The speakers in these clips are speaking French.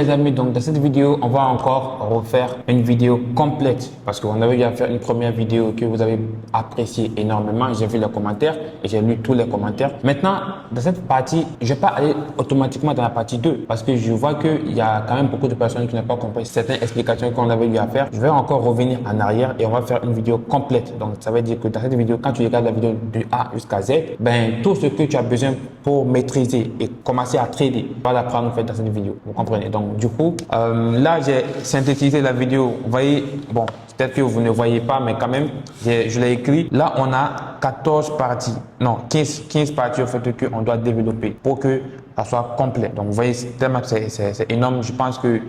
les amis, donc dans cette vidéo, on va encore refaire une vidéo complète parce qu'on avait déjà fait une première vidéo que vous avez appréciée énormément. J'ai vu les commentaires et j'ai lu tous les commentaires. Maintenant, dans cette partie, je ne vais pas aller automatiquement dans la partie 2 parce que je vois qu'il y a quand même beaucoup de personnes qui n'ont pas compris certaines explications qu'on avait eu à faire. Je vais encore revenir en arrière et on va faire une vidéo complète. Donc, ça veut dire que dans cette vidéo, quand tu regardes la vidéo de A jusqu'à Z, ben, tout ce que tu as besoin pour maîtriser et commencer à trader, tu vas l'apprendre en fait dans cette vidéo. Vous comprenez? Donc, du coup, là, j'ai synthétisé la vidéo. Vous voyez, bon, peut-être que vous ne voyez pas, mais quand même, je l'ai écrit. Là, on a 14 parties, non, 15 parties en fait qu'on doit développer pour que ça soit complet. Donc, vous voyez, tellement c'est énorme. Je pense que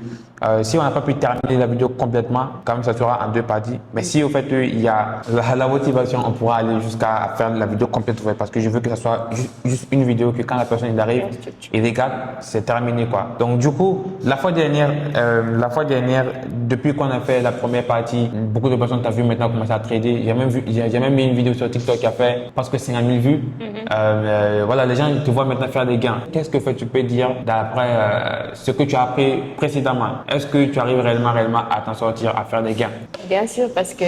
si on n'a pas pu terminer la vidéo complètement, quand même, ça sera en 2 parties. Mais si au fait il y a la motivation, on pourra aller jusqu'à faire la vidéo complète, parce que je veux que ça soit juste une vidéo que quand la personne il arrive, il regarde, c'est terminé quoi. Donc du coup, la fois dernière, depuis qu'on a fait la première partie, beaucoup de personnes t'ont vu maintenant commencer à trader. J'ai même mis une vidéo sur TikTok qui a fait presque 50 000 vues. Voilà, les gens ils te voient maintenant faire des gains. Qu'est-ce que tu peux dire d'après ce que tu as appris précédemment? Est-ce que tu arrives réellement à t'en sortir, à faire des gains? Bien sûr, parce que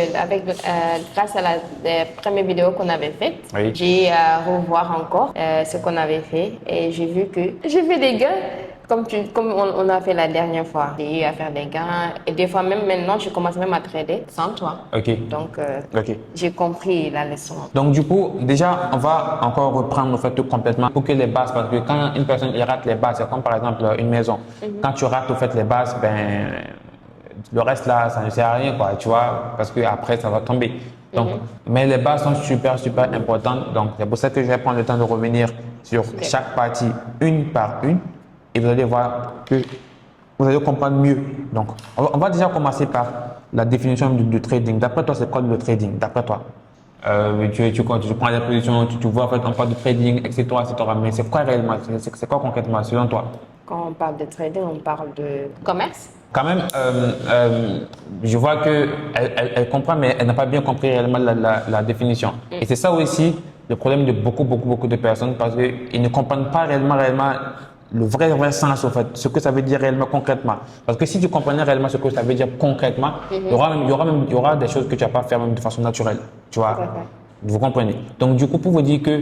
grâce à la première vidéo qu'on avait faite, oui, j'ai revoir encore ce qu'on avait fait et j'ai vu que j'ai fait des gains comme on a fait la dernière fois. J'ai eu à faire des gains et des fois même maintenant, je commence même à trader sans toi. Ok. Donc, Ok. j'ai compris la leçon. Donc du coup, déjà, on va encore reprendre le fait tout complètement pour que les bases, parce que quand une personne il rate les bases, c'est comme par exemple une maison. Quand tu rates au fait les bases, ben le reste là, ça ne sert à rien quoi, tu vois, parce que après ça va tomber. Donc, mais les bases sont super importantes. Donc c'est pour ça que je vais prendre le temps de revenir sur chaque partie une par une, et vous allez voir que vous allez comprendre mieux. Donc, on va déjà commencer par la définition du trading. D'après toi, c'est quoi le trading? D'après toi, tu prends la position, tu vois, en fait, on parle de trading, etc., Mais c'est quoi réellement? C'est quoi concrètement, selon toi? Quand on parle de trading, on parle de commerce. Quand même, je vois qu'elle comprend, mais elle n'a pas bien compris réellement la définition. Et c'est ça aussi le problème de beaucoup de personnes, parce qu'ils ne comprennent pas réellement le vrai sens, en fait, ce que ça veut dire réellement concrètement. Parce que si tu comprenais réellement ce que ça veut dire concrètement, il y aura des choses que tu vas pas faire même de façon naturelle, tu vois. Vous comprenez? Donc, du coup, pour vous dire que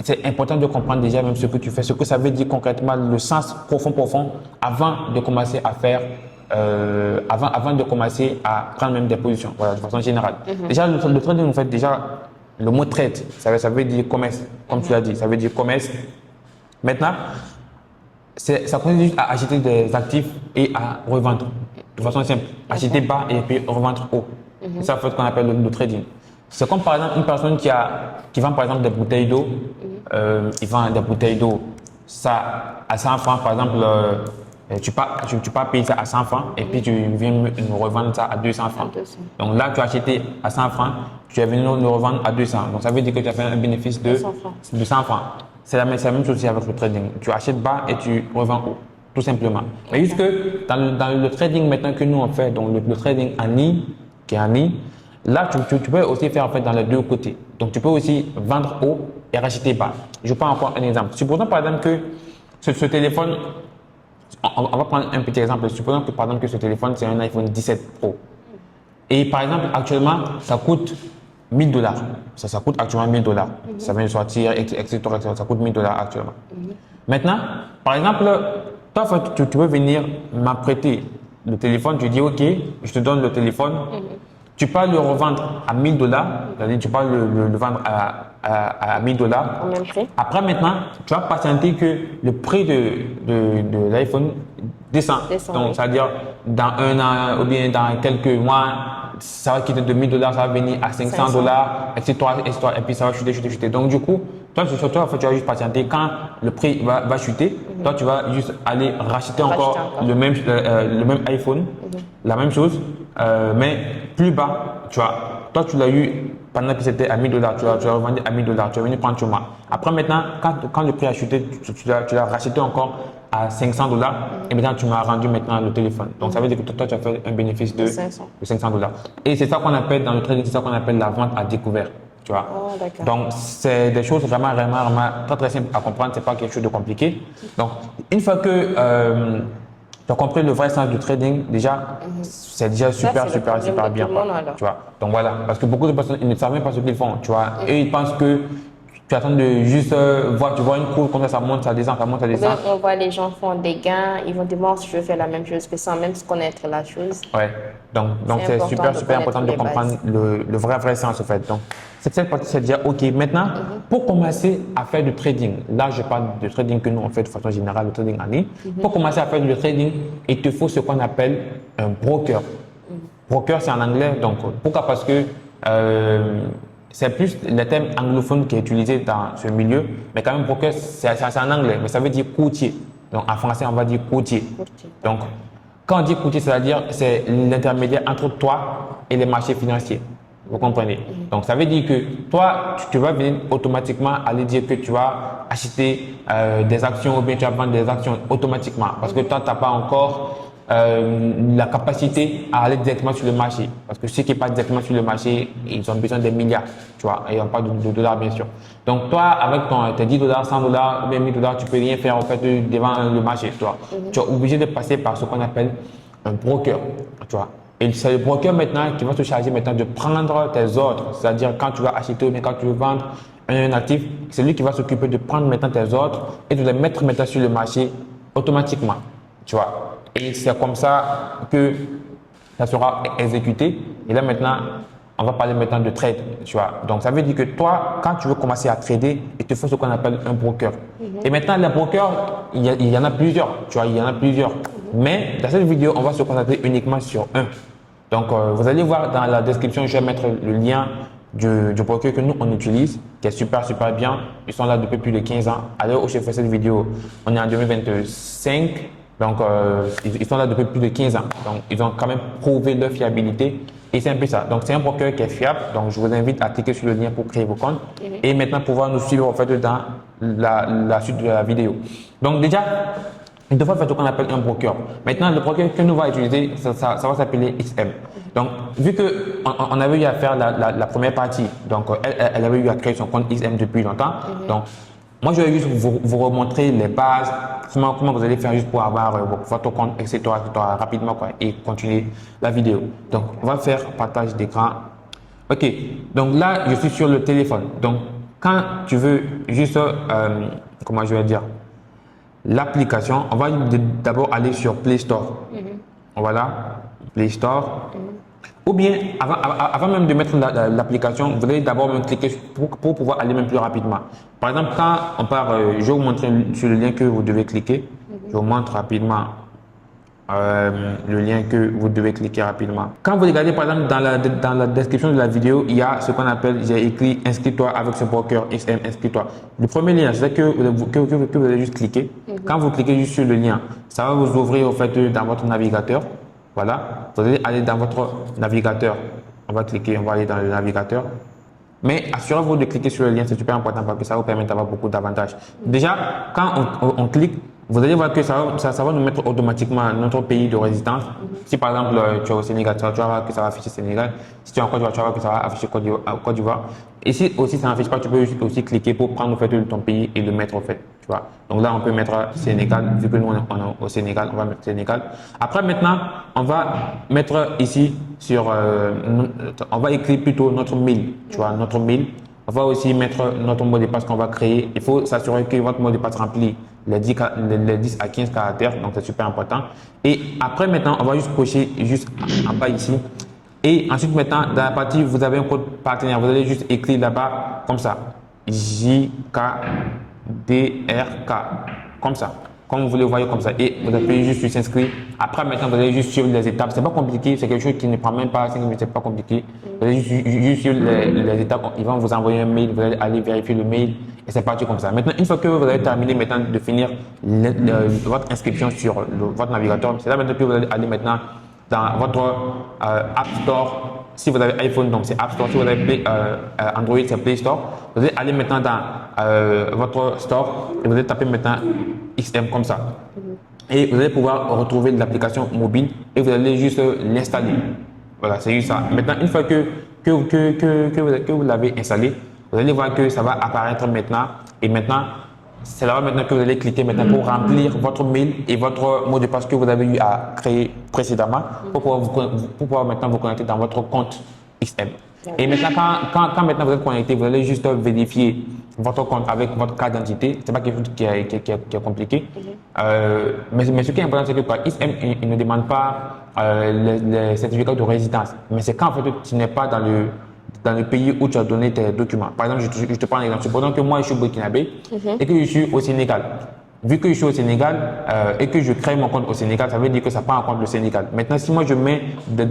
c'est important de comprendre déjà même ce que tu fais, ce que ça veut dire concrètement, le sens profond, avant de commencer à faire, avant de commencer à prendre même des positions, voilà, de façon générale. Déjà, le trading, en fait, déjà, le mot trade, ça veut dire commerce, comme tu l'as dit, ça veut dire commerce. Maintenant, ça consiste à acheter des actifs et à revendre de façon simple. Acheter bas et puis revendre haut. C'est ça en fait qu'on appelle le trading. C'est comme par exemple une personne qui vend par exemple des bouteilles d'eau. Il vend des bouteilles d'eau à 100 francs par exemple. Tu peux payer ça à 100 francs et puis tu viens nous revendre ça à 200 francs. Donc là, tu as acheté à 100 francs, tu es venu nous revendre à 200. Donc ça veut dire que tu as fait un bénéfice de 100 francs. C'est la même chose aussi avec le trading. Tu achètes bas et tu revends haut, tout simplement. Mais juste que dans le trading maintenant que nous on fait, donc le trading en ligne, qui est en ligne, là tu peux aussi faire en fait dans les deux côtés. Donc tu peux aussi vendre haut et racheter bas. Je prends encore un exemple. Supposons par exemple que ce téléphone, on va prendre un petit exemple. Supposons que par exemple que ce téléphone c'est un iPhone 17 Pro. Et par exemple actuellement ça coûte $1000. Ça coûte actuellement $1000. Ça vient de sortir, etc. Ça coûte $1000 actuellement. Maintenant, par exemple, toi, tu peux venir m'apprêter le téléphone. Tu dis, OK, je te donne le téléphone. Tu peux le revendre à $1000. C'est-à-dire, tu peux le vendre à $1000. Après, maintenant, tu vas patienter que le prix de l'iPhone descend. Donc, c'est-à-dire, dans un an ou bien dans quelques mois, ça va quitter de $1000, ça va venir à $500, etc., et puis ça va chuter. Donc, du coup, toi, en fait, tu vas juste patienter. Quand le prix va chuter, toi, tu vas juste aller racheter encore le même iPhone, la même chose, mais plus bas, tu vois. Toi, tu l'as eu pendant que c'était à $1000, tu l'as revendu à $1000, tu es venu prendre sur moi. Après, maintenant, quand le prix a chuté, tu l'as racheté encore à $500 et maintenant tu m'as rendu maintenant le téléphone. Donc ça veut dire que toi tu as fait un bénéfice de $500. Et c'est ça qu'on appelle dans le trading, c'est ça qu'on appelle la vente à découvert. Tu vois. Donc c'est des choses vraiment très simples à comprendre, c'est pas quelque chose de compliqué. Donc une fois que tu as compris le vrai sens du trading, déjà, c'est déjà super bien. Tout le monde, alors. Tu vois. Donc voilà, parce que beaucoup de personnes ils ne savent même pas ce qu'ils font, tu vois. Et ils pensent que tu attends de juste voir, tu vois une courbe comme ça monte, ça descend, ça monte, ça descend. On voit les gens font des gains, ils vont dire, moi, je veux faire la même chose que sans même connaître la chose. Ouais, donc c'est super important de comprendre le vrai sens en fait. Donc, cette partie, c'est déjà OK. Maintenant, pour commencer à faire du trading, là, je parle de trading que nous, on fait de façon générale, le trading en ligne. Pour commencer à faire du trading, il te faut ce qu'on appelle un broker. Broker, c'est en anglais. Donc, pourquoi? Parce que c'est plus le terme anglophone qui est utilisé dans ce milieu, mais quand même, broker, c'est en anglais, mais ça veut dire courtier. Donc, en français, on va dire courtier. Donc, quand on dit courtier, c'est-à-dire c'est l'intermédiaire entre toi et les marchés financiers. Vous comprenez? Donc, ça veut dire que toi, tu vas venir automatiquement aller dire que tu vas acheter des actions ou bien tu vas vendre des actions automatiquement parce que toi, tu n'as pas encore la capacité à aller directement sur le marché. Parce que ceux qui ne sont pas directement sur le marché, ils ont besoin des milliards, tu vois, et ils n'ont pas de dollars, bien sûr. Donc, toi, avec tes 10 dollars, 100 dollars, ou bien 1000 dollars, tu ne peux rien faire en fait, devant le marché, tu vois. Tu es obligé de passer par ce qu'on appelle un broker, tu vois. Et c'est le broker maintenant qui va se charger maintenant de prendre tes ordres, c'est-à-dire quand tu vas acheter ou bien quand tu veux vendre un actif, c'est lui qui va s'occuper de prendre maintenant tes ordres et de les mettre maintenant sur le marché automatiquement, tu vois. Et c'est comme ça que ça sera exécuté. Et là maintenant, on va parler maintenant de trade, tu vois. Donc ça veut dire que toi, quand tu veux commencer à trader, il te faut ce qu'on appelle un broker. Et maintenant, les brokers, il y en a plusieurs, tu vois, il y en a plusieurs. Mais dans cette vidéo, on va se concentrer uniquement sur un. Donc, vous allez voir dans la description, je vais mettre le lien du broker que nous, on utilise, qui est super bien. Ils sont là depuis plus de 15 ans. À l'heure où je fais cette vidéo, on est en 2025. Donc, ils sont là depuis plus de 15 ans. Donc, ils ont quand même prouvé leur fiabilité. Et c'est un peu ça. Donc, c'est un broker qui est fiable. Donc, je vous invite à cliquer sur le lien pour créer vos comptes et maintenant pouvoir nous suivre en fait, dans la suite de la vidéo. Donc, déjà, il devrait faire ce qu'on appelle un broker. Maintenant, le broker que nous va utiliser, ça va s'appeler XM. Donc, vu qu'on avait eu à faire la première partie, donc elle avait eu à créer son compte XM depuis longtemps. Donc, moi, je vais juste vous remontrer les bases, comment vous allez faire juste pour avoir votre compte, etc., rapidement quoi, et continuer la vidéo. Donc, on va faire partage d'écran. OK. Donc là, je suis sur le téléphone. Donc, quand tu veux juste, comment je vais dire, l'application, on va d'abord aller sur Play Store. Voilà, Play Store. Ou bien, avant même de mettre l'application, vous allez d'abord même cliquer pour pouvoir aller même plus rapidement. Par exemple, quand on part, je vais vous montrer sur le lien que vous devez cliquer. Je vous montre rapidement le lien que vous devez cliquer rapidement. Quand vous regardez par exemple dans la description de la vidéo, il y a ce qu'on appelle, j'ai écrit inscris-toi avec ce broker XM, inscris-toi. Le premier lien, c'est que vous allez juste cliquer. Quand vous cliquez juste sur le lien, ça va vous ouvrir au fait dans votre navigateur. Voilà, vous allez aller dans votre navigateur. On va cliquer, on va aller dans le navigateur. Mais assurez-vous de cliquer sur le lien, c'est super important parce que ça vous permet d'avoir beaucoup d'avantages. Déjà, quand on clique, vous allez voir que ça va nous mettre automatiquement notre pays de résidence. Si par exemple tu es au Sénégal, tu vas voir que ça va afficher Sénégal. Si tu es en Côte d'Ivoire, tu vas voir que ça va afficher Côte d'Ivoire. Et si aussi ça n'affiche pas, tu peux aussi cliquer pour prendre en fait, ton pays et le mettre en fait. Tu vois. Donc là, on peut mettre Sénégal, vu que nous on est au Sénégal, on va mettre Sénégal. Après maintenant, on va mettre ici sur, on va écrire plutôt notre mail, tu vois, notre mail. On va aussi mettre notre mot de passe qu'on va créer. Il faut s'assurer que votre mot de passe remplit les 10 à 15 caractères, donc c'est super important. Et après maintenant, on va juste cocher juste en bas ici. Et ensuite maintenant, dans la partie, vous avez un code partenaire. Vous allez juste écrire là-bas comme ça. JKDRK. Comme ça. Comme vous le voyez comme ça. Et vous appuyez juste sur s'inscrire. Après maintenant, vous allez juste suivre les étapes. C'est pas compliqué. C'est quelque chose qui ne prend même pas 5 minutes. C'est pas compliqué. Vous allez juste suivre les étapes. Ils vont vous envoyer un mail. Vous allez aller vérifier le mail. Et c'est parti comme ça. Maintenant, une fois que vous avez terminé maintenant de finir votre inscription sur votre navigateur, c'est là maintenant que vous allez aller maintenant dans votre App Store. Si vous avez iPhone, donc c'est App Store. Si vous avez Android, c'est Play Store. Vous allez aller maintenant dans votre store et vous allez taper maintenant XM comme ça. Et vous allez pouvoir retrouver l'application mobile et vous allez juste l'installer. Voilà, c'est juste ça. Maintenant, une fois que vous l'avez installé, vous allez voir que ça va apparaître maintenant. Et maintenant, c'est là maintenant que vous allez cliquer maintenant pour remplir votre mail et votre mot de passe que vous avez eu à créer précédemment pour pouvoir maintenant vous connecter dans votre compte XM. Et maintenant, quand maintenant vous êtes connecté, vous allez juste vérifier votre compte avec votre carte d'identité. Ce n'est pas quelque chose qui est compliqué. Mais ce qui est important, c'est que quoi, XM il ne demande pas les certificats de résidence. Mais c'est quand en fait, tu n'es pas dans le pays où tu as donné tes documents. Par exemple, je te prends un exemple. Supposons que moi, je suis burkinabé et que je suis au Sénégal. Vu que je suis au Sénégal et que je crée mon compte au Sénégal, ça veut dire que ça prend en compte le Sénégal. Maintenant, si moi je mets des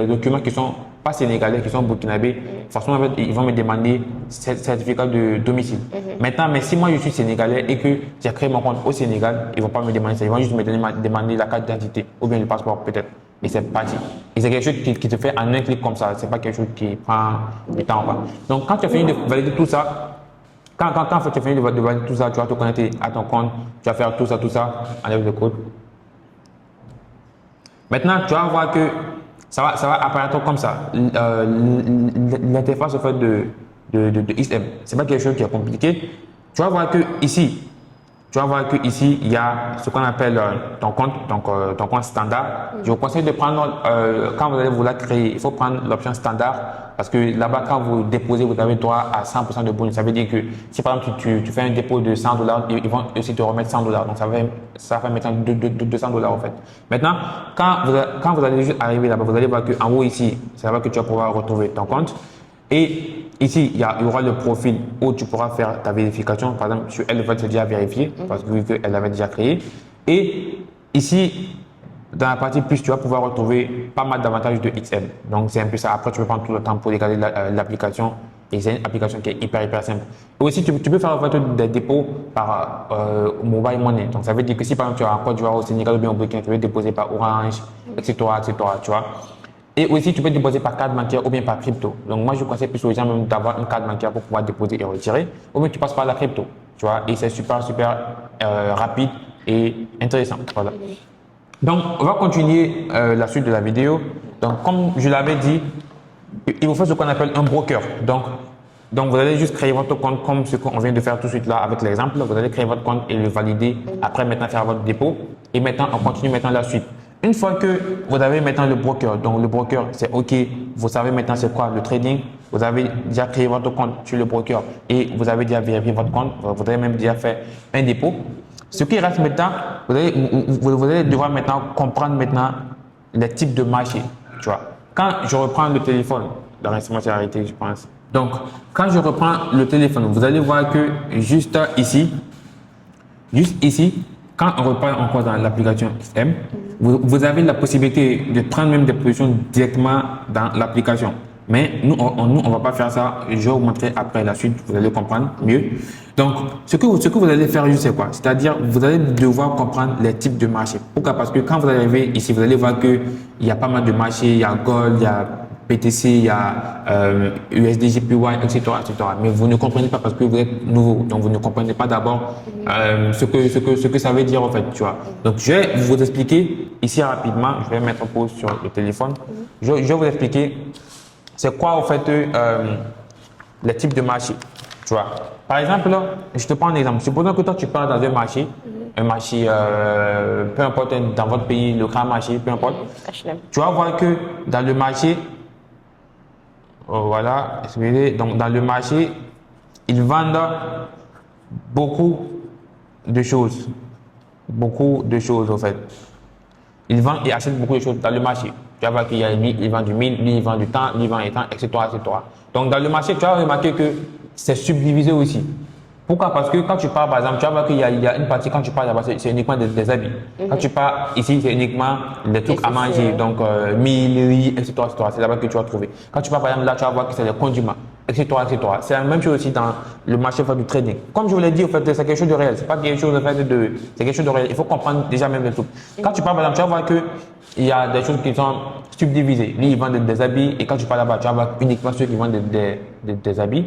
documents qui ne sont pas sénégalais, qui sont burkinabés, forcément, en fait, ils vont me demander certificat de domicile. Maintenant, mais si moi je suis sénégalais et que j'ai créé mon compte au Sénégal, ils ne vont pas me demander ça. Ils vont juste me demander la carte d'identité ou bien le passeport peut-être. Et c'est parti. Et c'est quelque chose qui te fait en un clic comme ça. Ce n'est pas quelque chose qui prend du temps. Donc, quand tu as fini de valider tout ça, quand en fait, tu as fini de valider tout ça, tu vas te connecter à ton compte, tu vas faire tout ça, enlève le code. Maintenant, tu vas voir que ça va apparaître comme ça. L'interface de XM, ce n'est pas quelque chose qui est compliqué. Tu vas voir que ici, il y a ce qu'on appelle ton compte standard. Je vous conseille de prendre, quand vous allez vouloir créer, il faut prendre l'option standard parce que là-bas, quand vous déposez, vous avez droit à 100% de bonus. Ça veut dire que si par exemple tu fais un dépôt de $100, ils vont aussi te remettre $100. Donc ça va mettre $200 en fait. Maintenant, quand vous allez juste arriver là-bas, vous allez voir qu'en haut ici, c'est là-bas que tu vas pouvoir retrouver ton compte. Et ici, il y aura le profil où tu pourras faire ta vérification. Par exemple, sur elle, va être déjà vérifiée parce que vu qu'elle l'avait déjà créé. Et ici, dans la partie plus, tu vas pouvoir retrouver pas mal d'avantages de XM. Donc, c'est un peu ça. Après, tu peux prendre tout le temps pour regarder l'application. Et c'est une application qui est hyper simple. Et aussi, tu peux faire en fait, des dépôts par mobile money. Donc, ça veut dire que si par exemple, tu as un Côte d'Ivoire au Sénégal ou bien au Burkina, tu veux déposer par Orange, etc. tu vois. Et aussi, tu peux déposer par carte bancaire ou bien par crypto. Donc, moi, je conseille plus aux gens même d'avoir une carte bancaire pour pouvoir déposer et retirer. Ou bien tu passes par la crypto, tu vois. Et c'est super rapide et intéressant. Voilà. Donc, on va continuer la suite de la vidéo. Donc, comme je l'avais dit, il vous faut ce qu'on appelle un broker. Donc, vous allez juste créer votre compte comme ce qu'on vient de faire tout de suite là avec l'exemple. Vous allez créer votre compte et le valider. Après, maintenant, faire votre dépôt. Et maintenant, on continue maintenant la suite. Une fois que vous avez maintenant le broker, donc le broker c'est OK, vous savez maintenant c'est quoi le trading, vous avez déjà créé votre compte sur le broker et vous avez déjà vérifié votre compte, vous avez même déjà fait un dépôt. Ce qui reste maintenant, vous allez devoir maintenant comprendre maintenant les types de marchés. Tu vois. Quand je reprends le téléphone, dans l'instrumentalité je pense. Donc, quand je reprends le téléphone, vous allez voir que juste ici, quand on reprend encore dans l'application XM, vous avez la possibilité de prendre même des positions directement dans l'application. Mais nous, on ne va pas faire ça. Je vais vous montrer après la suite, vous allez comprendre mieux. Donc, ce que vous allez faire, c'est quoi? C'est-à-dire, vous allez devoir comprendre les types de marchés. Pourquoi? Parce que quand vous arrivez ici, vous allez voir qu'il y a pas mal de marchés. Il y a Gold, il y a BTC, il y a USDJPY, etc., etc. Mais vous ne comprenez pas parce que vous êtes nouveau. Donc, vous ne comprenez pas d'abord ce que ça veut dire en fait. Tu vois. Donc, je vais vous expliquer ici rapidement. Je vais mettre pause sur le téléphone. Je vais vous expliquer c'est quoi en fait les types de marchés. Tu vois. Par exemple, je te prends un exemple. Supposons que toi, tu pars dans un marché, peu importe dans votre pays, le grand marché, peu importe. Tu vas voir que dans le marché, voilà, donc dans le marché, ils vendent beaucoup de choses. Beaucoup de choses en fait. Ils vendent et achètent beaucoup de choses dans le marché. Tu vas voir qu'il y a il vend du 1000, lui il vend du temps, lui il vend du temps, etc., etc. Donc dans le marché, tu vas remarquer que c'est subdivisé aussi. Pourquoi? Parce que quand tu pars, par exemple, tu vas voir qu'il y a une partie, quand tu pars là-bas, c'est uniquement des habits. Quand tu pars ici, c'est uniquement des trucs à manger, donc mille, riz, etc., etc. C'est là-bas que tu vas trouver. Quand tu pars, par exemple, là, tu vas voir que c'est des condiments, etc., etc. C'est la même chose aussi dans le marché du trading. Comme je vous l'ai dit, en fait, c'est quelque chose de réel. C'est pas quelque chose c'est quelque chose de réel. Il faut comprendre déjà même le truc. Quand tu pars, par exemple, tu vas voir que il y a des choses qui sont subdivisées. Lui, il vend des habits et quand tu pars là-bas, tu vas voir uniquement ceux qui vendent des habits,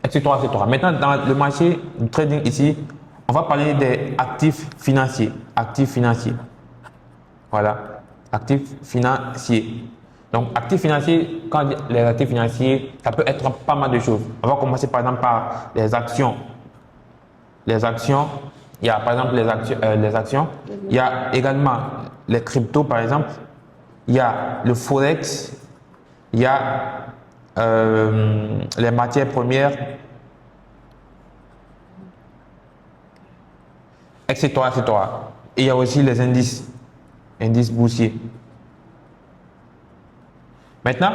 etc., etc. Maintenant, dans le marché du trading ici, on va parler des actifs financiers. Actifs financiers. Voilà. Actifs financiers. Donc, actifs financiers, quand on dit les actifs financiers, ça peut être pas mal de choses. On va commencer par exemple par les actions. les actions, il y a par exemple les actions, il y a également les cryptos par exemple, il y a le forex, il y a les matières premières, etc., etc. Et il y a aussi les indices boursiers. Maintenant,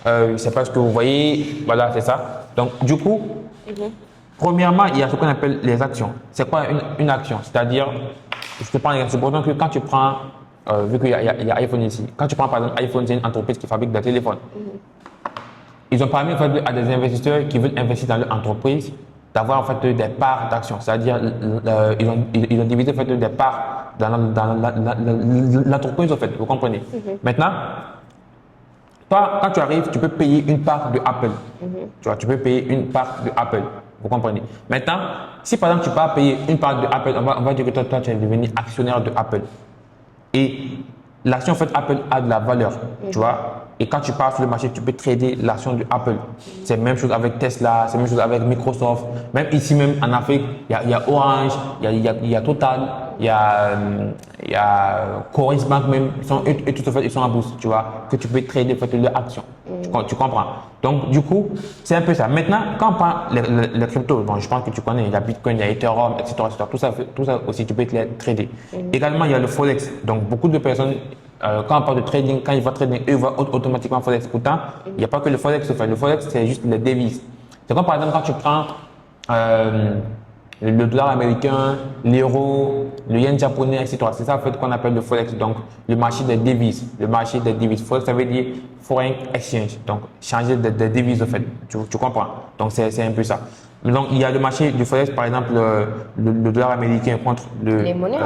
je ne sais pas ce que vous voyez, voilà, c'est ça. Donc, du coup, premièrement, il y a ce qu'on appelle les actions. C'est quoi une action? C'est-à-dire, je te prends un exemple, supposons que quand tu prends, vu qu'il y a iPhone ici, quand tu prends par exemple iPhone, c'est une entreprise qui fabrique des téléphones. Ils ont permis en fait, à des investisseurs qui veulent investir dans leur entreprise d'avoir en fait des parts d'actions. C'est-à-dire, ils ont divisé en fait, des parts dans l'entreprise, en fait, vous comprenez? Maintenant, toi, quand tu arrives, tu peux payer une part de Apple. Tu vois, tu peux payer une part de Apple. Vous comprenez? Maintenant, si par exemple tu peux payer une part de Apple, on va dire que toi, tu es devenu actionnaire de Apple. Et l'action en fait Apple a de la valeur, tu vois. Et quand tu pars sur le marché, tu peux trader l'action de Apple. C'est la même chose avec Tesla, c'est la même chose avec Microsoft. Même ici, même en Afrique, il y a Orange, il y a Total, il y a Coris Bank même. Et tout ça, ils sont en bourse, tu vois, que tu peux trader en fait, leurs actions. Tu comprends? Donc, du coup, c'est un peu ça. Maintenant, quand on prend les cryptos, bon, je pense que tu connais, il y a Bitcoin, il y a Ethereum, etc. Tout ça aussi, tu peux les trader. Également, il y a le Forex. Donc, beaucoup de personnes, quand on parle de trading, quand ils vont trader, eux, ils vont automatiquement Forex. Pourtant, il n'y a pas que le Forex. Le Forex, c'est juste les devises. C'est comme par exemple quand tu prends le dollar américain, l'euro, le yen japonais, etc. C'est ça en fait qu'on appelle le Forex. Donc, le marché des devises. Le marché des devises. Forex, ça veut dire foreign exchange. Donc, changer des devises en fait. Tu comprends? Donc, c'est un peu ça. Donc, il y a le marché du Forex, par exemple, le dollar américain contre les monnaies.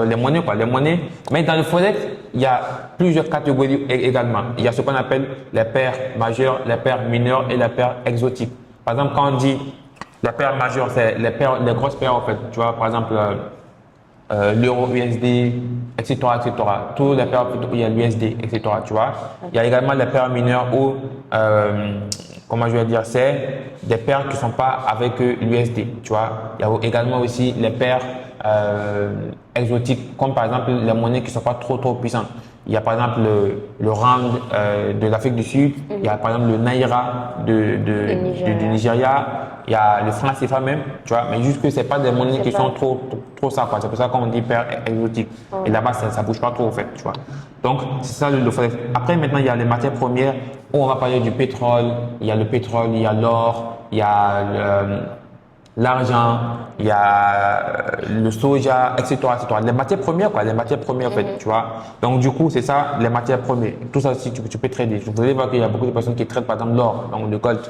Les monnaies, quoi. Les monnaies. Mais dans le Forex, il y a plusieurs catégories également. Il y a ce qu'on appelle les paires majeures, les paires mineures et les paires exotiques. Par exemple, quand on dit les paires majeures, c'est les grosses paires, en fait. Tu vois, par exemple, l'euro USD, etc., etc. Tous les paires où il y a l'USD, etc. Tu vois. Il y a également les paires mineures où, comment je vais dire, c'est des paires qui ne sont pas avec l'USD, tu vois. Il y a également aussi les paires exotiques, comme par exemple les monnaies qui ne sont pas trop puissantes. Il y a par exemple le rand de l'Afrique du Sud, il y a par exemple le naira du Nigeria, il y a le franc CFA même, tu vois, mais juste que ce n'est pas des monnaies qui sont trop ça, quoi. C'est pour ça qu'on dit paires exotiques. Et là-bas, ça ne bouge pas trop, en fait, tu vois. Donc, c'est ça le Forex. Après, maintenant, il y a les matières premières où on va parler du pétrole, il y a le pétrole, il y a l'or, il y a l'argent, il y a le soja, etc., etc. Les matières premières, quoi, les matières premières, en fait, tu vois. Donc, du coup, c'est ça, les matières premières. Tout ça aussi, tu peux trader. Vous allez voir qu'il y a beaucoup de personnes qui traitent, par exemple, l'or, donc le gold.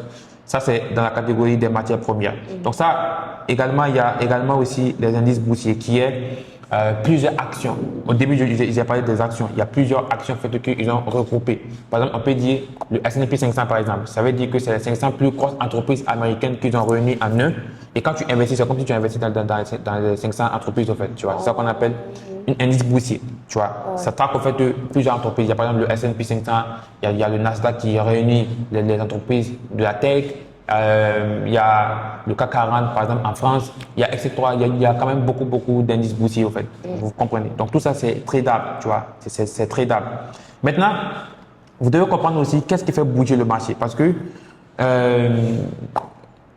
Ça, c'est dans la catégorie des matières premières. Donc, ça, également, il y a également aussi les indices boursiers qui est plusieurs actions. Au début, j'ai parlé des actions. Il y a plusieurs actions faites qu'ils ont regroupées. Par exemple, on peut dire le S&P 500, par exemple. Ça veut dire que c'est les 500 plus grosses entreprises américaines qu'ils ont réunies en eux. Et quand tu investis, c'est comme si tu investis dans les 500 entreprises, en fait. Tu vois, c'est ça qu'on appelle un indice boursier. Tu vois, ça traque en fait plusieurs entreprises. Il y a par exemple le S&P 500, il y a le Nasdaq qui réunit les entreprises de la tech. Il y a le CAC 40 par exemple en France, il y a etc. Il y a quand même beaucoup d'indices boursiers, en fait. Vous comprenez? Donc tout ça c'est tradable, tu vois, c'est tradable. Maintenant, vous devez comprendre aussi qu'est-ce qui fait bouger le marché, parce que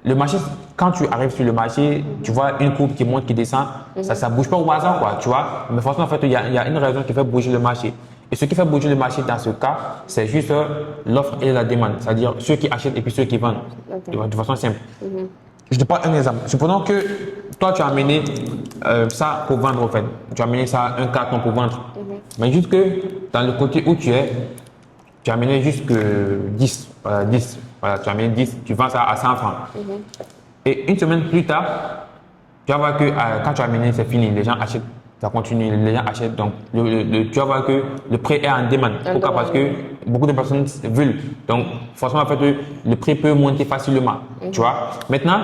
le marché, quand tu arrives sur le marché, tu vois une courbe qui monte, qui descend, ça bouge pas au hasard, quoi, tu vois. Mais forcément, en fait, il y a une raison qui fait bouger le marché. Et ce qui fait bouger le marché dans ce cas, c'est juste l'offre et la demande, c'est-à-dire ceux qui achètent et puis ceux qui vendent, de façon simple. Je te prends un exemple. Supposons que toi, tu as amené ça pour vendre, en fait. Tu as amené ça un carton pour vendre. Mais juste que dans le côté où tu es, tu as amené juste que 10. Voilà, 10. Voilà, tu as amené 10, tu vends ça à 100 francs. Et une semaine plus tard, tu vas voir que quand tu as amené, c'est fini. Les gens achètent. Ça continue, les gens achètent. Donc, tu vas voir que le prix est en demande. Pourquoi? Parce que beaucoup de personnes veulent. Donc, forcément, en fait, le prix peut monter facilement. Tu vois? Maintenant,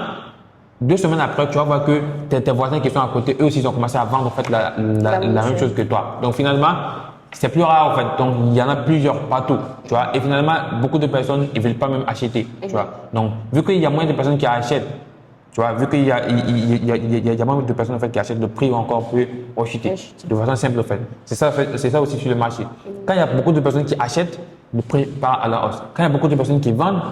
2 semaines après, tu vas voir que tes voisins qui sont à côté, eux aussi, ils ont commencé à vendre en fait, la même chose que toi. Donc, finalement, c'est plus rare en fait. Donc, il y en a plusieurs partout. Tu vois? Et finalement, beaucoup de personnes, ils ne veulent pas même acheter. Tu vois? Donc, vu qu'il y a moins de personnes qui achètent, Tu vois, vu qu'il y a, il y a beaucoup de personnes en fait, qui achètent, le prix encore peut rechuter de façon simple en fait. C'est ça, en fait, c'est ça aussi sur le marché. Quand il y a beaucoup de personnes qui achètent, le prix part à la hausse. Quand il y a beaucoup de personnes qui vendent,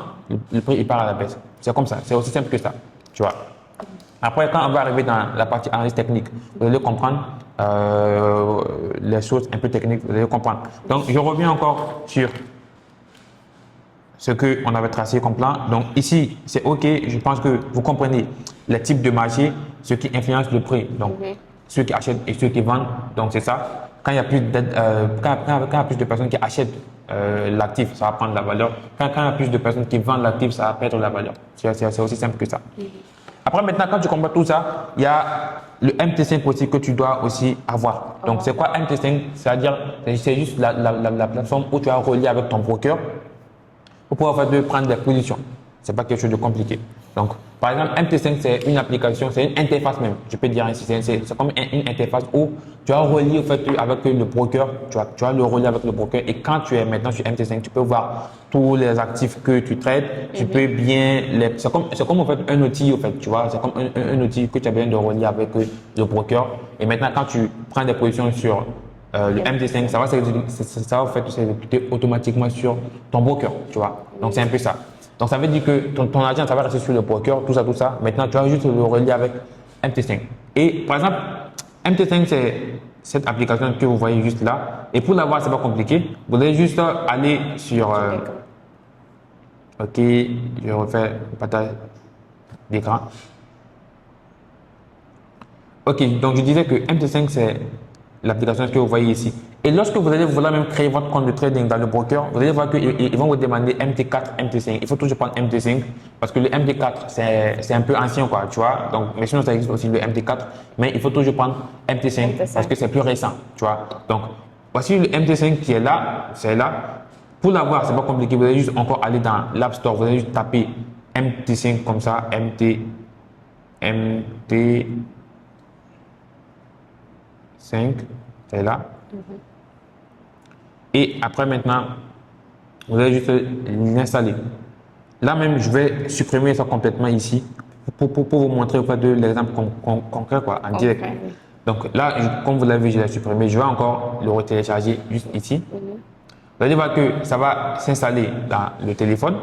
le prix il part à la baisse. C'est comme ça, c'est aussi simple que ça. Tu vois. Après, quand on va arriver dans la partie analyse technique, vous allez comprendre les choses un peu techniques, vous allez comprendre. Donc, je reviens encore sur ce qu'on avait tracé comme plan. Donc ici, c'est OK. Je pense que vous comprenez les types de marché, ce qui influence le prix. Donc, ceux qui achètent et ceux qui vendent. Donc, c'est ça. Quand il y a plus quand il y a plus de personnes qui achètent l'actif, ça va prendre la valeur. Quand il y a plus de personnes qui vendent l'actif, ça va perdre la valeur. C'est aussi simple que ça. Après, maintenant, quand tu comprends tout ça, il y a le MT5 aussi que tu dois aussi avoir. Donc, c'est quoi MT5? C'est-à-dire, c'est juste la plateforme où tu as relié avec ton broker pour pouvoir prendre des positions. Ce n'est pas quelque chose de compliqué. Donc, par exemple, MT5, c'est une application, c'est une interface même. Je peux dire ainsi, c'est comme une interface où tu as relié au fait, avec le broker, tu as le relié avec le broker et quand tu es maintenant sur MT5, tu peux voir tous les actifs que tu traites. Tu peux bien les. C'est comme en fait un outil, au fait, tu vois. C'est comme un outil que tu as besoin de relier avec le broker. Et maintenant, quand tu prends des positions sur le MT5, ça va s'exécuter automatiquement sur ton broker, tu vois. Donc, c'est un peu ça. Donc, ça veut dire que ton argent, ça va rester sur le broker, tout ça, tout ça. Maintenant, tu vas juste le relier avec MT5. Et par exemple, MT5, c'est cette application que vous voyez juste là. Et pour l'avoir, c'est pas compliqué. Vous allez juste aller sur. OK, je refais le partage d'écran. OK, donc je disais que MT5, c'est l'application que vous voyez ici. Et lorsque vous allez vouloir même créer votre compte de trading dans le broker, vous allez voir qu'ils vont vous demander MT4, MT5. Il faut toujours prendre MT5 parce que le MT4, c'est un peu ancien, quoi, tu vois. Donc, mais sinon, ça existe aussi le MT4, mais il faut toujours prendre MT5 parce que c'est plus récent, tu vois. Donc, voici le MT5 qui est là, c'est là. Pour l'avoir, c'est pas compliqué. Vous allez juste encore aller dans l'App Store, vous allez juste taper MT5 comme ça, MT5, c'est là. Et après maintenant, vous allez juste l'installer. Là même, je vais supprimer ça complètement ici pour vous montrer au fait de l'exemple concret quoi, en direct. Donc là, comme vous l'avez vu, je l'ai supprimé. Je vais encore le retélécharger juste ici. Vous allez voir que ça va s'installer dans le téléphone.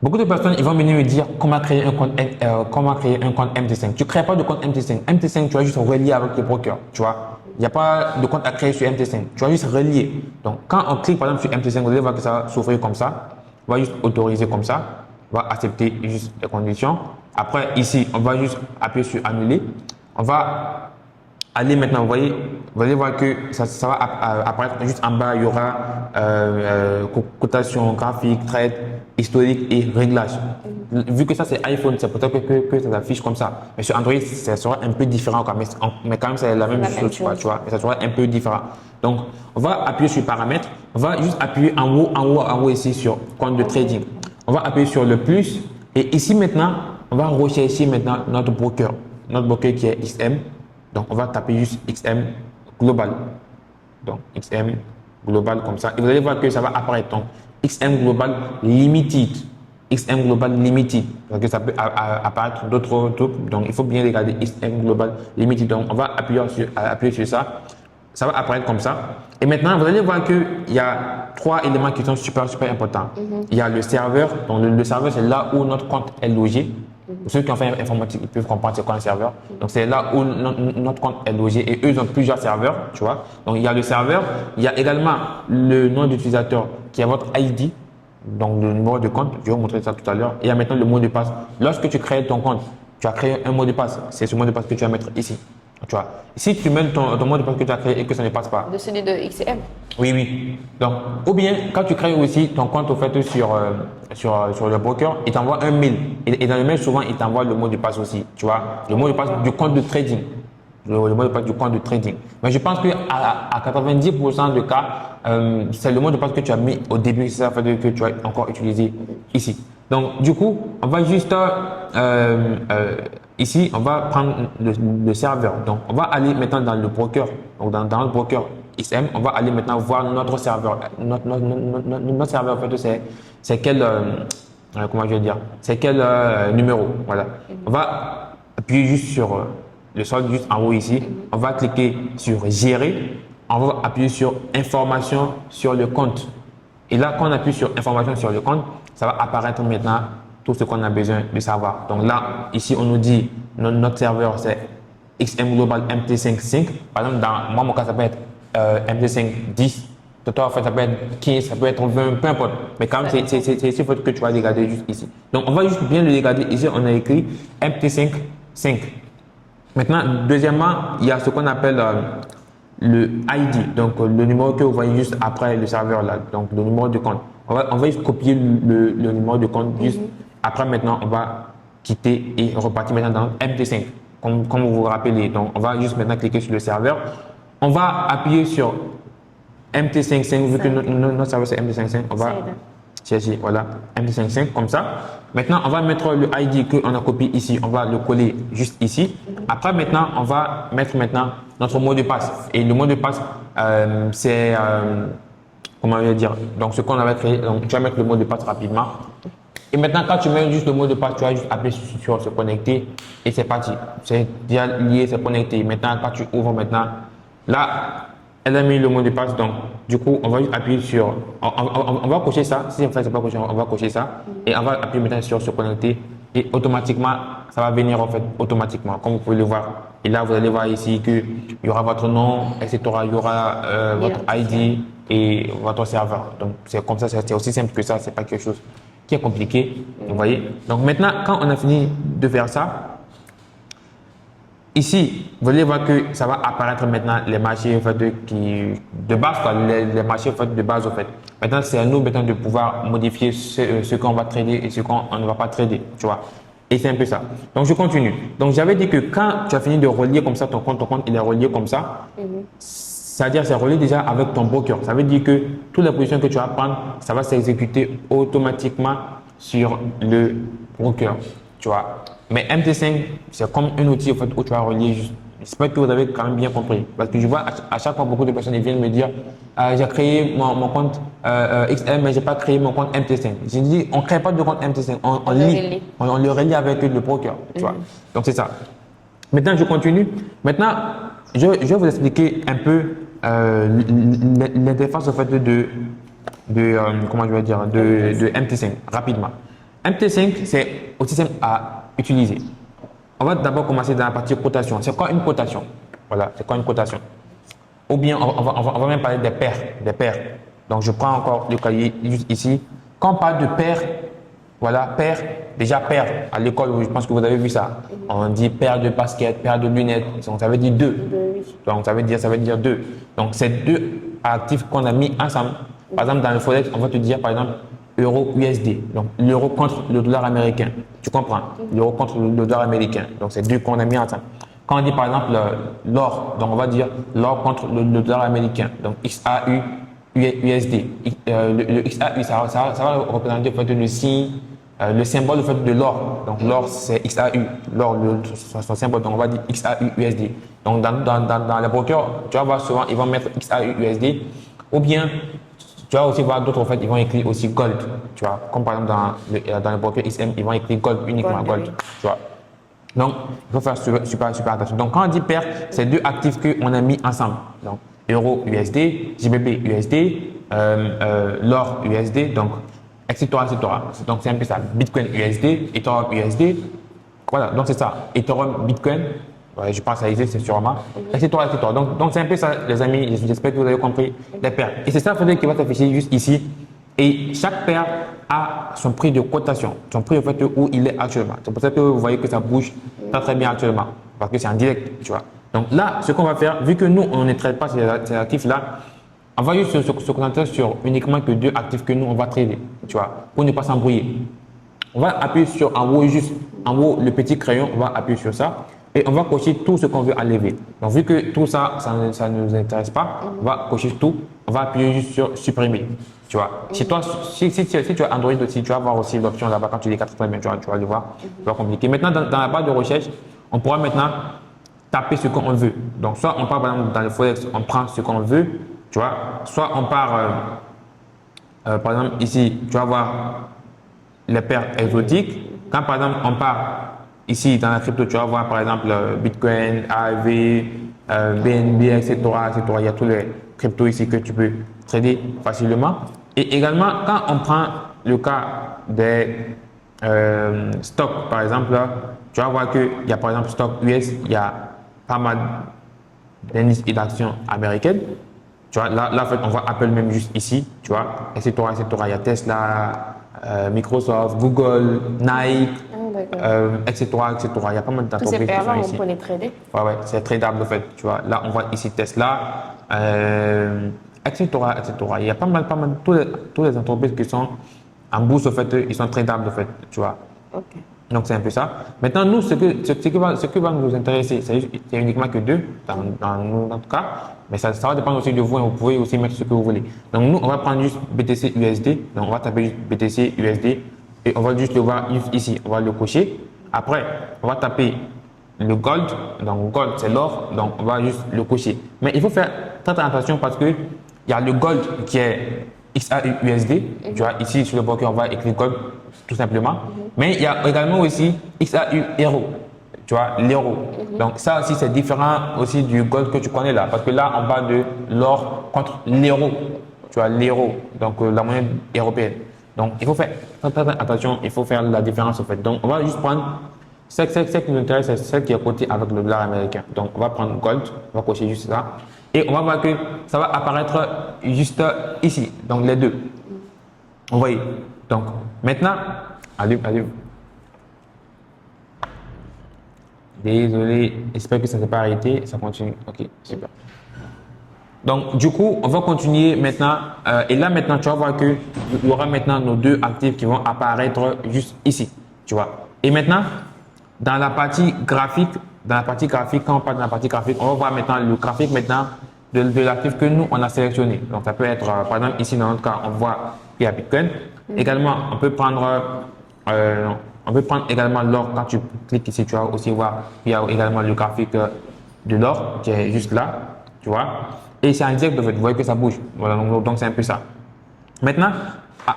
Beaucoup de personnes ils vont venir me dire comment créer un compte MT5. Tu ne crées pas de compte MT5. MT5, tu vas juste relier avec le broker. Tu vois. Il n'y a pas de compte à créer sur MT5. Tu vas juste relier. Donc, quand on clique par exemple sur MT5, vous allez voir que ça va s'ouvrir comme ça. On va juste autoriser comme ça. On va accepter juste les conditions. Après, ici, on va juste appuyer sur annuler. On va aller maintenant, vous allez voir que ça va apparaître juste en bas. Il y aura cotation, graphique, trade, historique et réglage. Vu que ça c'est iPhone, c'est peut-être que ça s'affiche comme ça. Mais sur Android, ça sera un peu différent. Mais quand même, c'est la même chose, quoi, tu vois. Mais ça sera un peu différent. Donc, on va appuyer sur paramètres. On va juste appuyer en haut ici sur compte de trading. On va appuyer sur le plus. Et ici maintenant, on va rechercher maintenant notre broker. Notre broker qui est XM. Donc, on va taper juste XM Global. Donc, XM Global comme ça. Et vous allez voir que ça va apparaître. Donc, XM Global Limited. XM Global Limited. Parce que ça peut apparaître d'autres trucs. Donc, il faut bien regarder XM Global Limited. Donc, on va appuyer sur ça. Ça va apparaître comme ça. Et maintenant, vous allez voir qu'il y a trois éléments qui sont super importants. Il y a le serveur. Donc, le serveur, c'est là où notre compte est logé. Pour ceux qui ont fait informatique, ils peuvent comprendre c'est quoi un serveur. Donc, c'est là où notre compte est logé et eux, ils ont plusieurs serveurs, tu vois. Donc, il y a le serveur. Il y a également le nom d'utilisateur qui est votre ID. Donc, le numéro de compte. Je vais vous montrer ça tout à l'heure. Et il y a maintenant le mot de passe. Lorsque tu crées ton compte, tu as créé un mot de passe. C'est ce mot de passe que tu vas mettre ici. Tu vois. Si tu mets ton mot de passe que tu as créé et que ça ne passe pas. De celui de XM. Oui. Donc, ou bien, quand tu crées aussi ton compte au fait sur le broker, il t'envoie un mail. Et dans le mail, souvent, il t'envoie le mot de passe aussi. Tu vois, le mot de passe du compte de trading. Le mot de passe du compte de trading. Mais je pense qu'à 90% de cas, c'est le mot de passe que tu as mis au début, c'est ça que tu as encore utilisé ici. Donc, du coup, on va juste ici, on va prendre le serveur. Donc, on va aller maintenant dans le broker. Donc, dans le broker XM, on va aller maintenant voir notre serveur. Notre serveur, en fait, c'est quel comment je vais dire, c'est quel numéro. Voilà. On va appuyer juste sur le solde, juste en haut ici. On va cliquer sur gérer. On va appuyer sur information sur le compte. Et là, quand on appuie sur information sur le compte, ça va apparaître maintenant tout ce qu'on a besoin de savoir. Donc là, ici, on nous dit notre serveur, c'est XM Global MT55. Par exemple, dans moi, mon cas, ça peut être MT5 10. Toi, en fait, ça peut être 15, ça peut être 20, peu importe. Mais quand même, c'est ici que tu vas regarder juste ici. Donc, on va juste bien le regarder. Ici, on a écrit MT5 5. Maintenant, deuxièmement, il y a ce qu'on appelle le ID, donc le numéro que vous voyez juste après le serveur là, donc le numéro de compte. On va juste copier le numéro de compte juste après. Maintenant, on va quitter et repartir maintenant dans MT5, comme vous vous rappelez. Donc, on va juste maintenant cliquer sur le serveur. On va appuyer sur MT55, vu que notre serveur c'est MT55, on va chercher, voilà, MT55 comme ça. Maintenant, on va mettre le ID qu'on a copié ici, on va le coller juste ici. Après, maintenant, on va mettre maintenant notre mot de passe. Et le mot de passe, c'est, comment je vais dire, donc ce qu'on avait créé, donc tu vas mettre le mot de passe rapidement. Et maintenant, quand tu mets juste le mot de passe, tu vas juste appuyer sur se connecter et c'est parti. C'est déjà lié, c'est connecté. Maintenant, quand tu ouvres maintenant, là, elle a mis le mot de passe, donc du coup, on va juste appuyer sur, on va cocher ça. Si en fait, c'est pas coché, on va cocher ça et on va appuyer maintenant sur se connecter et automatiquement, ça va venir en fait automatiquement, comme vous pouvez le voir. Et là, vous allez voir ici qu'il y aura votre nom, etc. Il y aura votre ID et votre serveur. Donc, c'est comme ça, c'est aussi simple que ça, c'est pas quelque chose qui est compliqué. Vous voyez. Donc maintenant, quand on a fini de faire ça, ici, vous allez voir que ça va apparaître maintenant les marchés en fait, de base, quoi, les marchés en fait, de base. En fait. Maintenant, c'est à nous maintenant de pouvoir modifier ce qu'on va trader et ce qu'on ne va pas trader. Tu vois. Et c'est un peu ça. Donc, je continue. Donc, j'avais dit que quand tu as fini de relier comme ça ton compte il est relié comme ça. C'est-à-dire c'est relié déjà avec ton broker. Ça veut dire que toutes les positions que tu vas prendre, ça va s'exécuter automatiquement sur le broker. Tu vois. Mais MT5, c'est comme un outil en fait, où tu vas relier. J'espère que vous avez quand même bien compris. Parce que je vois à chaque fois beaucoup de personnes viennent me dire j'ai créé mon compte XM, mais je n'ai pas créé mon compte MT5. J'ai dit on ne crée pas de compte MT5, on le relie avec le broker. Tu vois. Donc c'est ça. Maintenant, je continue. Maintenant, je vais vous expliquer un peu l'interface en fait, comment je vais dire, de MT5 rapidement. MT5, c'est aussi simple à utiliser. On va d'abord commencer dans la partie cotation. C'est quoi une cotation? Voilà, c'est quoi une cotation? Ou bien on va même parler des paires, Donc je prends encore le cahier juste ici. Quand on parle de paires, voilà, paires, déjà paires à l'école, je pense que vous avez vu ça. On dit paire de baskets, paire de lunettes, donc ça veut dire deux. Donc ça veut dire deux. Donc c'est deux actifs qu'on a mis ensemble. Par exemple, dans le Forex, on va te dire par exemple euro USD, donc l'euro contre le dollar américain. Tu comprends? L'euro contre le dollar américain. Donc c'est deux qu'on a mis ensemble. Quand on dit par exemple l'or, donc on va dire l'or contre le dollar américain. Donc XAU USD. Le XAU, ça va représenter en fait, le signe, le symbole en fait, de l'or. Donc l'or c'est XAU, l'or son symbole, donc on va dire XAU USD. Donc dans les brokers, tu vas voir souvent ils vont mettre XAU USD ou bien tu vas aussi voir d'autres en fait, ils vont écrire aussi gold, tu vois, comme par exemple dans le broker XM, ils vont écrire gold, uniquement gold, tu vois. Donc, il faut faire super attention. Donc, quand on dit paire, c'est deux actifs qu'on a mis ensemble. Donc, euro USD, JBP USD, l'or USD, donc, etc. Donc, c'est un peu ça. Bitcoin USD, Ethereum USD. Voilà, donc c'est ça. Ethereum, Bitcoin. Ouais, je pense à ISE, c'est sûrement, etc. Donc, c'est un peu ça, les amis. J'espère que vous avez compris les paires. Et c'est ça, qui va s'afficher juste ici. Et chaque paire a son prix de cotation, son prix en fait où il est actuellement. C'est pour ça que vous voyez que ça bouge très bien actuellement, parce que c'est en direct, tu vois. Donc là, ce qu'on va faire, vu que nous, on ne traite pas ces actifs-là, on va juste se concentrer sur uniquement que deux actifs que nous, on va trader, tu vois, pour ne pas s'embrouiller. On va appuyer sur en haut, juste en haut, le petit crayon, on va appuyer sur ça. Et on va cocher tout ce qu'on veut enlever. Donc, vu que tout ça, ça ne nous intéresse pas, on va cocher tout. On va appuyer juste sur supprimer. Tu vois. Si tu as Android aussi, tu vas voir aussi l'option là-bas quand tu dis 80, tu vas le voir. C'est pas compliqué. Maintenant, dans la barre de recherche, on pourra maintenant taper ce qu'on veut. Donc, soit on part par exemple dans le Forex, on prend ce qu'on veut, tu vois. Soit on part, par exemple ici, tu vas voir les paires exotiques. Quand par exemple on part ici dans la crypto, tu vas voir par exemple Bitcoin, AEV, BNB, etc., etc. Il y a tous les cryptos ici que tu peux trader facilement. Et également, quand on prend le cas des stocks, par exemple, là, tu vas voir qu'il y a par exemple stock US, il y a pas mal d'indices et d'actions américaines. Tu vois, là, en fait, on voit Apple même juste ici, tu vois, etc., etc. Il y a Tesla, Microsoft, Google, Nike, etc., etc. Il y a pas mal Tous ces d'entreprises qui sont paires-là, on ici. peut les trader. Ouais, c'est tradable, en fait, tu vois. Là, on voit ici Tesla, etc., etc. Il y a pas mal, tous les entreprises qui sont en bourse, en fait, ils sont tradables, en fait, tu vois. Ok. Donc, c'est un peu ça. Maintenant, nous, ce qui va nous intéresser, c'est uniquement que deux, dans notre cas. Mais ça va dépendre aussi de vous. Vous pouvez aussi mettre ce que vous voulez. Donc, nous, on va prendre juste BTC USD. Donc, on va taper juste BTC USD. Et on va juste le voir juste ici. On va le cocher. Après, on va taper le gold. Donc, gold, c'est l'or. Donc, on va juste le cocher. Mais il faut faire très attention parce que il y a le gold qui est XAUUSD. Tu vois, ici, sur le broker, on va écrire gold tout simplement. Mais il y a également aussi XAU Euro, tu vois, l'euro. Donc ça aussi, c'est différent aussi du gold que tu connais là. Parce que là, on parle de l'or contre l'euro, tu vois, l'euro, donc la monnaie européenne. Donc il faut faire très attention, il faut faire la différence en fait. Donc on va juste prendre celle qui nous intéresse, c'est celle qui est cotée avec le dollar américain. Donc on va prendre gold, on va cocher juste ça. Et on va voir que ça va apparaître juste ici, donc les deux. Vous voyez. Donc, maintenant, allez. Désolé, j'espère que ça ne s'est pas arrêté. Ça continue. Ok, super. Donc, du coup, on va continuer maintenant. Et là, maintenant, tu vas voir qu'il y aura maintenant nos deux actifs qui vont apparaître juste ici. Tu vois. Et maintenant, dans la partie graphique, quand on parle de la partie graphique, on va voir maintenant le graphique maintenant de l'actif que nous, on a sélectionné. Donc, ça peut être, par exemple, ici, dans notre cas, on voit qu'il y a Bitcoin. Également, on peut prendre également l'or. Quand tu cliques ici, tu vas aussi voir qu'il y a également le graphique de l'or qui est juste là, tu vois. Et c'est en direct, en fait, vous voyez que ça bouge. Voilà, donc c'est un peu ça. Maintenant,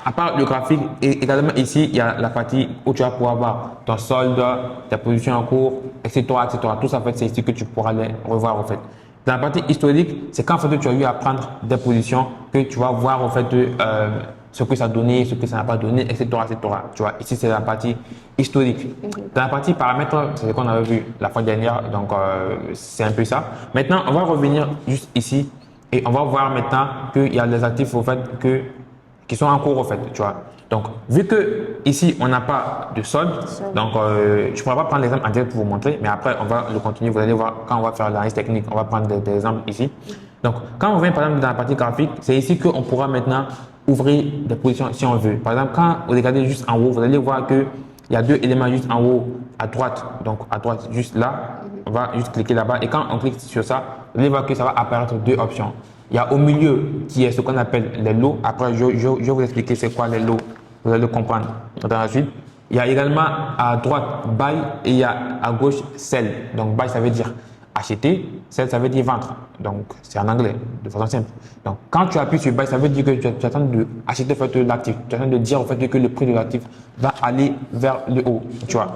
à part le graphique, et également ici, il y a la partie où tu vas pouvoir voir ton solde, ta position en cours, etc., etc. Tout ça, en fait, c'est ici que tu pourras les revoir, en fait. Dans la partie historique, c'est quand en fait, tu as eu à prendre des positions que tu vas voir, en fait, ce que ça a donné, ce que ça n'a pas donné, etc., etc. Tu vois, ici, c'est la partie historique. Dans la partie paramètres, c'est ce qu'on avait vu la fois dernière, donc c'est un peu ça. Maintenant, on va revenir juste ici et on va voir maintenant qu'il y a des actifs, au fait, qui sont en cours, au fait, tu vois. Donc, vu que ici, on n'a pas de solde, donc je ne pourrais pas prendre l'exemple en direct pour vous montrer, mais après, on va le continuer. Vous allez voir, quand on va faire l'analyse technique, on va prendre des exemples ici. Donc, quand on vient, par exemple, dans la partie graphique, c'est ici qu'on pourra maintenant ouvrir des positions si on veut. Par exemple, quand vous regardez juste en haut, vous allez voir qu'il y a deux éléments juste en haut, à droite. Donc, à droite, juste là, on va juste cliquer là-bas. Et quand on clique sur ça, vous allez voir que ça va apparaître deux options. Il y a au milieu qui est ce qu'on appelle les lots. Après, je vais vous expliquer c'est quoi les lots. Vous allez le comprendre dans la suite. Il y a également à droite buy et il y a à gauche sell. Donc, buy, ça veut dire acheter. Sell, ça veut dire vendre. Donc, c'est en anglais, de façon simple. Donc, quand tu appuies sur buy, ça veut dire que tu attends d'acheter l'actif. Tu attends de dire en fait, que le prix de l'actif va aller vers le haut. Tu vois.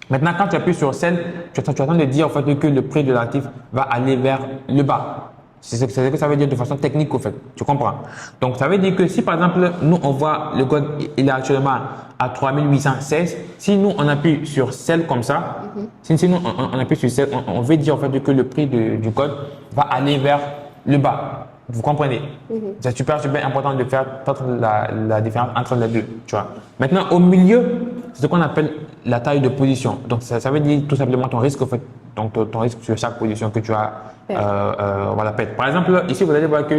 Maintenant, quand tu appuies sur sell, tu attends de dire en fait, que le prix de l'actif va aller vers le bas. C'est ce que ça veut dire de façon technique, au fait. Tu comprends? Donc, ça veut dire que si, par exemple, nous, on voit le gold, il est actuellement à 3816. Si nous, on appuie sur sell comme ça, si nous, on appuie sur sell, on veut dire, en fait, que le prix du gold va aller vers le bas. Vous comprenez? C'est super important de faire la différence entre les deux, tu vois. Maintenant, au milieu, c'est ce qu'on appelle la taille de position. Donc, ça veut dire tout simplement ton risque, en fait. Donc, ton risque sur chaque position que tu as, voilà, pète. Par exemple, ici, vous allez voir que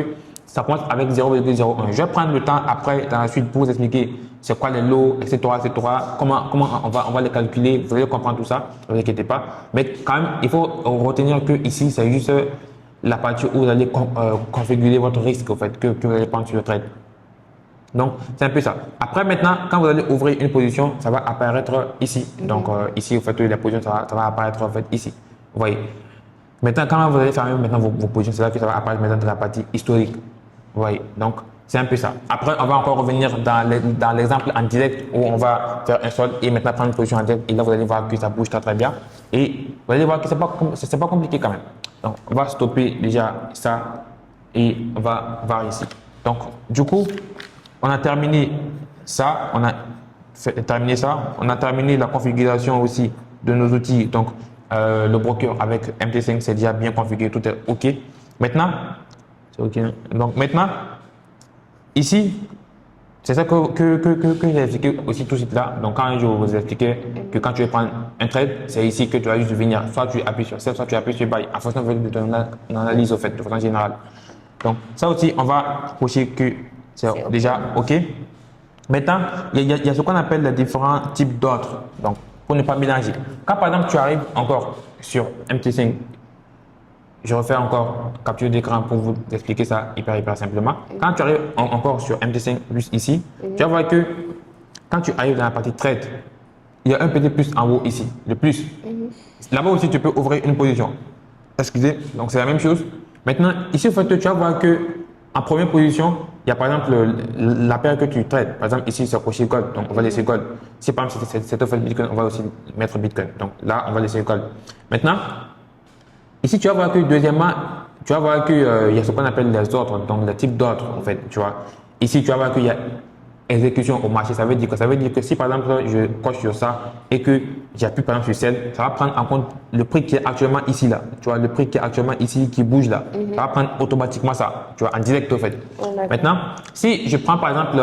ça commence avec 0,01. Je vais prendre le temps après, dans la suite, pour vous expliquer c'est quoi les lots, etc., etc. Comment on va les calculer. Vous allez comprendre tout ça. Ne vous inquiétez pas. Mais quand même, il faut retenir que ici, c'est juste la partie où vous allez configurer votre risque, en fait, que vous allez prendre sur le trade. Donc, c'est un peu ça. Après, maintenant, quand vous allez ouvrir une position, ça va apparaître ici. Donc, ici, en fait, la position, ça va apparaître en fait ici. Vous voyez. Maintenant, quand vous allez fermer maintenant vos positions, c'est là que ça va apparaître maintenant dans la partie historique. Vous voyez. Donc, C'est un peu ça. Après, on va encore revenir dans l'exemple en direct où on va faire un sol et maintenant prendre une position en direct. Et là, vous allez voir que ça bouge très bien. Et vous allez voir que c'est pas compliqué quand même. Donc, on va stopper déjà ça et on va voir ici. Donc, du coup, on a terminé ça. On a terminé ça. On a terminé la configuration aussi de nos outils. Donc, le broker avec MT5, c'est déjà bien configuré. Tout est OK. Maintenant, c'est OK. Donc, maintenant, ici, c'est ça que j'ai expliqué aussi tout de suite là. Donc, quand je vous expliquais que quand tu veux prendre un trade, c'est ici que tu vas juste venir. Soit tu appuies sur sell, soit tu appuies sur buy, en fonction de ton analyse au fait, de façon générale. Donc, ça aussi, on va cocher que c'est déjà OK. Maintenant, il y a ce qu'on appelle les différents types d'ordres. Donc, pour ne pas mélanger. Quand par exemple, tu arrives encore sur MT5, je refais encore capture d'écran pour vous expliquer ça hyper simplement. Quand tu arrives encore sur MT5 juste ici, tu vas voir que quand tu arrives dans la partie trade, il y a un petit plus en haut ici, le plus. Là-bas aussi, tu peux ouvrir une position. Excusez, donc c'est la même chose. Maintenant, ici, en fait, tu vas voir que en première position, il y a par exemple la paire que tu traites. Par exemple, ici, c'est coché gold, donc on va laisser gold. Si par exemple, c'est offert Bitcoin, on va aussi mettre Bitcoin. Donc là, on va laisser gold. Maintenant, ici, tu vas voir que deuxièmement, tu vas voir qu'il y a ce qu'on appelle les ordres, donc le type d'ordre en fait, tu vois. Ici, tu vas voir qu'il y a exécution au marché. Ça veut dire que si par exemple, je coche sur ça et que j'appuie par exemple sur celle, ça va prendre en compte le prix qui est actuellement ici là. Tu vois, le prix qui est actuellement ici, qui bouge là. Ça va prendre automatiquement ça, tu vois, en direct au fait. Maintenant, si je prends par exemple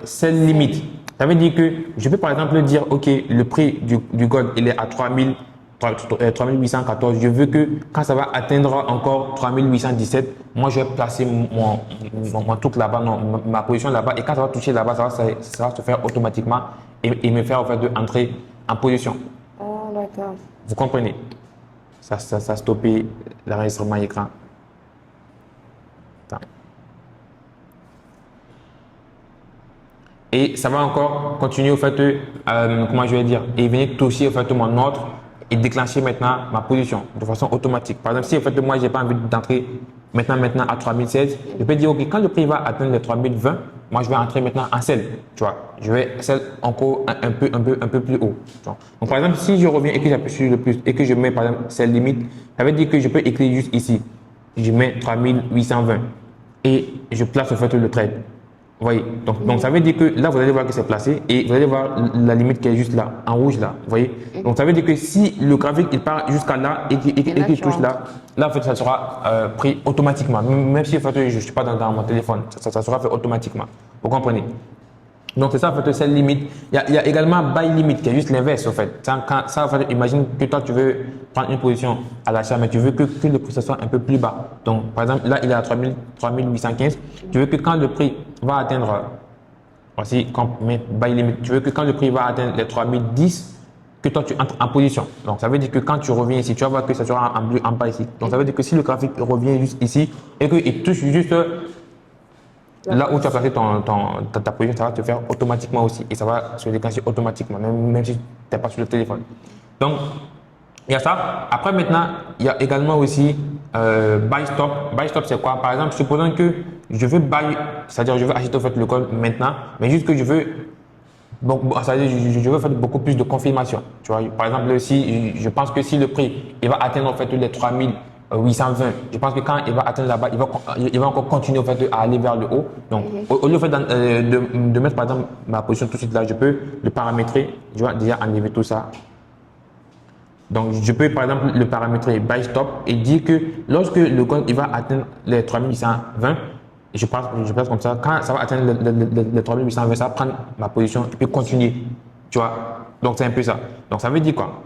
celle limite, ça veut dire que je peux par exemple dire, OK, le prix du gold, il est à 3814, je veux que quand ça va atteindre encore 3817, moi je vais placer mon truc là-bas, ma position là-bas, et quand ça va toucher là-bas, ça va se faire automatiquement et me faire en fait de entrer en position. Oh, d'accord. Vous comprenez? Ça stoppé l'enregistrement écran. Attends. Et ça va encore continuer au fait, comment je vais dire, et venir toucher au fait mon ordre et déclencher maintenant ma position de façon automatique. Par exemple, si en fait moi j'ai pas envie d'entrer maintenant à 3016, je peux dire OK, quand le prix va atteindre les 3020, moi je vais entrer maintenant en sell, tu vois. Je vais sell encore un peu plus haut. Donc par exemple, si je reviens et que j'appuie sur le plus et que je mets par exemple sell limite, ça veut dire que je peux écrire juste ici. Je mets 3820 et je place en fait le trade. Vous voyez, donc ça veut dire que là, vous allez voir que c'est placé et vous allez voir la limite qui est juste là, en rouge là. Vous voyez, donc ça veut dire que si le graphique il part jusqu'à là et qu'il touche là, en fait, ça sera pris automatiquement. Même si en fait, je ne suis pas dans mon téléphone, ça sera fait automatiquement. Vous comprenez? Donc c'est ça, en fait, c'est limite. Il y a également buy limite qui est juste l'inverse, en fait. En fait, imagine que toi, tu veux prendre une position à l'achat, mais tu veux que le prix soit un peu plus bas. Donc, par exemple, là, il est à 3815. Tu veux que quand le prix va atteindre, voici, buy limite, tu veux que quand le prix va atteindre les 3010, que toi, tu entres en position. Donc, ça veut dire que quand tu reviens ici, tu vas voir que ça sera en bleu en bas ici. Donc, ça veut dire que si le graphique revient juste ici et qu'il touche juste là où tu as placé ta position, ça va te faire automatiquement aussi et ça va se déclencher automatiquement, même si tu n'es pas sur le téléphone. Donc, il y a ça. Après, maintenant, il y a également aussi buy stop. Buy stop, c'est quoi? Par exemple, supposons que je veux buy, c'est-à-dire je veux acheter au fait le call maintenant, mais juste que je veux, c'est-à-dire je veux faire beaucoup plus de confirmation. Tu vois, par exemple, si je pense que si le prix il va atteindre en fait les 3820, je pense que quand il va atteindre là-bas, il va encore continuer en fait, à aller vers le haut. Donc, au lieu de mettre par exemple ma position tout de suite là, je peux le paramétrer. Je vais déjà enlever tout ça. Donc, je peux par exemple le paramétrer buy stop et dire que lorsque le gold il va atteindre les 3820, je passe comme ça. Quand ça va atteindre les 3820, ça va prendre ma position et puis continuer. Tu vois? Donc, c'est un peu ça. Donc, ça veut dire quoi?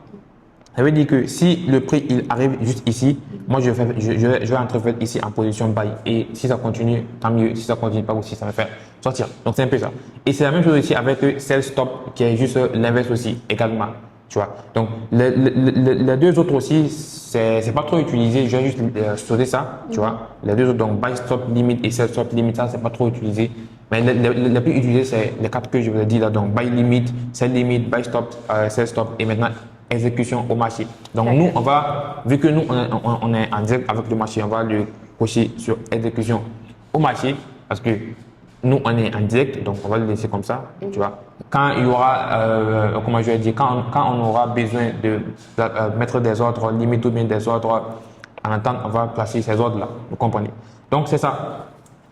Ça veut dire que si le prix il arrive juste ici, moi je vais entrer ici en position buy. Et si ça continue, tant mieux. Si ça continue pas aussi, ça va faire sortir. Donc c'est un peu ça. Et c'est la même chose ici avec sell stop qui est juste l'inverse aussi également. Tu vois. Donc les deux autres aussi, c'est pas trop utilisé. Je vais juste sauter ça. Tu vois. Les deux autres, donc buy stop limit et sell stop limit, ça c'est pas trop utilisé. Mais les plus utilisés, c'est les quatre que je vous ai dit là. Donc buy limit, sell limit, buy stop, sell stop et maintenant exécution au marché. Donc nous, on va, vu que nous, on est en direct avec le marché, on va le cocher sur exécution au marché parce que nous, on est en direct, donc on va le laisser comme ça, tu vois. Quand il y aura, comment je vais dire, quand on aura besoin de mettre des ordres, limite ou bien des ordres en attente, on va placer ces ordres-là, vous comprenez. Donc, c'est ça.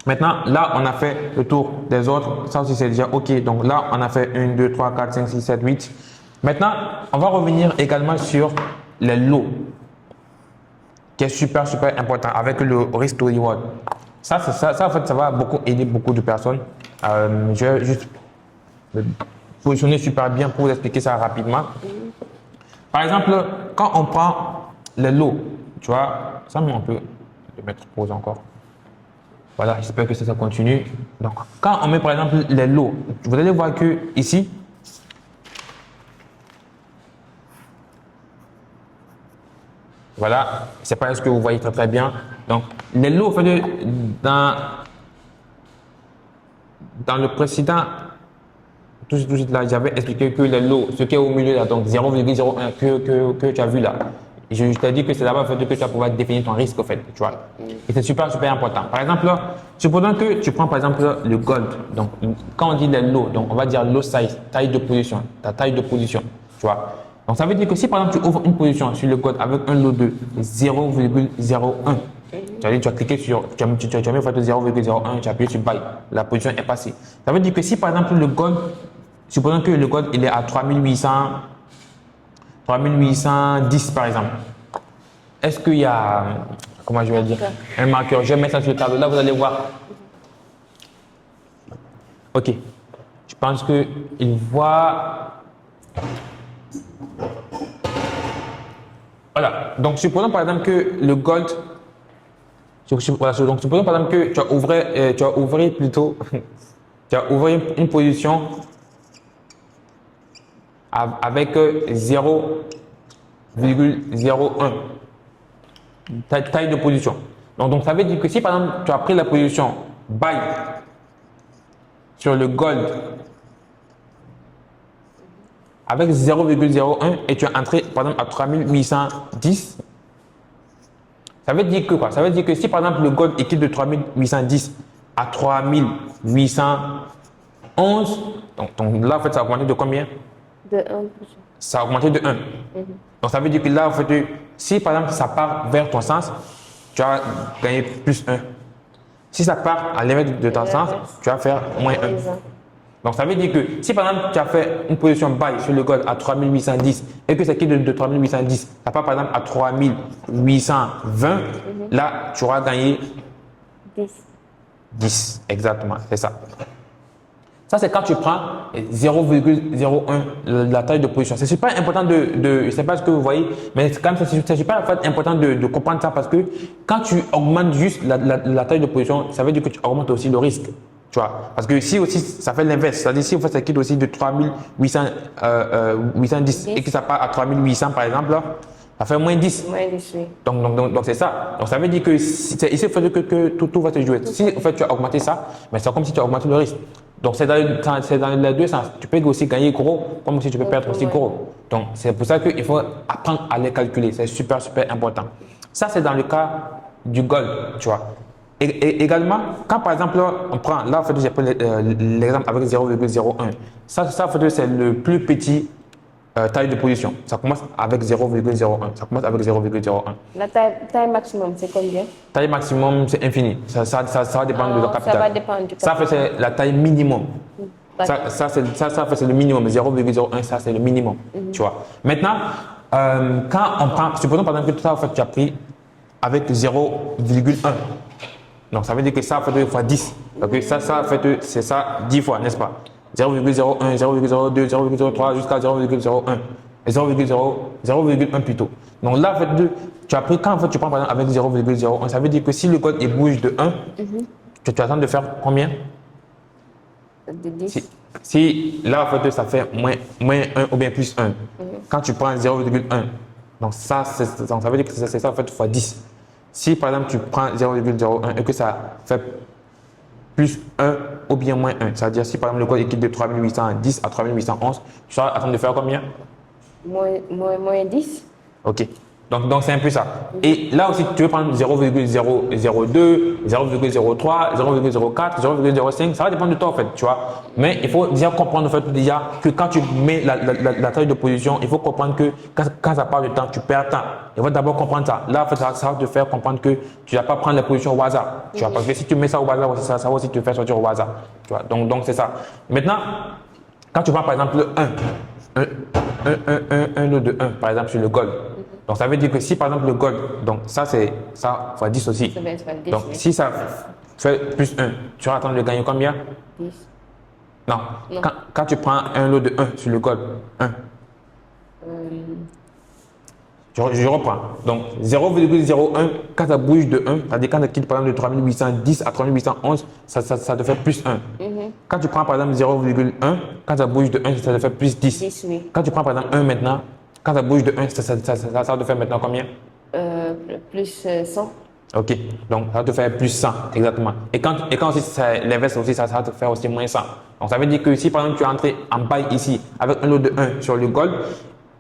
Maintenant, là, on a fait le tour des ordres. Ça aussi, c'est déjà OK. Donc là, on a fait 1, 2, 3, 4, 5, 6, 7, 8. Maintenant, on va revenir également sur les lots, qui est super, super important avec le risk to reward. Ça, en fait, ça va beaucoup aider beaucoup de personnes. Je vais juste me positionner super bien pour vous expliquer ça rapidement. Par exemple, quand on prend les lots, tu vois, ça, on peut le mettre pause encore. Voilà, j'espère que ça continue. Donc, quand on met par exemple les lots, vous allez voir que ici, voilà, c'est pas ce que vous voyez très très bien. Donc, les lots, en fait, dans le précédent, tout de suite là, j'avais expliqué que les lots, ce qui est au milieu là, donc 0,01 que tu as vu là, je t'ai dit que c'est là-bas que tu vas pouvoir définir ton risque, en fait, tu vois. Et c'est super, super important. Par exemple, supposons que tu prends par exemple le gold. Donc, quand on dit les lots, donc on va dire low size, taille de position, ta taille de position, tu vois. Donc, ça veut dire que si par exemple tu ouvres une position sur le gold avec un lot de 0,01, tu vas cliquer sur, tu as mis 0,01, tu appuies sur buy, la position est passée. Ça veut dire que si par exemple le gold, supposons que le gold il est à 3810 par exemple, est-ce qu'il y a, comment je vais dire, un marqueur? Je vais mettre ça sur le tableau, là vous allez voir. Ok, je pense qu'il voit. Voilà, donc supposons par exemple que le gold, donc supposons par exemple que tu as ouvert plutôt, tu as ouvert une position avec 0,01 taille de position. Donc ça veut dire que si par exemple tu as pris la position buy sur le gold avec 0,01 et tu es entré par exemple à 3810, ça veut dire que quoi? Ça veut dire que si par exemple le gold est de 3810 à 3811, donc là en fait ça a augmenté de combien? De 1%. Ça a augmenté de 1. Donc ça veut dire que là en fait, si par exemple ça part vers ton sens, tu vas gagner plus 1. Si ça part à l'inverse de ton sens, tu vas faire moins 1. Donc ça veut dire que si par exemple tu as fait une position buy sur le gold à 3810 et que c'est qui de 3810, ça part par exemple à 3820, là tu auras gagné 10. Exactement, c'est ça. Ça, c'est quand tu prends 0,01 la taille de position. C'est super important je ne sais pas ce que vous voyez, mais c'est super important de comprendre ça parce que quand tu augmentes juste la taille de position, ça veut dire que tu augmentes aussi le risque. Tu vois, parce que ici aussi, ça fait l'inverse. C'est-à-dire, si vous faites ça quitte aussi de 3810 et que ça part à 3800 par exemple, là, ça fait moins 10. Moins 10, oui. Donc c'est ça. Donc ça veut dire que ici, il faut que tout va se jouer. Si en fait tu as augmenté ça, mais c'est comme si tu as augmenté le risque. Donc c'est dans les deux sens. Tu peux aussi gagner gros, comme si tu peux perdre aussi gros. Donc c'est pour ça qu'il faut apprendre à les calculer. C'est super, super important. Ça, c'est dans le cas du gold, tu vois. Et également, quand par exemple, on prend, là, en fait, j'ai pris l'exemple avec 0,01. Ça en fait, c'est le plus petit taille de position. Ça commence avec 0,01. Ça commence avec 0,01. La taille maximum, c'est combien? Taille maximum, c'est infini. Ça va dépendre de ton capital. Ça va dépendre du capital. Ça, c'est la taille minimum. Ça, c'est le minimum. 0,01, ça, c'est le minimum. Tu vois. Maintenant, quand on prend, supposons par exemple que tout ça, en fait, tu as pris avec 0,1. Donc, ça veut dire que ça fait 2 fois 10. Donc, ça fait c'est ça 10 fois, n'est-ce pas? 0,01, 0,02, 0,03 jusqu'à 0,01. Et 0,1 plutôt. Donc là, en fait, tu as pris, quand en fait, tu prends par exemple avec 0,01, ça veut dire que si le code il bouge de 1, tu attends de faire combien? De 10. Si là, en fait, ça fait moins 1 ou bien plus 1. Quand tu prends 0,1, donc ça veut dire que c'est ça en fait fois 10. Si par exemple tu prends 0,01 et que ça fait plus 1 ou bien moins 1, c'est-à-dire si par exemple le code est de 3810 à 3811, tu vas attendre de faire combien? Moins 10. Ok. Donc c'est un peu ça. Et là aussi, tu veux prendre 0,002, 0,03, 0,04, 0,05, ça va dépendre de toi en fait, tu vois. Mais il faut déjà comprendre en fait déjà que quand tu mets la taille de position, il faut comprendre que quand ça part de temps, tu perds temps. Il faut d'abord comprendre ça. Là, en fait, ça va te faire comprendre que tu ne vas pas prendre les positions au hasard. Tu vois, parce que si tu mets ça au hasard, ça va aussi te faire sortir au hasard. Tu vois, donc c'est ça. Maintenant, quand tu prends par exemple le 1 lot de 1, par exemple sur le gold. Donc ça veut dire que si par exemple le gold, donc ça c'est ça fois 10 aussi. Ça va être 10, Donc oui. si ça fait plus 1, tu vas attendre de gagner combien? 10. Non. Non. Quand tu prends un lot de 1 sur le gold, 1. Je reprends. Donc 0,01, quand ça bouge de 1, c'est-à-dire quand ça quitte par exemple de 3810 à 3811, ça te fait plus 1. Quand tu prends par exemple 0,1, quand ça bouge de 1, ça te fait plus 10. 10, oui. Quand tu prends par exemple 1 maintenant, quand ça bouge de 1, ça te fait maintenant combien? Plus 100. Ok, donc ça te fait plus 100, exactement. Et quand aussi l'inverse aussi, ça va te faire aussi moins 100. Donc ça veut dire que si par exemple tu es entré en bail ici avec un lot de 1 sur le gold,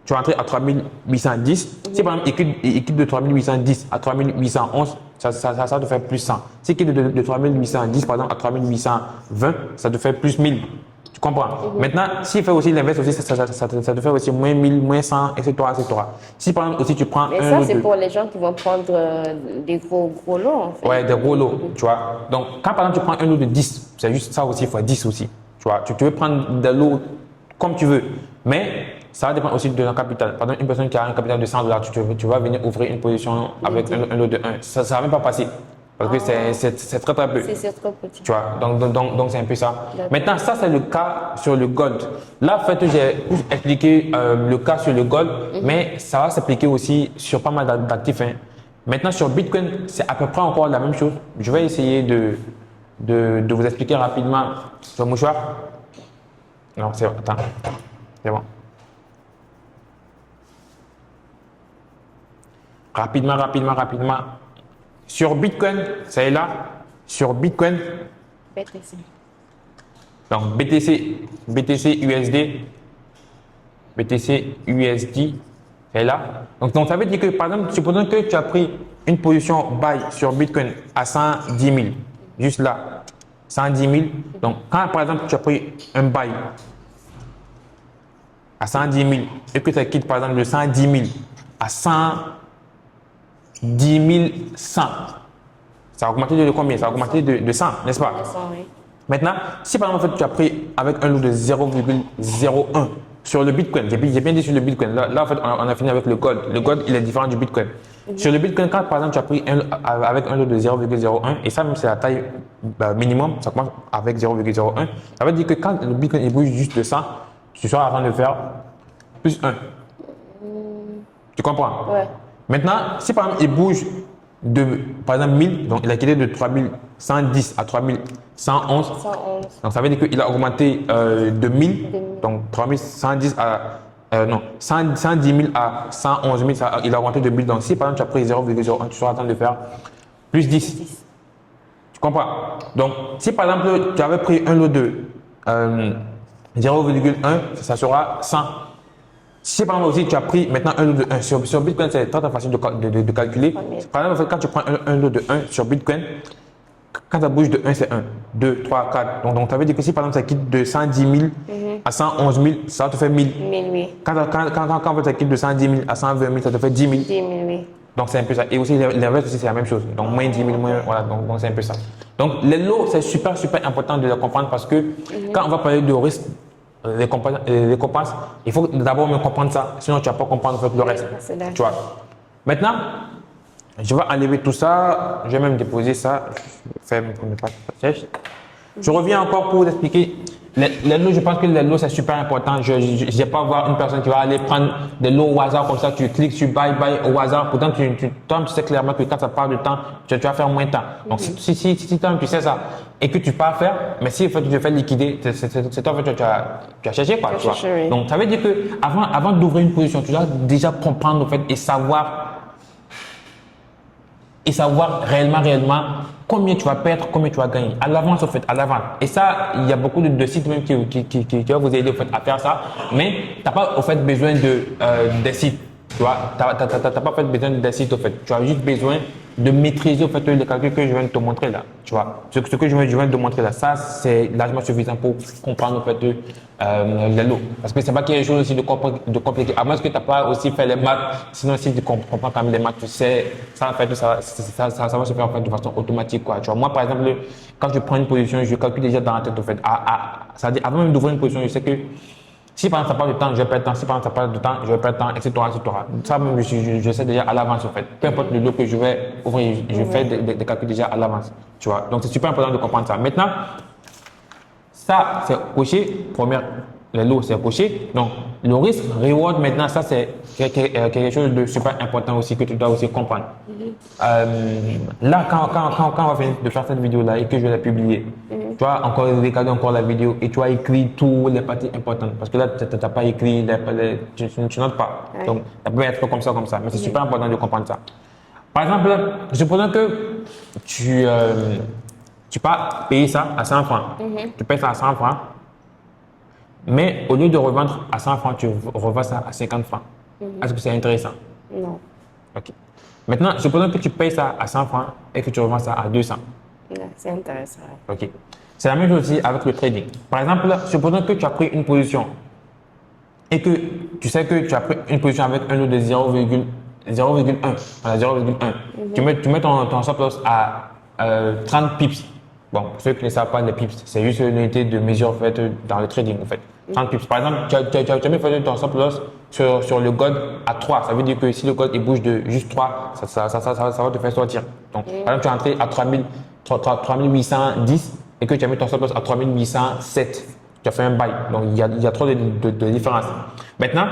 tu es entré à 3810. Si par exemple il quitte de 3810 à 3811, ça te fait plus 100. Si il quitte de 3810 par exemple à 3820, ça te fait plus 1000. Tu comprends? Maintenant, s'il fait aussi l'inverse aussi, ça te fait aussi moins 1000, moins 100, etc., etc. Si par exemple aussi tu prends Mais un ça, lot c'est de... pour les gens qui vont prendre des gros lots, en fait. Ouais, des gros lots, tu vois. Donc, quand par exemple tu prends un lot de 10, c'est juste ça aussi, fois 10 aussi. Tu vois, tu veux prendre des lots comme tu veux. Mais ça va dépendre aussi de ton capital. Par exemple, une personne qui a un capital de 100 $, tu vas venir ouvrir une position avec un lot de 1. Ça ne va même pas passer. Parce que c'est très très peu. C'est trop petit. Tu vois, donc c'est un peu ça. D'accord. Maintenant, ça c'est le cas sur le gold. Là, en fait, j'ai plus expliqué le cas sur le gold, mais ça va s'appliquer aussi sur pas mal d'actifs. Hein. Maintenant, sur Bitcoin, c'est à peu près encore la même chose. Je vais essayer de vous expliquer rapidement sur mouchoir. Non, c'est bon. Attends. C'est bon. Rapidement. Sur Bitcoin, c'est là. Sur Bitcoin, BTC. donc BTC USD, c'est là. Donc ça veut dire que par exemple, supposons que tu as pris une position buy sur Bitcoin à 110 000, juste là, 110 000. Donc quand par exemple tu as pris un buy à 110 000 et que ça quitte par exemple de 110 000 à 110 100, ça a augmenté de combien? Ça a augmenté de 100, n'est-ce pas? 100, oui. Maintenant, si par exemple en fait, tu as pris avec un lot de 0,01 sur le Bitcoin, j'ai bien dit sur le Bitcoin, là en fait on a fini avec le gold. Le gold il est différent du Bitcoin. Sur le Bitcoin, quand par exemple tu as pris avec un lot de 0,01 et ça même c'est la taille minimum, ça commence avec 0,01, ça veut dire que quand le Bitcoin il bouge juste de 100, tu seras en train de faire plus 1. Tu comprends? Ouais. Maintenant, si par exemple il bouge de par exemple 1000, donc il a quitté de 3110 à 3111, 111. donc ça veut dire qu'il a augmenté de 1000, donc 3110 à 110 000 à 111 000, il a augmenté de 1000. Donc si par exemple tu as pris 0,01, tu seras en train de faire plus 10. Tu comprends? Donc si par exemple tu avais pris un lot de 0,1, ça sera 100. Si par exemple aussi tu as pris maintenant un lot de 1 sur Bitcoin, c'est très facile de calculer. Par exemple, quand tu prends un lot de 1 sur Bitcoin, quand ça bouge de 1, c'est 1, 2, 3, 4. Donc ça veut dire que si par exemple ça quitte de 110 000 à 111 000, ça te fait 1000. 1000, oui. Quand ça quitte de 110 000 à 120 000, ça te fait 10 000. 10 000, oui. Donc c'est un peu ça. Et aussi l'inverse aussi c'est la même chose. Donc moins 10 000, moins, voilà, donc c'est un peu ça. Donc les lots, c'est super important de les comprendre parce que quand on va parler de risque, récompense, il faut d'abord me comprendre ça, sinon tu ne vas pas comprendre en fait, le reste. C'est d'accord. Tu vois. Maintenant, je vais enlever tout ça, je vais même déposer ça, je vais faire mes pages sèches. Je reviens encore pour vous expliquer. Les lots, je pense que les lots c'est super important. Je ne vais pas voir une personne qui va aller prendre des lots au hasard comme ça, tu cliques sur buy au hasard. Pourtant, tu sais clairement que quand ça part de temps, tu vas faire moins de temps. Donc, si toi, tu sais ça et que tu pars faire, mais si en fait, tu te fais liquider, c'est toi en fait, tu as cherché quoi. Tu vois. Oui. Donc, ça veut dire que avant d'ouvrir une position, tu dois déjà comprendre en fait, et savoir réellement combien tu vas perdre, combien tu vas gagner. À l'avance, en fait, à l'avance. Et ça, il y a beaucoup de sites même qui vont vous aider en fait, à faire ça. Mais tu n'as pas en fait, besoin des sites. Tu vois, tu n'as pas fait besoin d'un site, au fait. Tu as juste besoin de maîtriser, au fait, les calculs que je viens de te montrer là. Tu vois, ce que je viens de te montrer là, ça, c'est largement suffisant pour comprendre, en fait, les lots. Parce que c'est pas quelque chose aussi de compliqué. À moins que tu n'as pas aussi fait les maths. Sinon, si tu comprends quand même les maths, tu sais, ça, en fait, ça va se faire, en fait, de façon automatique, quoi. Tu vois, moi, par exemple, quand je prends une position, je calcule déjà dans la tête, au fait. C'est-à-dire, avant même d'ouvrir une position, je sais que si par exemple ça parle de temps, je vais perdre de temps. Si par exemple ça parle de temps, je vais perdre de temps, etc., etc. Ça même, je sais déjà à l'avance, en fait. Peu importe le lot que je vais ouvrir, je fais des calculs déjà à l'avance. Tu vois. Donc, c'est super important de comprendre ça. Maintenant, ça, c'est coché. Les lots, c'est coché. Donc, le risque, reward, maintenant, ça, c'est quelque chose de super important aussi que tu dois aussi comprendre. Là, quand on va finir de faire cette vidéo-là et que je vais la publier, tu vas encore regarder encore la vidéo et tu vas écrire toutes les parties importantes. Parce que là, tu n'as pas écrit, tu notes pas. Ouais. Donc, ça peut être comme ça. Mais c'est super important de comprendre ça. Par exemple, supposons que tu vas payer ça à 100 francs. Tu payes ça à 100 francs. Mais au lieu de revendre à 100 francs, tu revends ça à 50 francs. Est-ce que c'est intéressant? Non. Ok. Maintenant, supposons que tu payes ça à 100 francs et que tu revends ça à 200. Ouais, c'est intéressant. Ok. C'est la même chose aussi avec le trading. Par exemple, supposons que tu as pris une position et que tu sais que tu as pris une position avec un lot de 0,1. Voilà, 0,1. Tu mets ton stop loss à 30 pips. Bon, pour ceux qui ne savent pas, les pips, c'est juste une unité de mesure en fait, dans le trading. En fait. 30 pips. Par exemple, tu as mis ton stop loss sur le gold à 3. Ça veut dire que si le gold il bouge de juste 3, ça va te faire sortir. Donc, par exemple, tu es entré à 3810 et que tu as mis ton stop loss à 3807. Tu as fait un buy. Donc, il y a trop de différence. Maintenant,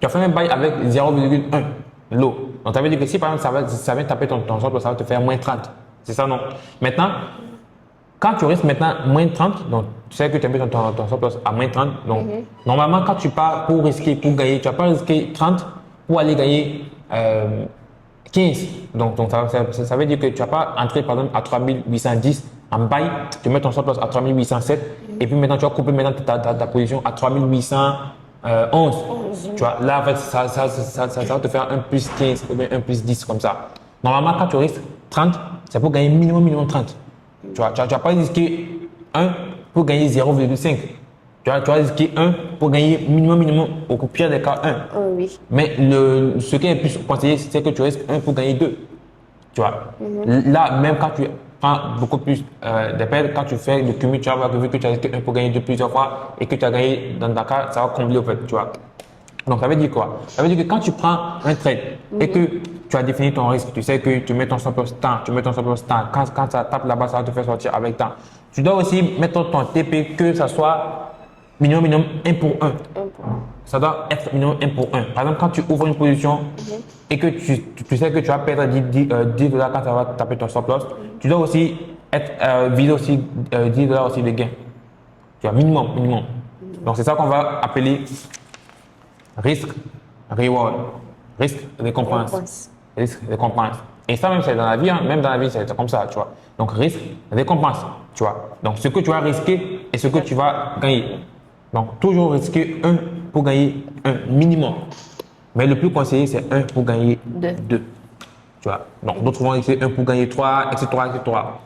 tu as fait un buy avec 0,1 lot. Donc, ça veut dire que si par exemple ça vient taper ton stop loss, ça va te faire moins 30. C'est ça, non? Maintenant, quand tu risques maintenant moins 30, donc tu sais que tu as mis ton stop loss à moins 30. Donc, normalement, quand tu pars pour risquer, pour gagner, tu vas pas risquer 30 pour aller gagner 15. Donc ça veut dire que tu vas pas entrer par exemple à 3810 en buy, tu mets ton stop loss à 3807 et puis maintenant tu vas couper maintenant ta position à 3811. Tu vois, là en fait ça va te faire un plus 15 ou bien un plus 10 comme ça. Normalement quand tu risques 30, c'est pour gagner minimum 30. Tu vas pas risquer 1 pour gagner 0,5. Tu vas risquer 1 pour gagner minimum, au pire des cas 1. Oh, oui. Mais ce qui est plus conseillé, c'est que tu risques 1 pour gagner 2. Tu vois. Là, même quand tu prends beaucoup plus de pertes, quand tu fais le cumul, tu vas voir que vu que tu as risqué 1 pour gagner 2 plusieurs fois et que tu as gagné dans le cas, ça va combler au fait. Tu vois. Donc, ça veut dire quoi? Ça veut dire que quand tu prends un trade et que tu as défini ton risque, tu sais que tu mets ton stop loss temps, tu mets ton stop loss temps. Quand ça tape là-bas, ça va te faire sortir avec temps. Tu dois aussi mettre ton TP que ça soit minimum 1 pour 1. Ça doit être minimum 1 pour 1. Par exemple, quand tu ouvres une position et que tu sais que tu vas perdre 10 $ quand ça va taper ton stop loss, tu dois aussi viser aussi 10 $ aussi de gain. Tu vois, minimum. Donc, c'est ça qu'on va appeler risque, reward. Risque, récompense. Risque, récompense. Et ça, même, c'est dans la vie. Hein. Même dans la vie, c'est comme ça, tu vois. Donc, risque, récompense, tu vois. Donc, ce que tu vas risquer et ce que tu vas gagner. Donc, toujours risquer 1 pour gagner 1 minimum. Mais le plus conseillé, c'est 1 pour gagner 2. Tu vois. Donc, d'autres vont risquer 1 pour gagner 3, etc.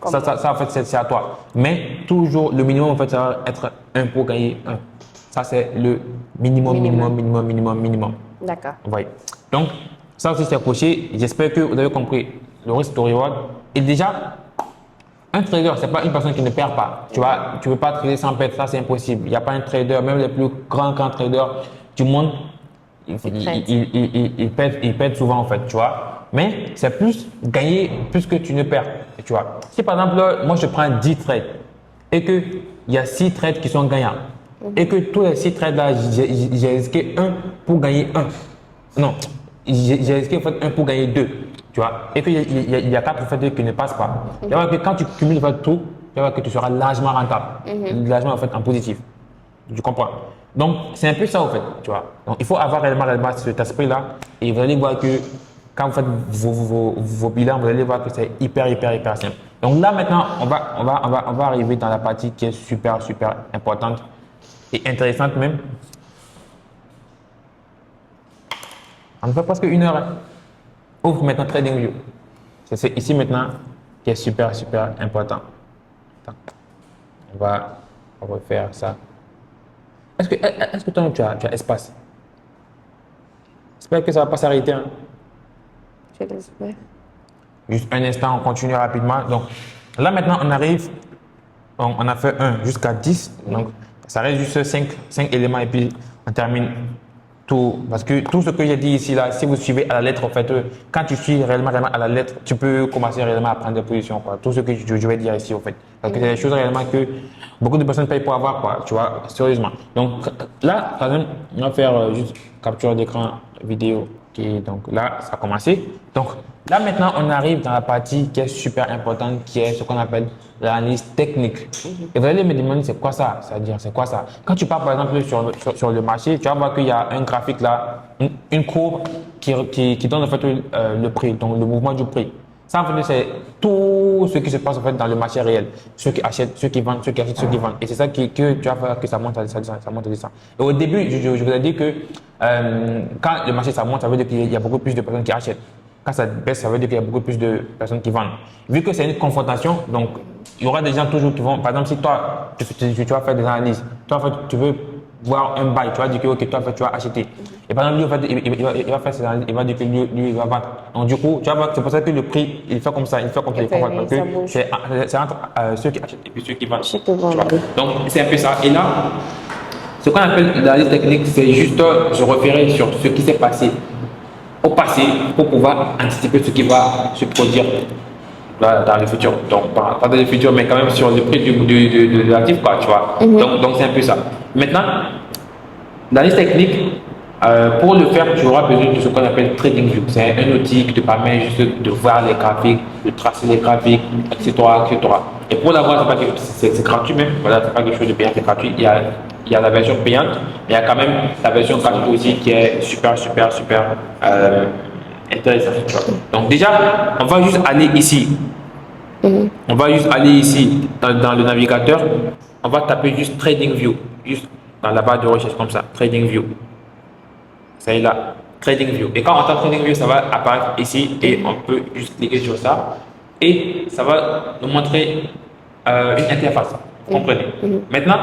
Ça, en fait, c'est à toi. Mais toujours, le minimum, en fait, ça va être 1 pour gagner 1. Ça, c'est le minimum. D'accord. Oui. Donc, ça aussi, c'est coché. J'espère que vous avez compris le risque de reward. Et déjà, un trader, ce n'est pas une personne qui ne perd pas. Tu ne peux pas trader sans perdre, ça c'est impossible. Il n'y a pas un trader, même les plus grands traders du monde, ils perdent souvent en fait, tu vois. Mais c'est plus gagner plus que tu ne perds, tu vois. Si par exemple, moi je prends 10 trades et qu'il y a 6 trades qui sont gagnants et que tous les 6 trades là, j'ai risqué 1 pour gagner 1. Non, j'ai risqué en fait 1 pour gagner 2. Tu vois, et qu'il y a 4 faits qui ne passent pas. Tu vas voir que quand tu cumules tout, tu vas voir que tu seras largement rentable, largement en fait en positif. Tu comprends? Donc, c'est un peu ça en fait, tu vois. Donc, il faut avoir réellement cet esprit-là et vous allez voir que quand vous faites vos bilans, vous allez voir que c'est hyper simple. Donc là maintenant, on va arriver dans la partie qui est super importante et intéressante même. On fait presque 1 heure. Hein. Ouvre maintenant TradingView. C'est ici maintenant qui est super important. Attends. On va refaire ça. Est-ce que toi, tu as espace? J'espère que ça ne va pas s'arrêter. Hein. Je l'espère. Juste un instant, on continue rapidement. Donc là maintenant, on arrive, on a fait 1 jusqu'à 10. Donc ça reste juste 5 éléments et puis on termine tout. Parce que tout ce que j'ai dit ici, là, si vous suivez à la lettre, en fait, quand tu suis réellement à la lettre, tu peux commencer réellement à prendre des positions. Quoi. Tout ce que je vais dire ici, en fait. Parce que c'est des choses réellement que beaucoup de personnes payent pour avoir, quoi, tu vois, sérieusement. Donc là, par exemple, on va faire juste capture d'écran vidéo. Okay, donc là, ça a commencé. Donc là, maintenant, on arrive dans la partie qui est super importante, qui est ce qu'on appelle l'analyse technique. Et vous allez me demander, c'est quoi ça? C'est-à-dire, c'est quoi ça? Quand tu pars, par exemple, sur le marché, tu vas voir qu'il y a un graphique là, une courbe qui donne en fait le prix, donc le mouvement du prix. Ça, en fait, c'est tout ce qui se passe en fait dans le marché réel. Ceux qui achètent, ceux qui vendent, ceux qui achètent, ceux qui vendent. Et c'est ça que tu vas faire que ça monte, ça descend, ça monte, ça descend. Et au début, je vous ai dit que quand le marché ça monte, ça veut dire qu'il y a beaucoup plus de personnes qui achètent. Quand ça baisse, ça veut dire qu'il y a beaucoup plus de personnes qui vendent. Vu que c'est une confrontation, donc il y aura des gens toujours qui vont. Par exemple, si toi, tu vas faire des analyses, toi, en fait, tu veux voir un bail, tu vas dire que ok, toi, en fait, tu vas acheter. Et par exemple, lui, en fait, il va faire ses analyses, il va dire que lui, il va vendre. Donc, du coup, tu vas voir que c'est pour ça que le prix, il fait comme ça, il fait comme ça, il fait comme ça. Parce que c'est entre ceux qui achètent et puis ceux qui vendent. Tu vois. Donc, c'est un peu ça. Et là, ce qu'on appelle l'analyse technique, c'est juste se référer sur ce qui s'est passé au passé pour pouvoir anticiper ce qui va se produire dans le futur. Donc, pas dans le futur, mais quand même sur le prix de l'actif, quoi, tu vois. Donc c'est un peu ça. Maintenant, l'analyse technique, pour le faire, tu auras besoin de ce qu'on appelle TradingView. C'est un outil qui te permet juste de voir les graphiques, de tracer les graphiques, etc. Et pour l'avoir, c'est gratuit même. Voilà, c'est pas quelque chose de payant, c'est gratuit. Il y a la version payante, mais il y a quand même la version gratuite aussi qui est super intéressante. Donc déjà, on va juste aller ici. On va juste aller ici dans le navigateur. On va taper juste TradingView, juste dans la barre de recherche comme ça, TradingView. Ça est là, TradingView. Et quand on tape TradingView, ça va apparaître ici et on peut juste cliquer sur ça. Et ça va nous montrer une interface. Vous comprenez? Maintenant,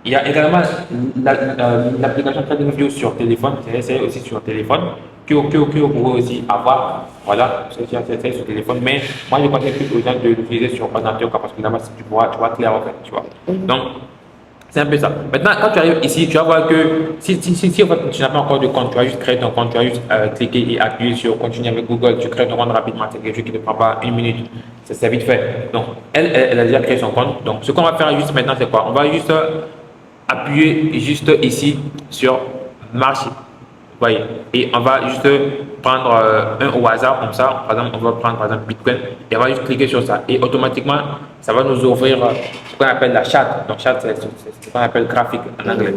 il y a également l'application TradingView sur téléphone, c'est aussi sur téléphone, que vous pouvez aussi avoir. Voilà, c'est sur téléphone, mais moi je conseille plus aux gens de l'utiliser sur ordinateur parce que là-bas tu vois clair en fait, tu vois. Donc, c'est un peu ça. Maintenant, quand tu arrives ici, tu vas voir que si en fait, tu n'as pas encore de compte, tu vas juste créer ton compte, tu vas juste cliquer et appuyer sur continuer avec Google, tu crées ton compte rapidement, c'est quelque chose qui ne prend pas 1 minute, c'est vite fait. Donc, elle a déjà créé son compte. Donc, ce qu'on va faire juste maintenant, c'est quoi? On va juste appuyer juste ici sur marché. Vous voyez, et on va juste prendre un au hasard comme ça. Par exemple, on va prendre par exemple Bitcoin et on va juste cliquer sur ça. Et automatiquement, ça va nous ouvrir ce qu'on appelle la charte. Donc, charte, c'est ce qu'on appelle graphique en anglais.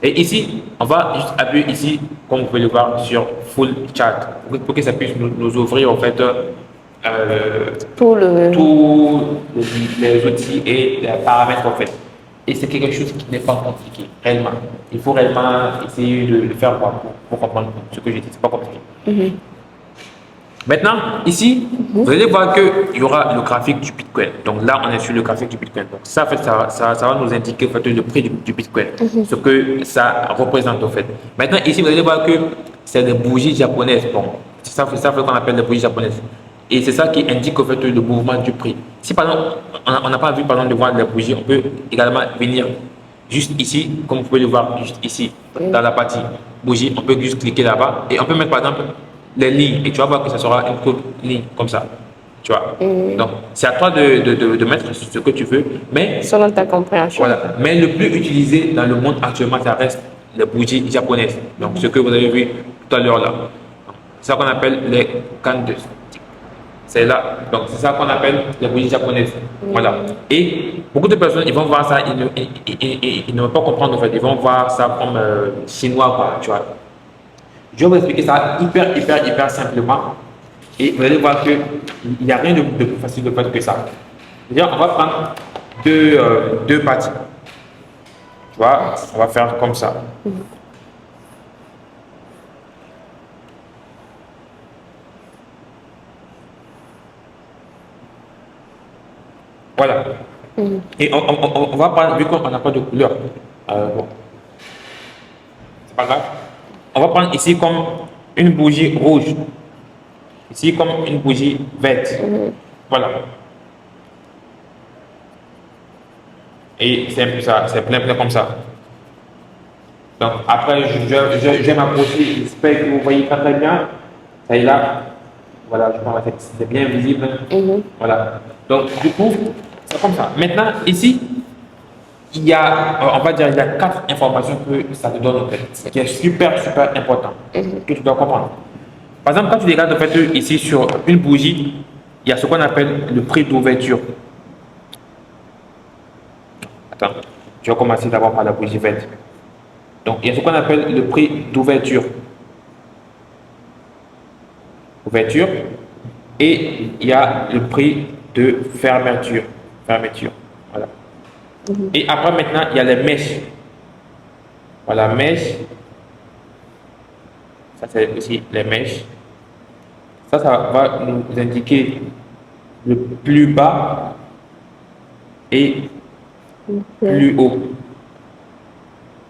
Et ici, on va juste appuyer ici, comme vous pouvez le voir, sur Full Chart pour que ça puisse nous ouvrir en fait tous les outils et les paramètres en fait. Et c'est quelque chose qui n'est pas compliqué, réellement. Il faut réellement essayer de le faire pour comprendre ce que j'ai dit. C'est pas compliqué. Maintenant, ici, vous allez voir qu'il y aura le graphique du Bitcoin. Donc là, on est sur le graphique du Bitcoin. Donc ça, en fait, ça va nous indiquer en fait, le prix du Bitcoin, ce que ça représente en fait. Maintenant, ici, vous allez voir que c'est des bougies japonaises. Bon, c'est ça qu'on appelle des bougies japonaises. Et c'est ça qui indique en fait le mouvement du prix. Si par exemple, on n'a pas vu par exemple de voir les bougies, on peut également venir juste ici, comme vous pouvez le voir juste ici, dans la partie bougie, on peut juste cliquer là-bas et on peut mettre par exemple les lignes et tu vas voir que ça sera une courbe ligne comme ça. Tu vois. Donc, c'est à toi de mettre ce que tu veux, mais selon ta compréhension. Voilà. Mais le plus utilisé dans le monde actuellement, ça reste les bougies japonaises. Donc, ce que vous avez vu tout à l'heure là. C'est ça qu'on appelle les candlesticks. C'est là. Donc, c'est ça qu'on appelle les bougies japonaises. Voilà. Et beaucoup de personnes, ils vont voir ça, ils ne vont pas comprendre en fait. Ils vont voir ça comme chinois, quoi, tu vois. Je vais vous expliquer ça hyper simplement. Et vous allez voir qu'il n'y a rien de plus facile de faire que ça. C'est-à-dire, on va prendre deux parties. Tu vois, on va faire comme ça. Voilà. Et on va prendre, vu qu'on n'a pas de couleur, bon, c'est pas grave. On va prendre ici comme une bougie rouge. Ici comme une bougie verte. Voilà. Et c'est un peu ça, c'est plein comme ça. Donc après, je vais m'approcher, j'espère que vous voyez très bien. Ça est là. Voilà, je pense que c'est bien visible. Voilà. Donc du coup, c'est comme ça. Maintenant, ici, il y a, on va dire, il y a 4 informations que ça te donne en fait, qui est super important, que tu dois comprendre. Par exemple, quand tu regardes en fait ici sur une bougie, il y a ce qu'on appelle le prix d'ouverture. Attends, je vais commencer d'abord par la bougie verte. Donc, il y a ce qu'on appelle le prix d'ouverture. Ouverture. Et il y a le prix de fermeture. Voilà. Et après, maintenant, il y a les mèches. Voilà, mèches. Ça, c'est aussi les mèches. Ça va nous indiquer le plus bas et plus haut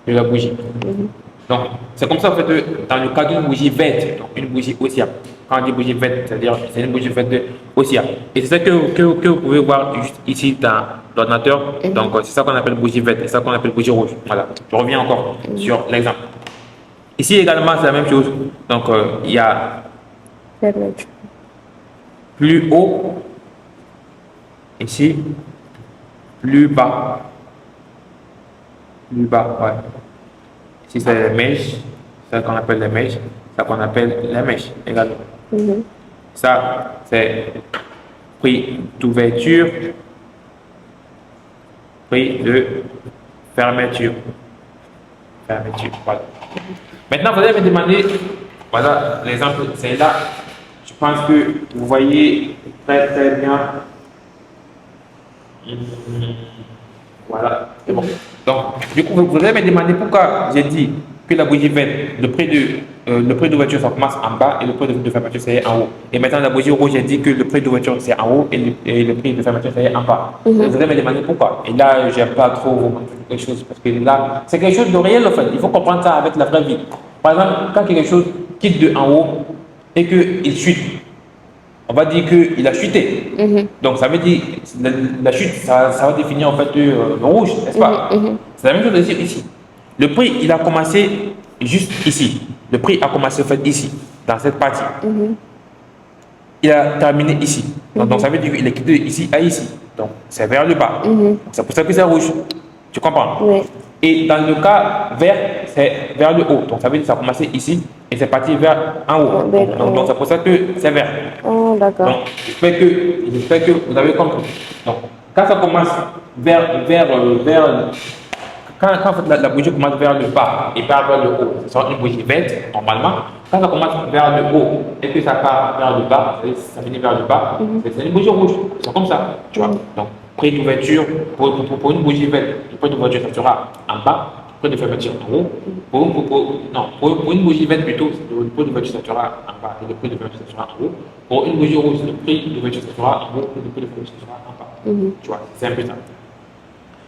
de la bougie. Donc, c'est comme ça, en fait, dans le cas d'une bougie verte, donc une bougie haussière. Quand on dit bougie verte, c'est-à-dire c'est une bougie verte haussière. Et c'est ça que vous pouvez voir juste ici dans l'ordinateur. Donc, c'est ça qu'on appelle bougie verte, c'est ça qu'on appelle bougie rouge. Voilà, je reviens encore sur l'exemple. Ici également, c'est la même chose. Donc, il y a plus haut, ici, plus bas. Ouais. Ici, c'est les mèches, c'est ça qu'on appelle les mèches, ça qu'on appelle les mèches également. Ça, c'est prix d'ouverture, prix de fermeture. Voilà. Maintenant, vous allez me demander, voilà l'exemple, c'est là. Je pense que vous voyez très bien. Voilà, c'est bon. Donc, du coup, vous allez me demander pourquoi j'ai dit que la bougie verte, le prix d'ouverture, ça commence en bas et le prix de fermeture, c'est en haut. Et maintenant, la bougie rouge, j'ai dit que le prix d'ouverture, c'est en haut et le prix de fermeture, c'est en bas. Vous allez me demander pourquoi. Et là, je n'ai pas trop vous montrer quelque chose parce que là, c'est quelque chose de réel en fait. Il faut comprendre ça avec la vraie vie. Par exemple, quand quelque chose quitte de en haut et qu'il chute, on va dire qu'il a chuté. Donc, ça veut dire la chute, ça va définir en fait le rouge, n'est-ce pas? C'est la même chose ici. Le prix, il a commencé juste ici. Le prix a commencé en fait ici, dans cette partie. Il a terminé ici. Donc, ça veut dire qu'il est quitté ici à ici. Donc, c'est vers le bas. C'est pour ça que c'est rouge. Tu comprends? Oui. Et dans le cas vert, c'est vers le haut. Donc, ça veut dire que ça a commencé ici et c'est parti vers en haut. Donc, c'est pour ça que c'est vert. Oh, d'accord. Donc, j'espère que vous avez compris. Donc, quand ça commence quand en fait, la bougie commence vers le bas et part vers le haut, c'est une bougie verte normalement. Quand ça commence vers le haut et que ça part vers le bas, ça finit vers le bas, c'est une bougie rouge. C'est comme ça, tu vois. Donc, prix d'ouverture pour une bougie verte, le prix d'ouverture ça sera en bas, le prix de fermeture en haut. Pour une bougie verte plutôt, le prix d'ouverture ça sera en bas et le prix de fermeture ça sera en haut. Pour une bougie rouge, le prix d'ouverture ça sera en haut et le prix de fermeture ça sera en bas. Tu vois, c'est un peu ça.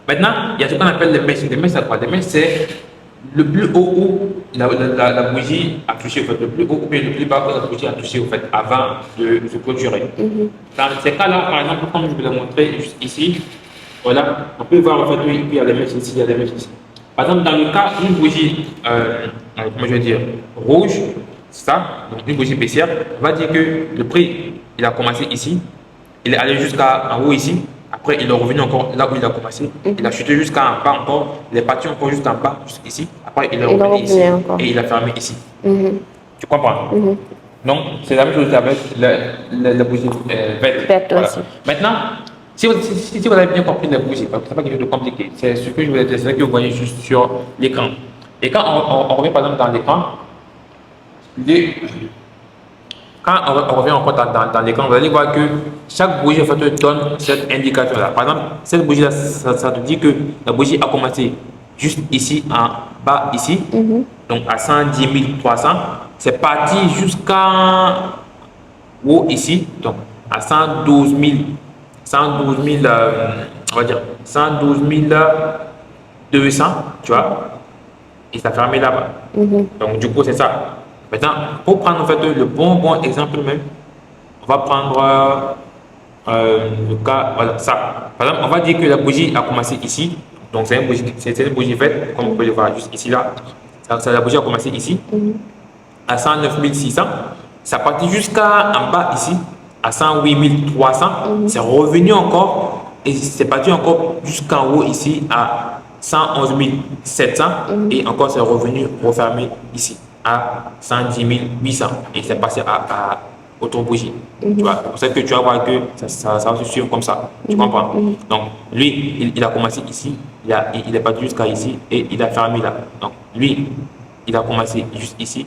Maintenant, il y a ce qu'on appelle les mèches. Les mèches, c'est quoi? Les mèches, c'est le plus haut où la bougie a touché, en fait, le plus haut ou bien le plus bas où la bougie a touché, en fait, avant de se clôturer. Dans ces cas-là, par exemple, comme je vous l'ai montré juste ici, voilà, on peut voir, en fait, oui, il y a les mèches ici, il y a les mèches ici. Par exemple, dans le cas d'une bougie, comment je vais dire, rouge, ça, donc une bougie baissière, on va dire que le prix, il a commencé ici, il est allé jusqu'en haut ici. Après, il est revenu encore là où il a commencé. Il a chuté jusqu'en bas encore. Il est parti encore juste en bas, juste ici. Après, il est revenu ici. Et il a fermé ici. Tu comprends? Donc, c'est la même chose avec la bougie verte. Voilà. Maintenant, si vous avez bien compris la bougie, parce que ce n'est pas quelque chose de compliqué, c'est ce que je voulais dire, c'est ce que vous voyez juste sur l'écran. Et quand on revient par exemple dans l'écran, quand on revient encore dans l'écran, vous allez voir que chaque bougie en fait, donne cette indication-là. Par exemple, cette bougie-là, ça te dit que la bougie a commencé juste ici, en bas, ici, donc à 110 300. C'est parti jusqu'en haut ici, donc à 112 112 000, on va dire 112 200, tu vois, et ça fermé là-bas. Donc, du coup, c'est ça. Maintenant, pour prendre en fait le bon exemple même, on va prendre le cas, voilà, ça. Par exemple, on va dire que la bougie a commencé ici. Donc, c'est une bougie faite, comme vous pouvez le voir juste ici, là. La bougie a commencé ici, à 109 600. Ça partit jusqu'à en bas ici, à 108 300. C'est revenu encore et c'est parti encore jusqu'en haut ici, à 111 700. Et encore, c'est revenu refermé ici, à 110 800. Et c'est passé à autre bougie. Tu vois, c'est pour ça que tu vas voir que ça va se suivre comme ça. Tu comprends? Donc, lui, il a commencé ici, il est parti jusqu'à ici et il a fermé là. Donc, lui, il a commencé juste ici,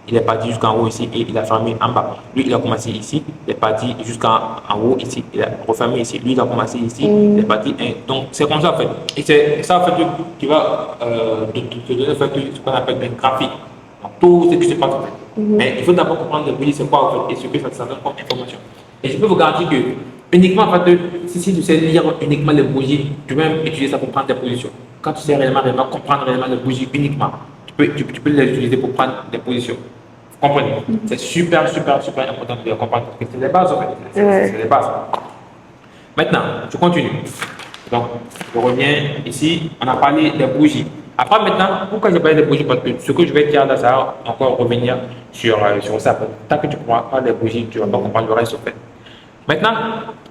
il est parti jusqu'en haut ici et il a fermé en bas. Lui, il a commencé ici, il est parti jusqu'en haut ici, il a refermé ici. Lui, il a commencé ici, il est parti. Donc, c'est comme ça en fait. Et c'est ça en fait qui va te donner en fait, ce qu'on appelle un graphique. Donc, tout ce qui se passe en fait. Mais il faut d'abord comprendre le bougie, c'est quoi en fait, et ce que ça donne comme information. Et je peux vous garantir que uniquement en fait, si tu sais lire uniquement les bougies, tu peux même utiliser ça pour prendre tes positions. Quand tu sais réellement comprendre réellement les bougies uniquement, tu peux les utiliser pour prendre des positions. Vous comprenez? C'est super important de les comprendre parce que c'est les bases en fait. C'est les bases. Maintenant, je continue. Donc, je reviens ici. On a parlé des bougies. Après, maintenant, pourquoi j'ai parlé des bougies? Parce que ce que je vais dire là, ça va encore revenir sur ça. Tant que tu ne comprends pas des bougies, tu ne vas pas comprendre le reste en fait. Maintenant,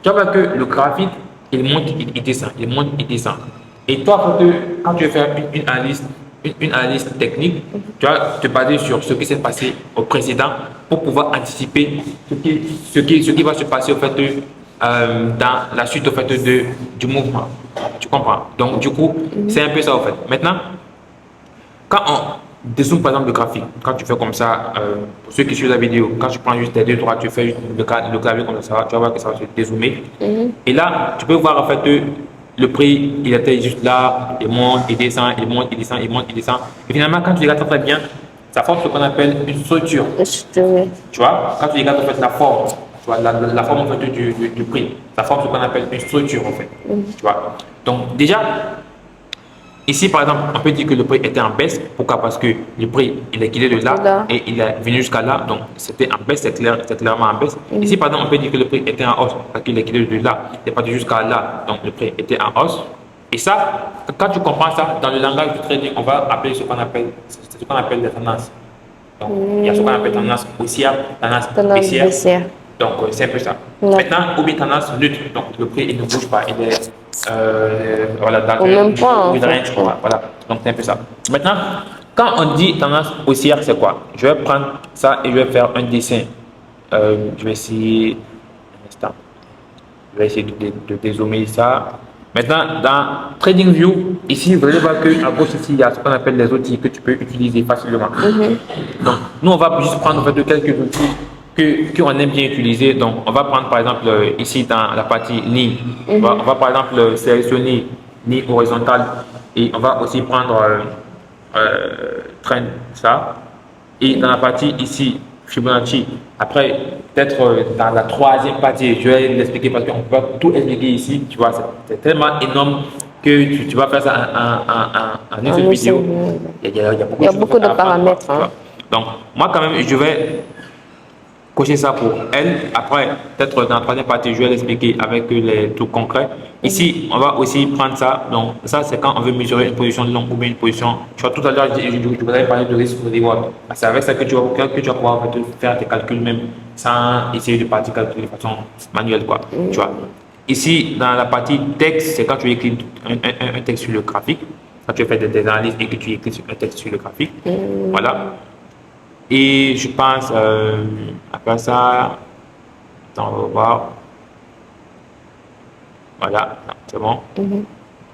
tu vois que le graphique, il monte, il descend, il monte, il descend. Et toi, quand tu veux faire une analyse technique, tu vas te baser sur ce qui s'est passé au précédent pour pouvoir anticiper ce qui va se passer au fait dans la suite au fait du mouvement. Tu comprends? Donc, du coup, c'est un peu ça au fait. Maintenant, quand on dézoome par exemple le graphique, quand tu fais comme ça, pour ceux qui suivent la vidéo, quand tu prends juste tes deux droits, tu fais juste le clavier comme ça, tu vas voir que ça va se dézoomer. Et là, tu peux voir en fait le prix, il était juste là, il monte, il descend, il monte, il descend, il monte, il descend. Et finalement, quand tu regardes très bien, ça forme ce qu'on appelle une structure. Tu vois, quand tu regardes en fait la forme, tu vois, la forme en fait du prix, ça forme ce qu'on appelle une structure en fait. Tu vois. Donc déjà, ici, par exemple, on peut dire que le prix était en baisse. Pourquoi? Parce que le prix, il est quitté de là et il est venu jusqu'à là. Donc, c'était en baisse, c'est clairement en baisse. Ici, par exemple, on peut dire que le prix était en hausse parce qu'il est quitté de là. Il est parti jusqu'à là. Donc, le prix était en hausse. Et ça, quand tu comprends ça, dans le langage du trading, on va appeler ce qu'on appelle des tendances. Donc, il y a ce qu'on appelle tendance haussière, tendance baissière. Donc, c'est un peu ça. Maintenant, ou bien tendance neutre. Donc, le prix, il ne bouge pas. Il est voilà, dans au même point. Voilà, donc c'est un peu ça. Maintenant, quand on dit tendance haussière, c'est quoi? Je vais prendre ça et je vais faire un dessin. Je vais essayer un instant. Je vais essayer de dézoomer ça. Maintenant, dans TradingView, ici, vous allez voir qu'à gauche, ici, il y a ce qu'on appelle les outils que tu peux utiliser facilement. Donc, nous, on va juste prendre en fait, quelques outils qu'on aime bien utiliser. Donc, on va prendre par exemple ici dans la partie ligne, on va par exemple sélectionner ligne horizontale et on va aussi prendre trend ça. Et dans la partie ici, Fibonacci, après peut-être dans la troisième partie, je vais l'expliquer parce qu'on peut pas tout expliquer ici, tu vois, c'est tellement énorme que tu vas faire ça en une seule vidéo. Il y a beaucoup de paramètres. Donc, moi quand même, je vais cocher ça pour elle. Après, peut-être dans la troisième partie, je vais l'expliquer avec les trucs concrets. Ici, on va aussi prendre ça. Donc, ça, c'est quand on veut mesurer une position longue ou bien une position. Tu vois, tout à l'heure, je vous avais parlé de risque de reward. C'est avec ça que tu vas pouvoir faire tes calculs même sans essayer de partir calculer de façon manuelle, quoi. Tu vois. Ici, dans la partie texte, c'est quand tu écris un texte sur le graphique. Quand tu fais des analyses et que tu écris un texte sur le graphique. Voilà. Et je pense, après ça, attends, on va voir. Voilà, c'est bon.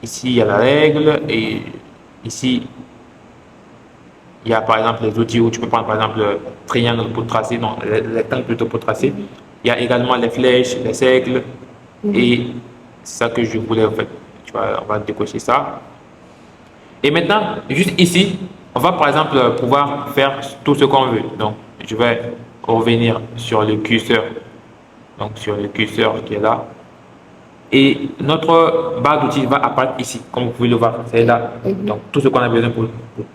Ici, il y a la règle et ici, il y a par exemple les outils où tu peux prendre par exemple le triangle pour tracer, non, les rectangles plutôt pour tracer. Il y a également les flèches, les cercles et c'est ça que je voulais en fait. Tu vois, on va décocher ça. Et maintenant, juste ici, on va par exemple pouvoir faire tout ce qu'on veut. Donc, je vais revenir sur le curseur. Donc, sur le curseur qui est là. Et notre barre d'outils va apparaître ici, comme vous pouvez le voir, c'est là. Donc, tout ce qu'on a besoin pour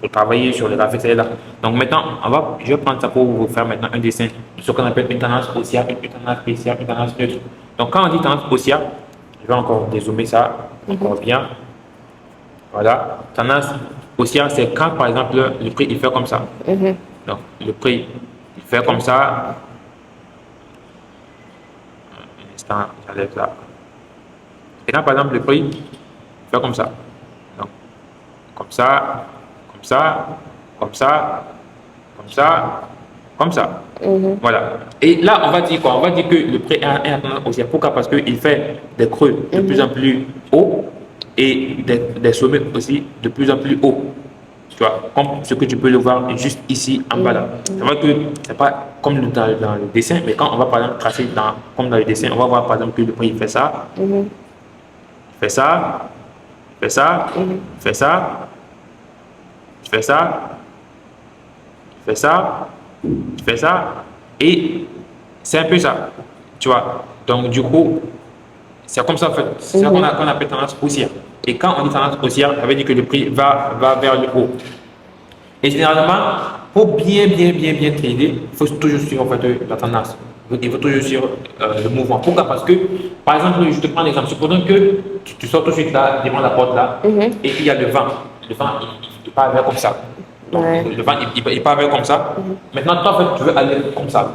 travailler sur le graphique, c'est là. Donc, maintenant, je vais prendre ça pour vous faire maintenant un dessin de ce qu'on appelle une tendance haussière, une tendance baissière, une tendance neutre. Donc, quand on dit tendance haussière, je vais encore dézoomer ça, encore bien. Voilà. Tendance haussière, c'est quand, par exemple, le prix, il fait comme ça. Donc, le prix, il fait comme ça. Un instant, j'enlève ça. Et là, par exemple, le prix, fait comme ça. Donc, comme ça, comme ça, comme ça, comme ça, comme ça. Voilà. Et là, on va dire quoi? On va dire que le prix est à tendance haussière. Pourquoi? Parce qu'il fait des creux de plus en plus hauts et des sommets aussi de plus en plus hauts. Tu vois, comme ce que tu peux le voir juste ici en bas là. C'est vrai que c'est pas comme dans le dessin, mais quand on va par exemple tracer comme dans le dessin, on va voir par exemple que le prix il fait ça. Fais ça, fais ça, fais ça, fais ça, fais ça, fais ça, et c'est un peu ça, tu vois. Donc, du coup, c'est comme ça en fait. C'est ça qu'on appelle tendance haussière. Et quand on dit tendance haussière, ça veut dire que le prix va vers le haut. Et généralement, pour bien trader, il faut toujours suivre en fait, la tendance. Il faut toujours suivre le mouvement. Pourquoi? Parce que, par exemple, je te prends l'exemple. Supposons que tu sors tout de suite là, devant la porte là, et qu'il y a le vent. Le vent, il part vers comme ça. Donc, le vent, il part vers comme ça. Maintenant, toi, en fait, tu veux aller comme ça.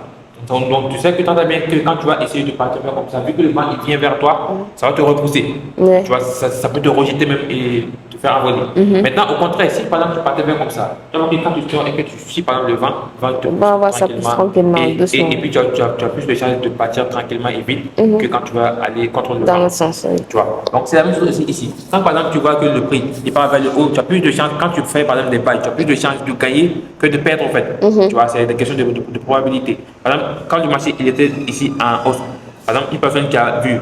Donc, tu sais que tu entends bien que quand tu vas essayer de partir vers comme ça, vu que le vent il vient vers toi, ça va te repousser. Tu vois, ça peut te rejeter même et te faire envoler. Maintenant, au contraire, si par exemple tu partais vers comme ça, tu vois que quand tu sors et que tu suis par exemple le vent te pousse tranquillement. Et puis tu as plus de chances de partir tranquillement et vite que quand tu vas aller contre le vent. Dans le sens, oui. Tu vois. Donc c'est la même chose ici. Quand par exemple tu vois que le prix il part vers le haut, tu as plus de chances, quand tu fais par exemple des bails, tu as plus de chances de gagner que de perdre en fait. Tu vois, c'est des questions de probabilité. Par exemple, quand le marché il était ici en hausse, par exemple, une personne qui a vu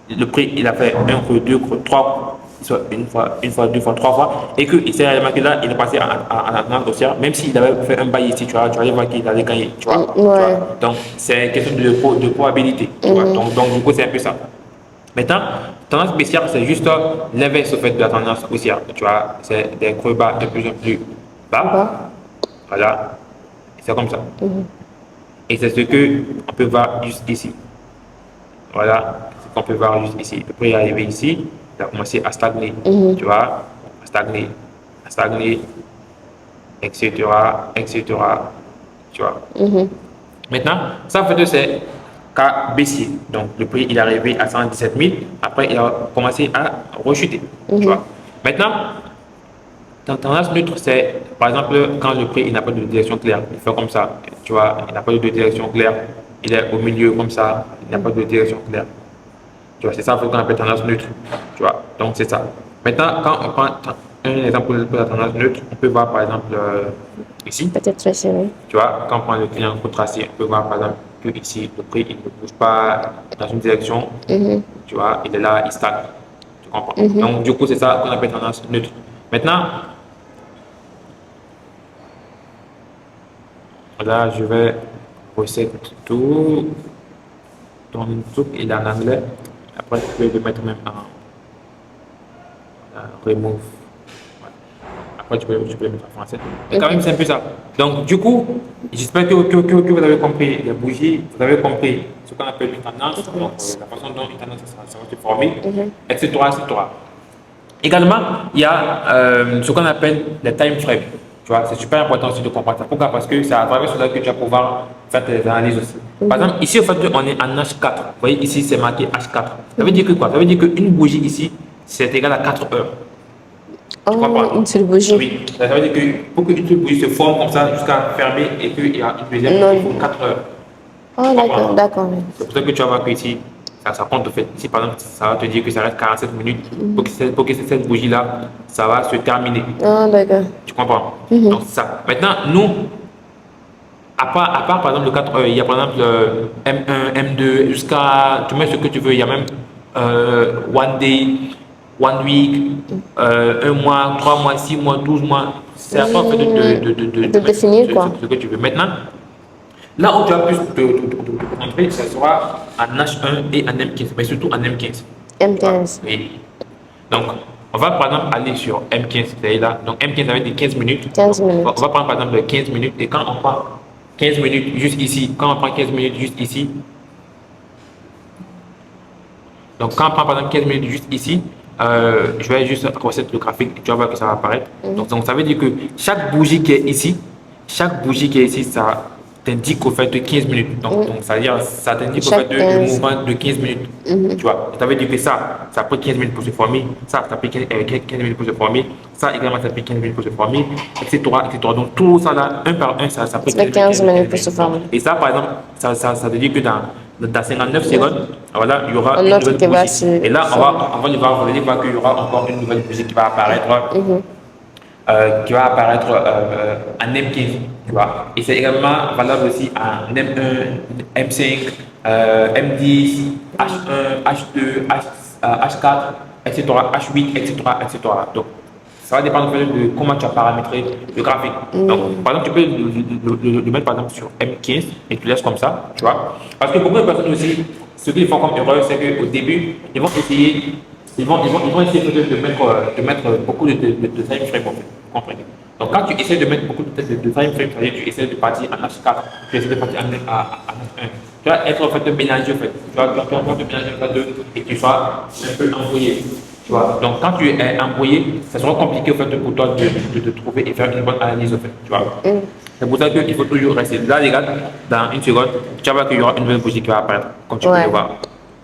le prix, il a fait un creux, deux creux, trois, soit une fois, deux fois, trois fois, et qu'il s'est remarqué là, il est passé en tendance haussière, même s'il avait fait un bail ici, tu vas voir qu'il allait gagner, tu vois. Donc, c'est une question de probabilité, tu vois. Donc, du coup, c'est un peu ça. Maintenant, tendance baissière, c'est juste l'inverse au fait de la tendance haussière, tu vois. C'est des creux bas de plus en plus bas. Voilà. C'est comme ça. Et c'est ce qu'on peut voir juste ici. Voilà, c'est ce qu'on peut voir juste ici. Le prix est arrivé ici, il a commencé à stagner, tu vois, à stagner, etc., tu vois. Maintenant, ça en fait c'est cas baissier. Donc, le prix il est arrivé à 117 000, après il a commencé à rechuter, tu vois. Maintenant, tendance neutre, c'est par exemple quand le prix il n'a pas de direction claire, il fait comme ça, tu vois, il n'a pas de direction claire, il est au milieu comme ça, il n'a pas de direction claire. Tu vois, c'est ça qu'on appelle tendance neutre, tu vois, donc c'est ça. Maintenant, quand on prend un exemple pour la tendance neutre, on peut voir par exemple ici, peut-être tracé, oui. tu vois, quand on prend le client pour tracer, on peut voir par exemple que ici, le prix il ne bouge pas dans une direction, tu vois, il est là, il stagne, tu comprends. Donc du coup, c'est ça qu'on appelle tendance neutre. Maintenant, là, je vais reset tout. Ton truc il est en anglais. Après, tu peux le mettre même en remove. Ouais. Après, tu peux le mettre en français. Mais quand même, c'est un peu ça. Donc, du coup, j'espère que vous avez compris les bougies, vous avez compris ce qu'on appelle une tendance, donc la façon dont une tendance ça va se former, etc., etc. Également, il y a ce qu'on appelle les time frames. Tu vois, c'est super important aussi de comprendre ça. Pourquoi? Parce que c'est à travers cela que tu vas pouvoir faire tes analyses aussi. Par exemple, ici, au fait, on est en H4. Vous voyez, ici, c'est marqué H4. Ça veut dire que quoi? Ça veut dire qu'une bougie ici, c'est égal à 4 heures. Tu comprends? Une seule bougie. Oui. Ça veut dire que pour qu'une seule bougie se forme comme ça jusqu'à fermer et qu'il y a une deuxième, il faut 4 heures. Oh, d'accord. C'est pour ça que tu vas voir qu'ici, ça compte en fait. Ici, par exemple, ça va te dire que ça reste 47 minutes pour que cette bougie-là, ça va se terminer. Ah, d'accord. Tu comprends? Donc, c'est ça. Maintenant, nous, à part par exemple le 4 heures, il y a par exemple M1, M2, jusqu'à, tu mets ce que tu veux, il y a même one day, one week, un mois, 3 mois, 6 mois, 12 mois. C'est à toi en fait de définir quoi. Ce que tu veux. Maintenant, là où tu as plus de concentrer, ce sera en H1 et en M15, mais surtout en M15. M15. Oui. Donc, on va par exemple aller sur M15, c'est là. Donc, M15 avec des 15 minutes. 15 Donc, minutes. on va prendre par exemple 15 minutes. Et quand on prend 15 minutes juste ici, quand on prend 15 minutes juste ici, donc quand on prend par exemple 15 minutes juste ici, je vais juste reset le graphique et tu vas voir que ça va apparaître. Donc, ça veut dire que chaque bougie qui est ici, ça t'indique au fait de 15 minutes. Donc, ça veut dire, ça t'indique au fait Chaque de, le 15. mouvement de 15 minutes. Tu vois, ça veut dire que ça a pris 15 minutes pour se former, ça a pris 15 minutes pour se former, ça également, ça a pris 15 minutes pour se former, etc., etc. Donc, tout ça là, un par un, ça a pris Ça fait 15 minutes pour se former. Et ça, par exemple, ça veut dire que dans 59 secondes, voilà, il y aura Un une autre nouvelle qui va bougie. se Et là, on former. va voir qu'il y aura encore une nouvelle bougie qui va apparaître, en M15, tu vois. Et c'est également valable aussi en M1, M5, M10, H1, H2, H4, etc., H8, etc., etc. Donc, ça va dépendre de comment tu as paramétré le graphique. Donc, par exemple, tu peux le mettre par exemple sur M15 et tu laisses comme ça, tu vois. Parce que beaucoup de personnes aussi, ce qu'ils font comme erreur, c'est qu'au début, ils vont essayer, ils vont essayer de mettre beaucoup de time frame, en fait. Vous comprenez? Donc, quand tu essaies de mettre beaucoup de time frame, c'est-à-dire tu essaies de partir en H4, tu essaies de partir en H1, tu vas être en fait mélangé, en fait. Tu vas te mélanger entre deux et tu vas un peu embrouillé. Tu vois? Donc, quand tu es embrouillé, ça sera compliqué au fait, pour toi de trouver et faire une bonne analyse. Au fait, tu vois? C'est pour ça qu'il faut toujours rester. Là, les gars, dans une seconde, tu vas voir qu'il y aura une nouvelle bougie qui va apparaître, comme tu peux le voir.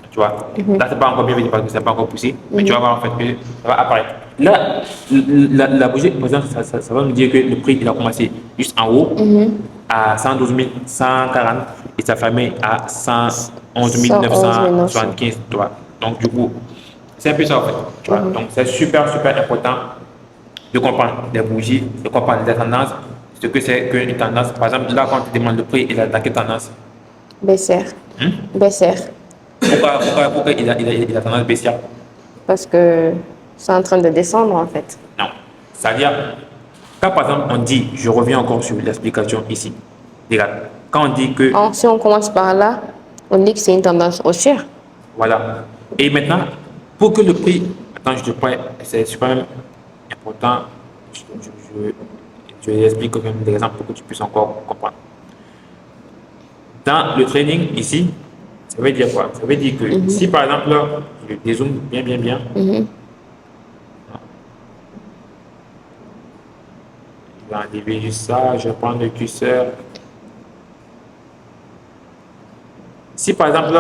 Tu vois? Là, c'est pas encore bien vu parce que c'est pas encore poussé, mais tu vas voir en fait que ça va apparaître. Là, la bougie, par exemple, ça va nous dire que le prix il a commencé juste en haut à 112 140 et ça fermé à 111 975. Tu vois? Donc, du coup, c'est un peu ça en fait. Tu vois? Donc, c'est super, super important de comprendre les bougies, de comprendre les tendances, ce que c'est qu'une tendance. Par exemple, là, quand on te demande le prix, il a dans quelle tendance? Baissière. Baissière. Pourquoi il a tendance baissière? Parce que c'est en train de descendre en fait. Non. C'est-à-dire, quand par exemple on dit, je reviens encore sur l'explication ici. Regarde, quand on dit que, Si on commence par là, on dit que c'est une tendance haussière. voilà. Et maintenant, pour que le prix, attends, je te prends, c'est super important, je l'explique quand même des exemples pour que tu puisses encore comprendre. Dans le trading ici, ça veut dire quoi? Ça veut dire que si par exemple, je dézoome bien, je vais enlever juste ça, je vais prendre le curseur. Si par exemple,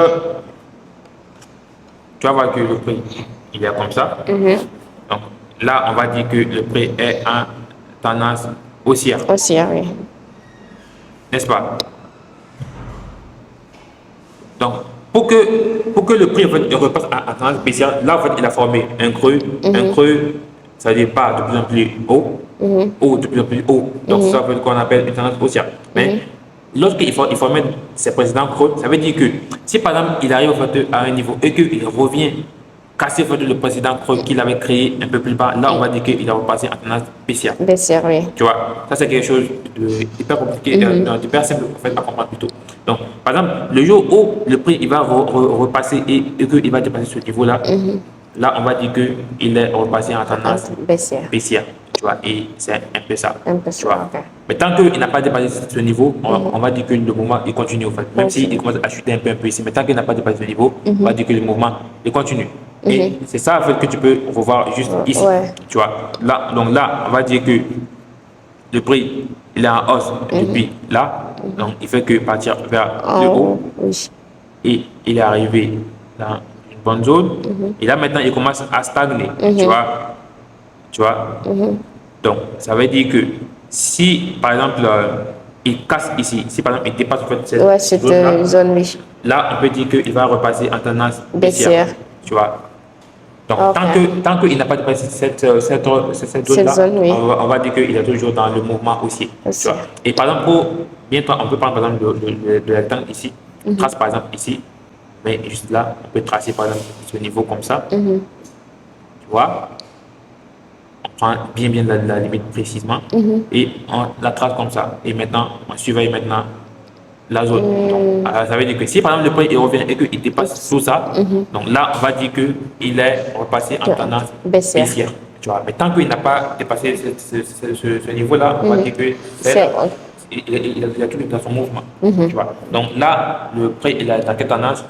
tu vas voir que le prix, il est comme ça. Donc là, on va dire que le prix est en tendance haussière. Haussière, oui. N'est-ce pas? Donc, pour que le prix en fait, repasse en tendance baissière, là, en fait, il a formé un creux. Un creux, ça veut dire pas de plus en plus haut, haut de plus en plus haut. Donc, ça veut dire qu'on appelle une tendance haussière. Mais lorsqu'il forme ses précédents creux, ça veut dire que si par exemple, il arrive en fait, à un niveau et qu'il revient casser en fait, le précédent creux qu'il avait créé un peu plus bas, là, on va dire qu'il a repassé en tendance baissière. Baissière, oui. Tu vois, ça c'est quelque chose d'hyper compliqué, d'hyper simple en fait, à comprendre plutôt. Donc, par exemple, le jour où le prix il va repasser et qu'il va dépasser ce niveau-là, là on va dire qu'il est repassé en tendance baissière. Tu vois, et c'est un peu ça. Tu vois. Okay. Mais tant qu'il n'a pas dépassé ce niveau, on va dire que le mouvement il continue en fait. Même s'il commence à chuter un peu ici, mais tant qu'il n'a pas dépassé ce niveau, on va dire que le mouvement il continue. Et c'est ça en fait que tu peux revoir juste ici. Tu vois. Là, donc là, on va dire que le prix il est en hausse depuis là, donc il fait que partir vers le haut et il est arrivé dans une bonne zone et là maintenant il commence à stagner, tu vois. Donc ça veut dire que si par exemple il casse ici, si par exemple il dépasse en fait cette zone là, là on peut dire qu'il va repasser en tendance baissière, tu vois. Donc, tant qu'il n'a pas dépassé cette zone-là, on va dire qu'il est toujours dans le mouvement haussier. Tu vois. Et par exemple, on peut prendre par exemple le rectangle ici, trace par exemple ici, mais juste là, on peut tracer par exemple ce niveau comme ça. Tu vois. On prend bien la limite précisément et on la trace comme ça. Et maintenant, on surveille maintenant la zone. Donc, ça veut dire que si par exemple le prix il revient et qu'il dépasse tout ça, donc là, on va dire qu'il est repassé en tendance baissière. Tu vois. Mais tant qu'il n'a pas dépassé ce niveau-là, on va dire que il a tout dans son mouvement. Tu vois. Donc là, le prix il est dans quelle tendance?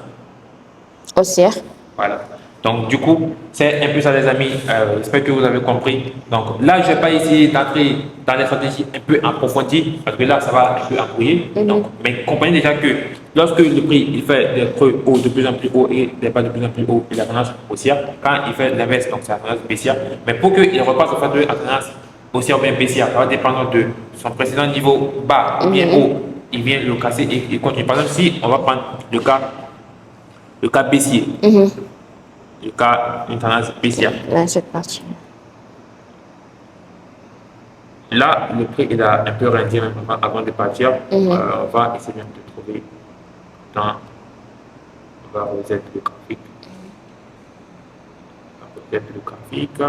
Haussière. Voilà. Donc, du coup, c'est un peu ça, les amis. J'espère que vous avez compris. Donc, là, je ne vais pas essayer d'entrer dans les stratégies un peu approfondies parce que là, ça va un peu embrouiller. Donc, mais comprenez déjà que lorsque le prix il fait des creux hauts de plus en plus haut et des bas de plus en plus haut, il a tendance haussière. Quand il fait l'inverse, donc c'est la tendance baissière. Mais pour qu'il repasse au fait de la tendance haussière ou bien baissière, ça va dépendre de son précédent niveau bas ou bien haut. Il vient le casser et il continue. Par exemple, si on va prendre le cas baissier. Le cas une tendance baissière. Là, cette partie. Là, le prix il a un peu ralenti même avant de partir. On va essayer même de trouver dans. On va reset le graphique. On va reset le graphique.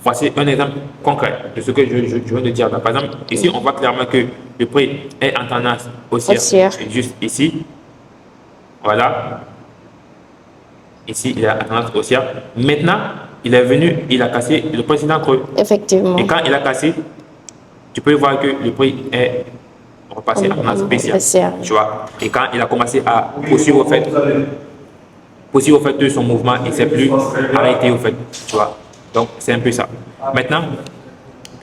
Voici un exemple concret de ce que je viens de dire. Par exemple, ici, on voit clairement que le prix est en tendance haussière. Juste ici. Voilà. Ici, il est en tendance haussière. Maintenant, il est venu, il a cassé le précédent creux. Effectivement. Et quand il a cassé, tu peux voir que le prix est repassé en tendance baissière. Tu vois. Et quand il a commencé à poursuivre au fait de son mouvement, il ne s'est plus arrêté au fait. Tu vois. Donc, c'est un peu ça. Maintenant,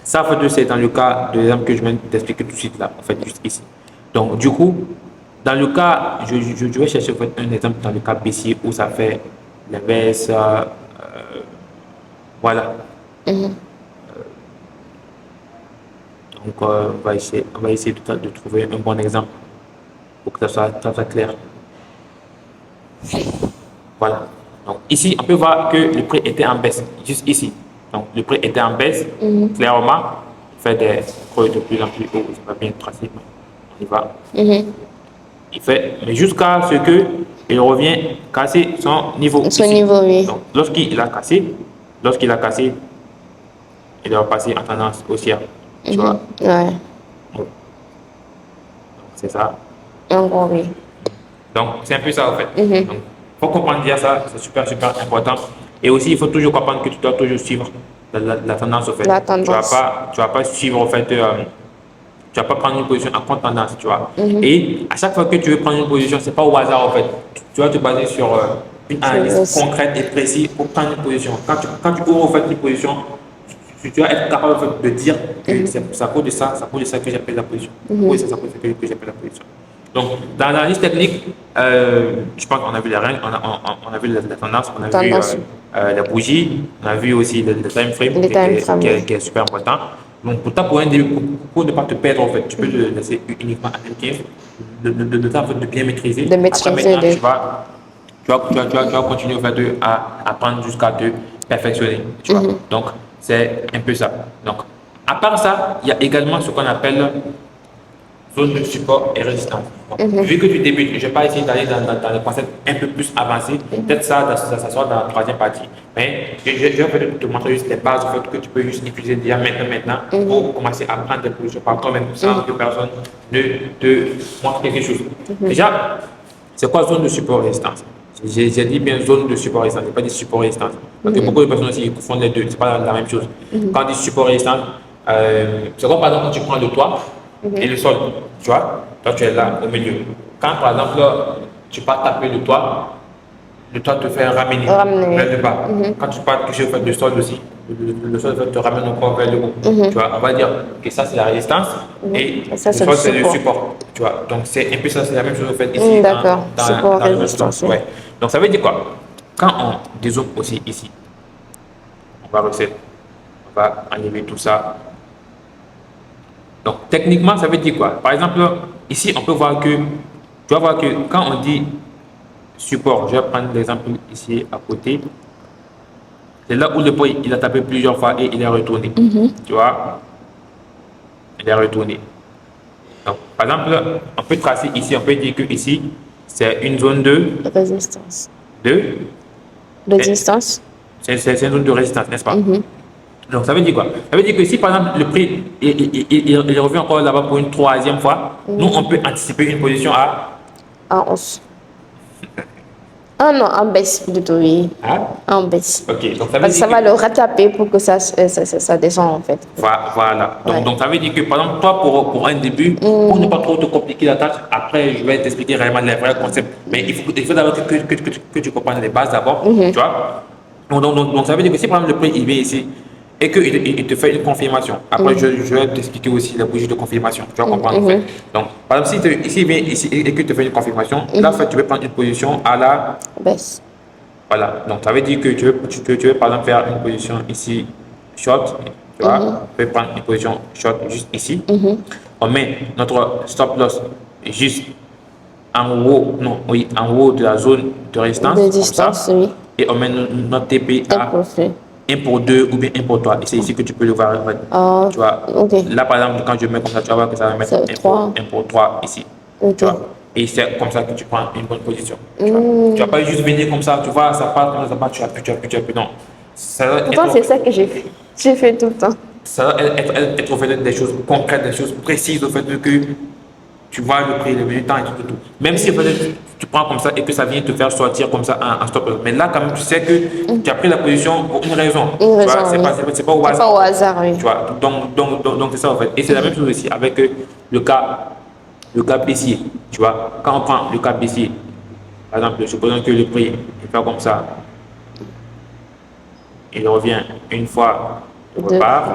ça, c'est dans le cas de l'exemple que je viens d'expliquer tout de suite là, en fait, juste ici. Donc, du coup, dans le cas, je vais chercher en fait, un exemple dans le cas baissier où ça fait l'inverse. Voilà. Donc, on va essayer de trouver un bon exemple pour que ça soit clair. Voilà. Donc ici, on peut voir que le prix était en baisse, juste ici. Donc le prix était en baisse, clairement, il fait des creux de plus en plus haut. Je vais bien tracer, on y va. Il fait, mais jusqu'à ce qu'il revient casser son niveau. Son niveau, oui. Donc lorsqu'il a cassé, il est repassé en tendance haussière. Tu vois? Ouais. Donc c'est ça. En gros, oui. Donc c'est un peu ça en fait. Donc, faut comprendre bien ça, c'est super important. Et aussi, il faut toujours comprendre que tu dois toujours suivre la tendance au fait. La tendance. Tu vas pas suivre au fait, tu vas pas prendre une position en contre tendance, tu vois. Et à chaque fois que tu veux prendre une position, c'est pas au hasard en fait. Tu vas te baser sur une analyse concrète et précise pour prendre une position. Quand tu ouvres au fait une position, tu vas être capable en fait, de dire que c'est à cause de ça, que j'appelle la position. Oui, c'est à cause de ça que j'appelle la position. Donc, dans l'analyse technique, je pense qu'on a vu les règles, on a vu la tendance, on a vu la bougie, on a vu aussi le time frame, qui est super important. Donc, pour ne pas te perdre, en fait, tu peux le laisser uniquement à quelqu'un, de bien maîtriser. De maîtriser. Après, maintenant, tu vas continuer en fait, à apprendre jusqu'à te perfectionner. Tu vois. Donc, c'est un peu ça. Donc, à part ça, il y a également ce qu'on appelle zone de support et résistance. Vu que tu débutes, je ne vais pas essayer d'aller dans les concepts un peu plus avancés. Peut-être ça soit dans la troisième partie. Mais je vais te montrer juste les bases que tu peux juste utiliser déjà maintenant pour commencer à prendre des positions par toi-même sans que personne ne te montre quelque chose. Déjà, c'est quoi zone de support et résistance? J'ai dit bien zone de support et résistance, je n'ai pas dit support et résistance. Parce que beaucoup de personnes aussi confondent les deux, ce n'est pas la même chose. Quand on dit support et résistance, c'est comme par exemple quand tu prends le toit et le sol, tu vois, toi tu es là au milieu. Quand par exemple tu pars taper le toit te fait ramener vers le bas. Quand tu pars toucher le sol aussi, le sol te ramène encore vers le haut. Tu vois, on va dire que ça c'est la résistance et ça, le sol c'est le support. Tu vois, donc c'est un peu ça, c'est la même chose en fait ici. D'accord, support et résistance. Ouais. Donc ça veut dire quoi? Quand on dézoome aussi ici, on va reset, on va enlever tout ça. Donc, techniquement, ça veut dire quoi? Par exemple, ici, on peut voir que, tu vas voir que quand on dit support, je vais prendre l'exemple ici à côté, c'est là où le poids, il a tapé plusieurs fois et il est retourné. Tu vois? Il est retourné. Donc, par exemple, on peut tracer ici, on peut dire que ici, c'est une zone de résistance. De De distance. C'est une zone de résistance, n'est-ce pas? Donc, ça veut dire quoi? Ça veut dire que si, par exemple, le prix il revient encore là-bas pour une troisième fois, nous, on peut anticiper une position à... En hausse. Ah non, en baisse plutôt, oui. Hein? En baisse. Ok, donc ça veut Parce que dire ça va le rattraper pour que ça descende en fait. Voilà. Ouais. Donc, ça veut dire que, par exemple, toi, pour un début, pour ne pas trop te compliquer la tâche, après, je vais t'expliquer réellement les vrais concepts. Mais il faut d'abord que tu comprennes les bases d'abord, tu vois. Donc, ça veut dire que si, par exemple, le prix, il vient ici et qu'il te fait une confirmation, après, je vais t'expliquer aussi la bougie de confirmation. Tu vas comprendre, en fait. Donc, par exemple, si il vient ici et qu'il te fait une confirmation, là, en fait, tu veux prendre une position à la... Baisse. Voilà, donc ça veut dire que tu veux par exemple faire une position ici, short, tu vois, tu peux prendre une position short juste ici. On met notre stop loss juste en haut, non, oui, en haut de la zone de résistance, De comme distance, ça, oui. et on met notre TP à Parfait. 1 pour 2 ou bien 1 pour 3. Et c'est ici que tu peux le voir. Ah, Tu vois, ok. là par exemple, quand je mets comme ça, tu vas voir que ça va mettre C'est 3. 1 pour 3 ici. Ok. Tu vois. Et c'est comme ça que tu prends une bonne position. Tu vois. Tu vas pas juste venir comme ça, tu vois, ça part, comme ça part, tu appuies, tu appuies, tu appuies. Non. Ça doit Pourtant, être, c'est ça que j'ai fait. J'ai fait tout le temps. ça doit être au fait des choses concrètes, des choses précises, au fait que tu vois le prix, le temps et tout. Même si peut-être tu prends comme ça et que ça vient te faire sortir comme ça en stop loss. Mais là, quand même, tu sais que tu as pris la position pour une raison. Une Tu raison, vois, c'est oui. pas au C'est hasard. pas au hasard, oui. Tu vois, donc c'est ça en fait. Et c'est la même chose aussi avec le cas baissier. Tu vois, quand on prend le cas baissier, par exemple, supposons que le prix est fait comme ça, il revient une fois, il repart,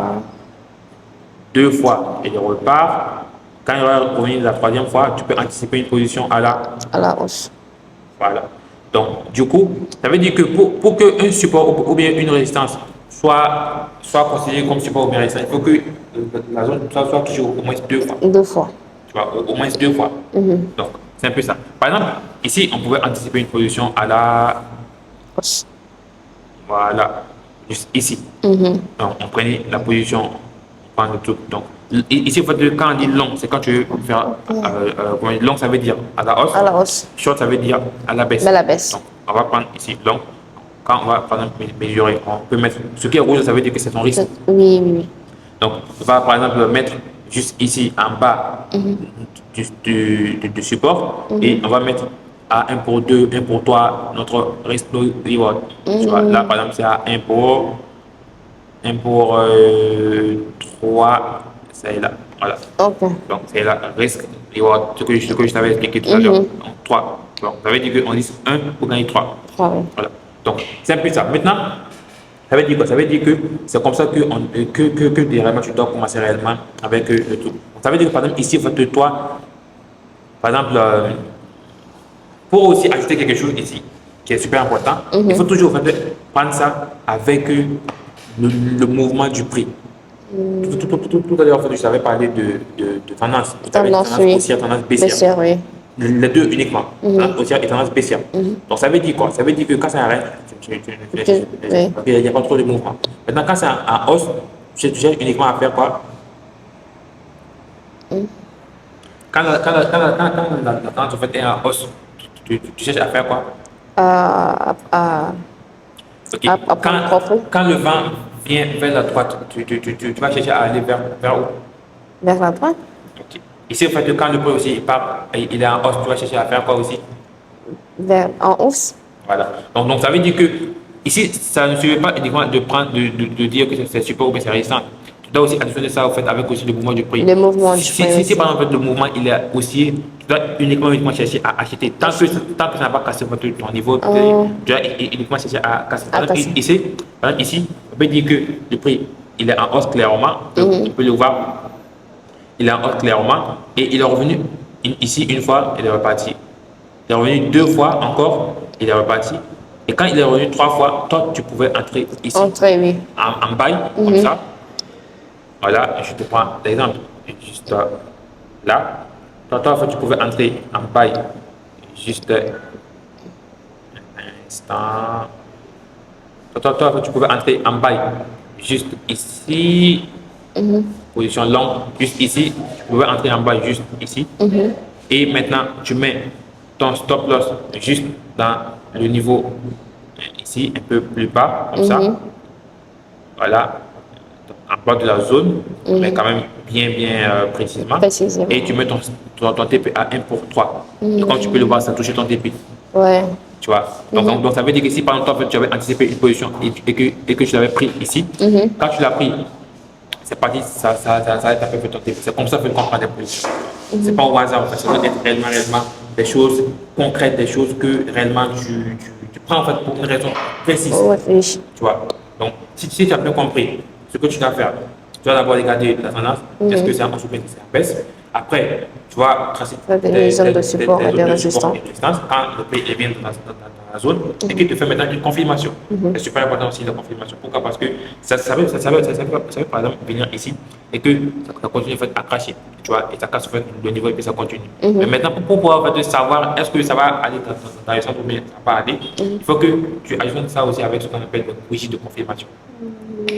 deux fois, il repart. Quand il va revenir la troisième fois, tu peux anticiper une position à la hausse. Voilà. Donc, du coup, ça veut dire que pour qu'un support ou bien une résistance soit considérée comme support ou bien résistance, il faut que la zone soit toujours au moins deux fois. 2 fois. Tu vois, au moins deux fois. Donc, c'est un peu ça. Par exemple, ici, on pouvait anticiper une position à la... Hausse. Voilà. Juste ici. Donc, on prenait la position, on prend le truc. Donc, ici, en fait, quand on dit long, c'est quand tu veux faire... comment dire, long, ça veut dire à la hausse. À la hausse. Short, ça veut dire à la baisse. À la baisse. Donc, on va prendre ici long. Quand on va, par exemple, mesurer, on peut mettre... Ce qui est rouge, ça veut dire que c'est ton risque. Oui, oui, oui. Donc, on va, par exemple, mettre juste ici, en bas du support. Et on va mettre à 1 pour 2, 1 pour 3, notre risk reward. Tu vois, là, par exemple, c'est à 1 pour 3, c'est là. Voilà. Ok. Donc, c'est là, risk reward, ce que je t'avais expliqué tout à l'heure. Donc, 3. Donc, ça veut dire qu'on dit 1 pour gagner 3. 3, oui. Voilà. Donc, c'est un peu ça. Maintenant, ça veut dire quoi? Ça veut dire que c'est comme ça que réellement tu dois commencer réellement avec le tout. Donc, ça veut dire que par exemple, ici, toi, par exemple, pour aussi ajouter quelque chose ici, qui est super important, il faut toujours prendre ça avec le mouvement du prix. Tout à l'heure, je t'avais parlé de tendance. Tendance, oui. Haussière, tendance baissière. Baissière, oui. Les deux uniquement, tendance haussière et tendance baissière. Donc ça veut dire quoi? Ça veut dire que quand c'est en règle, il n'y a pas trop de mouvement. Maintenant, quand c'est en hausse, tu cherches uniquement à faire quoi? Quand la tendance en fait, est en hausse, tu cherches à faire quoi? Ok. À prendre profit. Quand le vent vient vers la droite, tu vas chercher à aller vers où? Vers la droite. Ok. Ici, en fait, quand le prix aussi il est en hausse, tu vas chercher à faire quoi aussi? En hausse. Voilà. Donc, ça veut dire que ici, ça ne suffit pas uniquement de dire que c'est support ou bien c'est résistant. Tu dois aussi additionner ça au fait avec aussi le mouvement du prix. Le mouvement du prix. Si par exemple le mouvement il est haussier, tu dois uniquement chercher à acheter. Tant que ça n'a pas cassé ton niveau, tu dois uniquement chercher à casser. Par exemple, ici, on peut dire que le prix il est en hausse clairement. Tu peux le voir. Il est en hausse clairement et il est revenu ici une fois, il est reparti. Il est revenu deux fois encore, il est reparti. Et quand il est revenu trois fois, toi, tu pouvais entrer ici. Entrer, oui. En bail, comme ça. Voilà, je te prends l'exemple. Juste là. Toi, tu pouvais entrer en bail juste un instant. Toi, tu pouvais entrer en bail juste ici. Position longue, juste ici. Tu pouvais entrer en bail juste ici. Et maintenant, tu mets ton stop loss juste dans le niveau ici, un peu plus bas, comme ça. Voilà, en bas de la zone, mais quand même bien précisément. Précisément. Et tu mets ton TP à 1 pour 3. Et comme tu peux le voir, ça touche ton TP. Ouais. Tu vois. Donc, ça veut dire que si par exemple, toi, tu avais anticipé une position et que tu l'avais pris ici, quand tu l'as pris, c'est parti, ça va être un peu ton TP. C'est comme ça que tu comprends des positions. C'est pas au hasard, en fait. Ça doit être réellement des choses concrètes, des choses que réellement tu prends en fait pour une raison précise. Oh, réfléchis. Tu vois. Donc, si tu as bien compris ce que tu dois faire, tu dois d'abord regarder la tendance. Est-ce que c'est en souple, c'est en baisse. Après, tu vas tracer Des zones de support et de résistance. Quand le prix est bien dans la zone et qu'il te fait maintenant une confirmation. C'est super important aussi la confirmation. Pourquoi? Parce que ça veut par exemple venir ici et que ça continue en fait, à cracher. Tu vois, et ça casse en fait, le niveau et puis ça continue. Mais maintenant, pour pouvoir en fait, savoir est-ce que ça va aller dans le sens ou bien ça va pas aller, il faut que tu ajoutes ça aussi avec ce qu'on appelle des bougies de confirmation.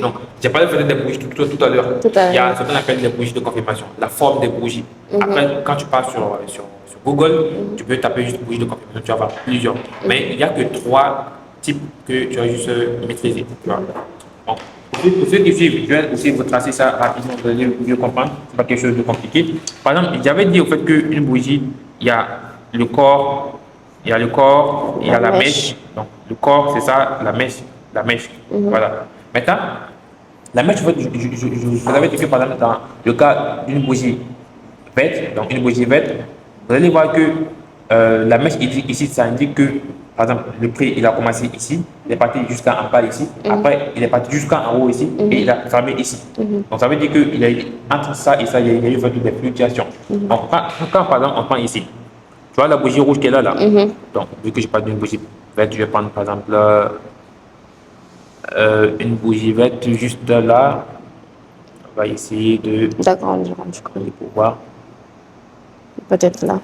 Donc, j'ai parlé de des bougies tout à l'heure. Il y a ce qu'on appelle des bougies de confirmation, la forme des bougies. Après, quand tu pars sur Google, tu peux taper juste bougies de confirmation, tu vas voir plusieurs. Mais il n'y a que 3 types que tu vas juste maîtriser. Tu vois. Bon. Pour ceux qui suivent, je vais aussi vous tracer ça rapidement, vous allez mieux comprendre. Ce n'est pas quelque chose de compliqué. Par exemple, j'avais dit au fait qu'une bougie, il y a le corps, il y a la mèche. Donc, le corps, c'est ça, la mèche. Voilà. Maintenant, la mèche, en fait, je vous avais dit que par exemple, dans le cas d'une bougie verte, donc une bougie verte, vous allez voir que la mèche ici, ça indique que, par exemple, le prix, il a commencé ici, il est parti jusqu'en bas ici, après, il est parti jusqu'en haut ici, et il a fermé ici. Donc, ça veut dire qu'il y a entre ça et ça, il y a eu des fluctuations. Donc, quand, par exemple, on prend ici, tu vois la bougie rouge qui est là, donc, vu que je parle d'une bougie verte, je vais prendre, par exemple, une bougie verte juste là. On va essayer de D'agrandir, pour voir. peut-être là.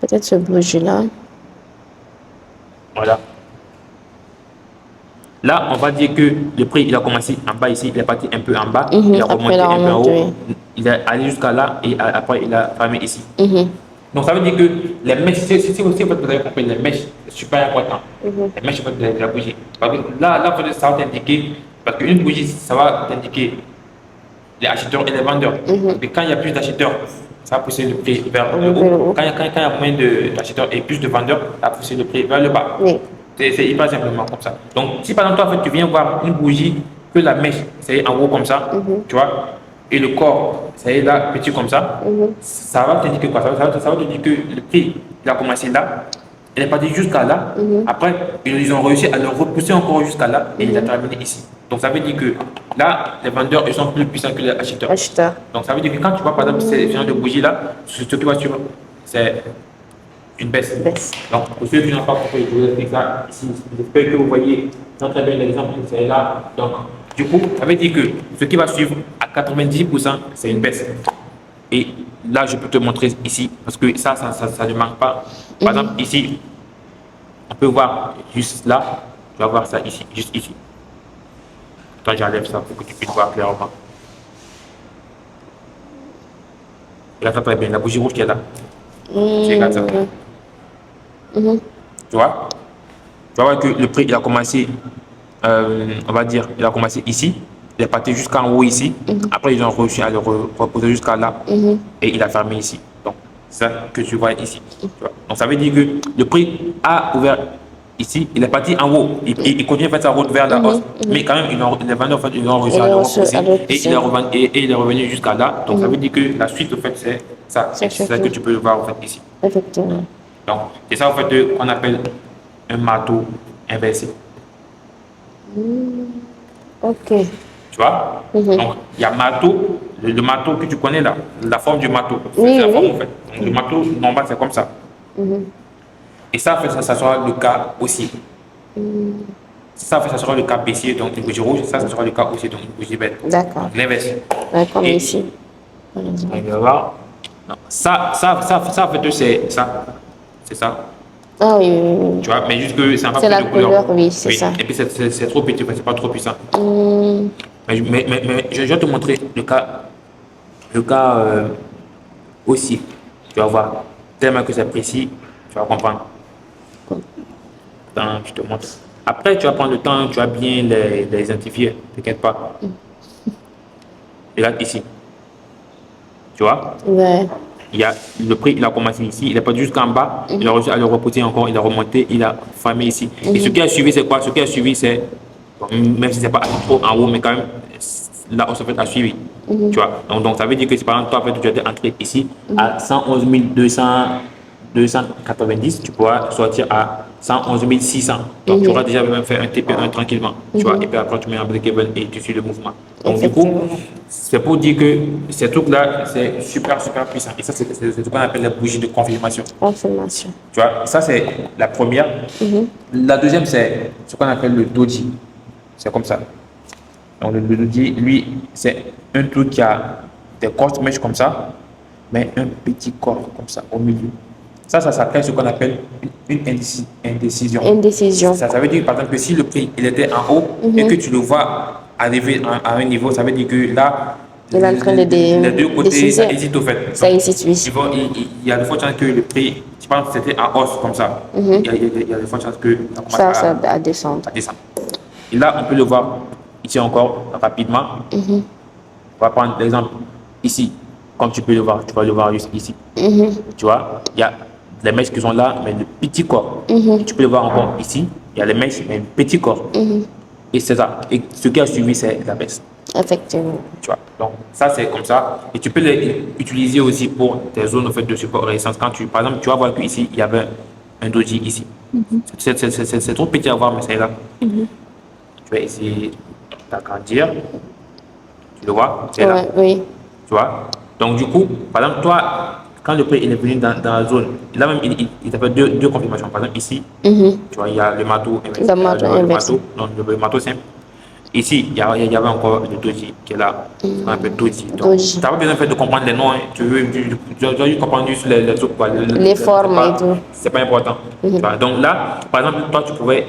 Peut-être ce bougie-là. Voilà. Là, on va dire que le prix, il a commencé en bas ici, il est parti un peu en bas, il a remonté un peu en haut, il est allé jusqu'à là et après il a fermé ici. Donc ça veut dire que les mèches, si aussi vous avez compris, les mèches, c'est super important. Les mèches de la bougie. Parce que là, ça va t'indiquer, parce qu'une bougie, ça va t'indiquer les acheteurs et les vendeurs. Et quand il y a plus d'acheteurs, ça va pousser le prix vers le haut. Quand il y a moins d'acheteurs et plus de vendeurs, ça va pousser le prix vers le bas. C'est hyper simplement comme ça. Donc, si par exemple, toi, en fait, tu viens voir une bougie, que la mèche, c'est en haut comme ça, tu vois, et le corps, c'est là, petit comme ça, ça va t'indiquer quoi? Ça va te dire que le prix, il a commencé là, il est parti jusqu'à là, après, ils ont réussi à le repousser encore jusqu'à là, et il a terminé ici. Donc, ça veut dire que là, les vendeurs, ils sont plus puissants que les acheteurs. Donc, ça veut dire que quand tu vois, par exemple, ces genres de bougies-là, ce que tu vois sur, c'est une baisse. Donc, pour ceux qui n'ont pas compris, je vous explique ça ici. J'espère que vous voyez très bien l'exemple, c'est là. Donc, du coup, ça veut dire que ce qui va suivre à 90%, c'est une baisse. Et là, je peux te montrer ici, parce que ça ne manque pas. Par exemple, ici, on peut voir juste là, tu vas voir ça ici, juste ici. Attends, j'enlève ça pour que tu puisses voir clairement. Regarde ça très bien, la bougie rouge qui est là. Tu regardes ça. Tu vois? Tu vas voir que le prix, il a commencé, on va dire, il a commencé ici, il est parti jusqu'en haut ici, après ils ont réussi à le reposer jusqu'à là, et il a fermé ici. Donc, c'est ça que tu vois ici. Tu vois? Donc, ça veut dire que le prix a ouvert ici, il est parti en haut, il continue à faire sa route vers la hausse, mais quand même, les vendeurs, en fait, ils ont réussi à le repousser, et il est revenu jusqu'à là. Donc, ça veut dire que la suite, en fait, c'est ça. C'est ça que tu peux voir, en fait, ici. Effectivement. Donc, c'est ça en fait qu'on appelle un marteau inversé. Ok. Tu vois? Donc, il y a marteau, le marteau que tu connais là, la forme du marteau. Oui, C'est la forme en fait. Donc, le marteau normal, c'est comme ça. Et ça, en fait, ça sera le cas aussi. Ça, en fait, ça sera le cas baissier, donc une bougie rouge. Ça sera le cas aussi, donc une bougie verte. D'accord. L'inverse. D'accord, mais ici. Regarde. Ça, en fait, c'est ça. C'est ça. Ah oui, oui, oui. Tu vois, mais juste que c'est un peu C'est la de couleur. couleur, oui, c'est ça. Et puis c'est trop petit, c'est pas trop puissant. Mais je vais te montrer le cas aussi. Tu vas voir, tellement que c'est précis, Tu vas comprendre. Attends, je te montre. Après, tu vas prendre le temps, tu vas bien les identifier. T'inquiète pas. Regarde ici. Tu vois? Ouais. Il y a le prix, il a commencé ici, il est pas jusqu'en bas, il a réussi à le repousser encore, il a remonté, il a fermé ici. Et ce qui a suivi, c'est quoi? Ce qui a suivi, c'est, bon, même si c'est pas trop en haut, mais quand même, la hausse en fait a suivi. Tu vois? Donc, ça veut dire que si par exemple, toi, en fait, tu étais entré ici à 111 290, tu pourras sortir à 111 600. Donc, tu auras déjà même fait un TP1 tranquillement. Tu vois? Et puis après, tu mets un break-even et tu suis le mouvement. Donc, du coup, c'est pour dire que ces trucs-là, c'est super, super puissant. Et ça, c'est ce qu'on appelle la bougie de confirmation. Confirmation. Tu vois, ça, c'est la première. La deuxième, c'est ce qu'on appelle le doji. C'est comme ça. Donc, le doji, lui, c'est un truc qui a des courtes mèches comme ça, mais un petit corps comme ça, au milieu. Ça s'appelle ce qu'on appelle une indécision. Indécision. Ça veut dire, par exemple, que si le prix il était en haut et que tu le vois arriver à un niveau, ça veut dire que là, Il est en train de les deux côtés, décider. ça hésite au fait. Ça hésite, oui. Il y a de fortes chances que le prix, je pense que c'était en hausse comme ça. Il y a de fortes chances que ça commence Ça à descendre. Et là, on peut le voir ici encore rapidement. On va prendre l'exemple ici. Comme tu peux le voir, tu vas le voir juste ici. Tu vois, il y a les mèches qui sont là, mais le petit corps. Tu peux le voir encore ici. Il y a les mèches, mais le petit corps. Et c'est ça. Et ce qui a suivi, c'est la baisse. Effectivement. Tu vois. Donc, ça, c'est comme ça. Et tu peux les utiliser aussi pour tes zones en fait, de support résistance. Quand tu, par exemple, tu vas voir qu'ici, il y avait un doji ici. C'est trop petit à voir, mais c'est là. Tu vas essayer d'agrandir. Tu le vois? C'est là. Oui. Tu vois? Donc, du coup, par exemple, toi, quand le prix il est venu dans la zone, là même, il t'a fait deux confirmations. Par exemple, ici, tu vois, il y a le marteau inversé. Le marteau simple. Ici, il y avait encore le doji qui est là, qu'on appelle doji. Donc, tu n'as pas besoin de comprendre les noms. Hein. Tu dois juste comprendre juste les trucs. Les formes et tout. C'est pas important. Tu vois? Donc là, par exemple, toi, tu pouvais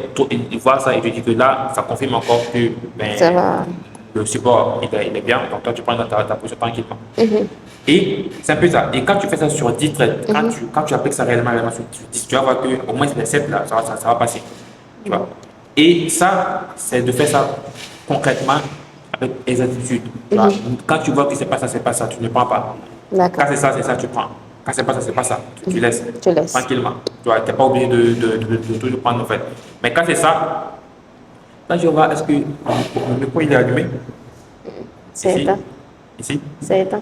voir ça et te dire que là, ça confirme encore que ben, Ça va. le support il est bien. Donc toi, tu prends ta position tranquillement. Et c'est un peu ça. Et quand tu fais ça sur 10 trades, quand tu appliques ça réellement sur 10, tu vas voir qu'au moins les 7 là, ça va passer. Tu vois? Et ça, c'est de faire ça concrètement avec exactitude. Quand tu vois que c'est pas ça, tu ne prends pas. Quand c'est ça, tu prends. Quand c'est pas ça, tu laisses. Tu laisses. Tranquillement. Tu n'es pas obligé de tout prendre en fait. Mais quand c'est ça, là je vois, est-ce que le micro il est allumé? C'est éteint. Ici? C'est éteint.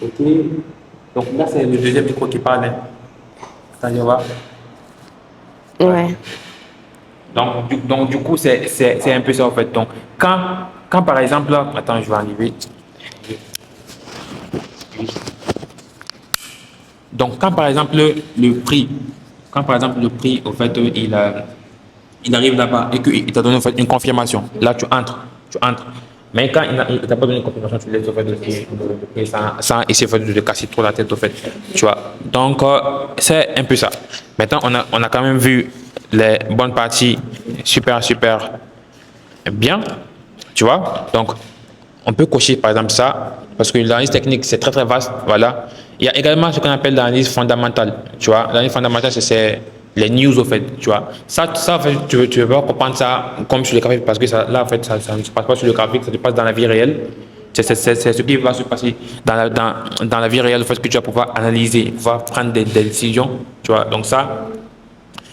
Ok. Donc là c'est le deuxième micro qui parle. Hein. Attends, je vois. Ouais. Donc, du coup, c'est un peu ça en fait. Donc, quand par exemple, là, attends, je vais arriver. Donc, quand par exemple le prix, au fait, il arrive là-bas et qu'il t'a donné en fait, une confirmation, là tu entres. Mais quand il t'a pas donné une confirmation, tu laisses au fait le prix sans essayer de casser trop la tête au fait. Tu vois. Donc, c'est un peu ça. Maintenant, on a quand même vu les bonnes parties super bien, tu vois. Donc, on peut cocher par exemple ça, parce que l'analyse technique c'est très vaste, voilà. Il y a également ce qu'on appelle l'analyse fondamentale, tu vois. L'analyse fondamentale c'est les news au fait, tu vois. Ça en fait, tu veux pas comprendre ça comme sur le graphique, parce que ça, là en fait ça ne se passe pas sur le graphique, ça se passe dans la vie réelle. C'est ce qui va se passer dans la vie réelle, en fait, que tu vas pouvoir analyser, pouvoir prendre des décisions, tu vois. Donc ça,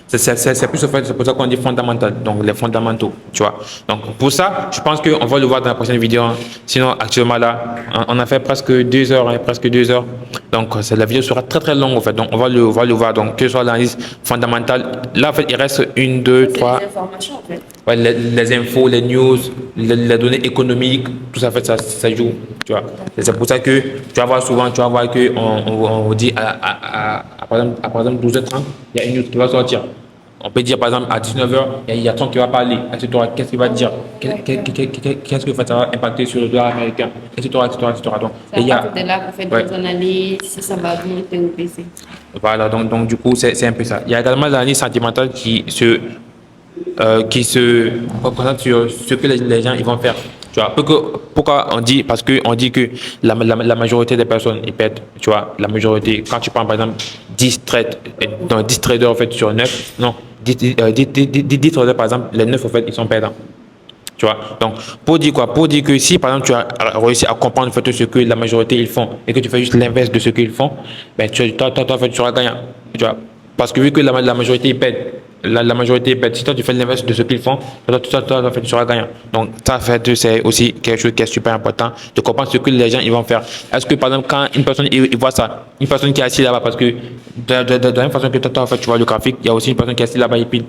c'est plus au fait, c'est pour ça qu'on dit fondamental, donc les fondamentaux, tu vois. Donc pour ça, je pense qu'on va le voir dans la prochaine vidéo. Hein. Sinon, actuellement là, on a fait presque 2 heures, hein, presque 2 heures. Donc la vidéo sera très longue en fait. Donc on va le voir. Donc que ce soit l'analyse fondamentale, là en fait il reste 1, 2, 3. Les informations en fait. Ouais, les infos, les news, les données économiques, tout ça, en fait, ça joue, tu vois. C'est pour ça que tu vas voir souvent, que on dit par exemple 12h30, il y a une news qui va sortir. On peut dire par exemple à 19h, il y a Trump qui va parler, etc. Qu'est-ce qu'il va dire? Qu'est-ce que ça va impacter sur le dollar américain, etc. Donc, Ça va partir de là pour faire des analyses, si ça va monter ou baisser. Voilà, donc du coup, c'est un peu ça. Il y a également l'analyse sentimentale qui se représente sur ce que les gens ils vont faire. Tu vois, pourquoi on dit? Parce qu'on dit que la majorité des personnes ils pètent, tu vois, la majorité. Quand tu prends par exemple 10 traders en fait sur 9, non, 10 traders par exemple, les 9 en fait, ils sont perdants. Tu vois, donc pour dire quoi? Pour dire que si par exemple tu as réussi à comprendre en fait, ce que la majorité ils font et que tu fais juste l'inverse de ce qu'ils font, ben toi, en fait, tu seras gagnant. Tu vois, parce que vu que la majorité ils pète, la majorité pète, si toi tu fais l'inverse de ce qu'ils font, toi, en fait, tu seras gagnant. Donc ça en fait, c'est aussi quelque chose qui est super important de comprendre ce que les gens ils vont faire. Est-ce que par exemple quand une personne il voit ça, une personne qui est assise là-bas, parce que de la même façon que toi en fait tu vois le graphique, il y a aussi une personne qui est assise là-bas et puis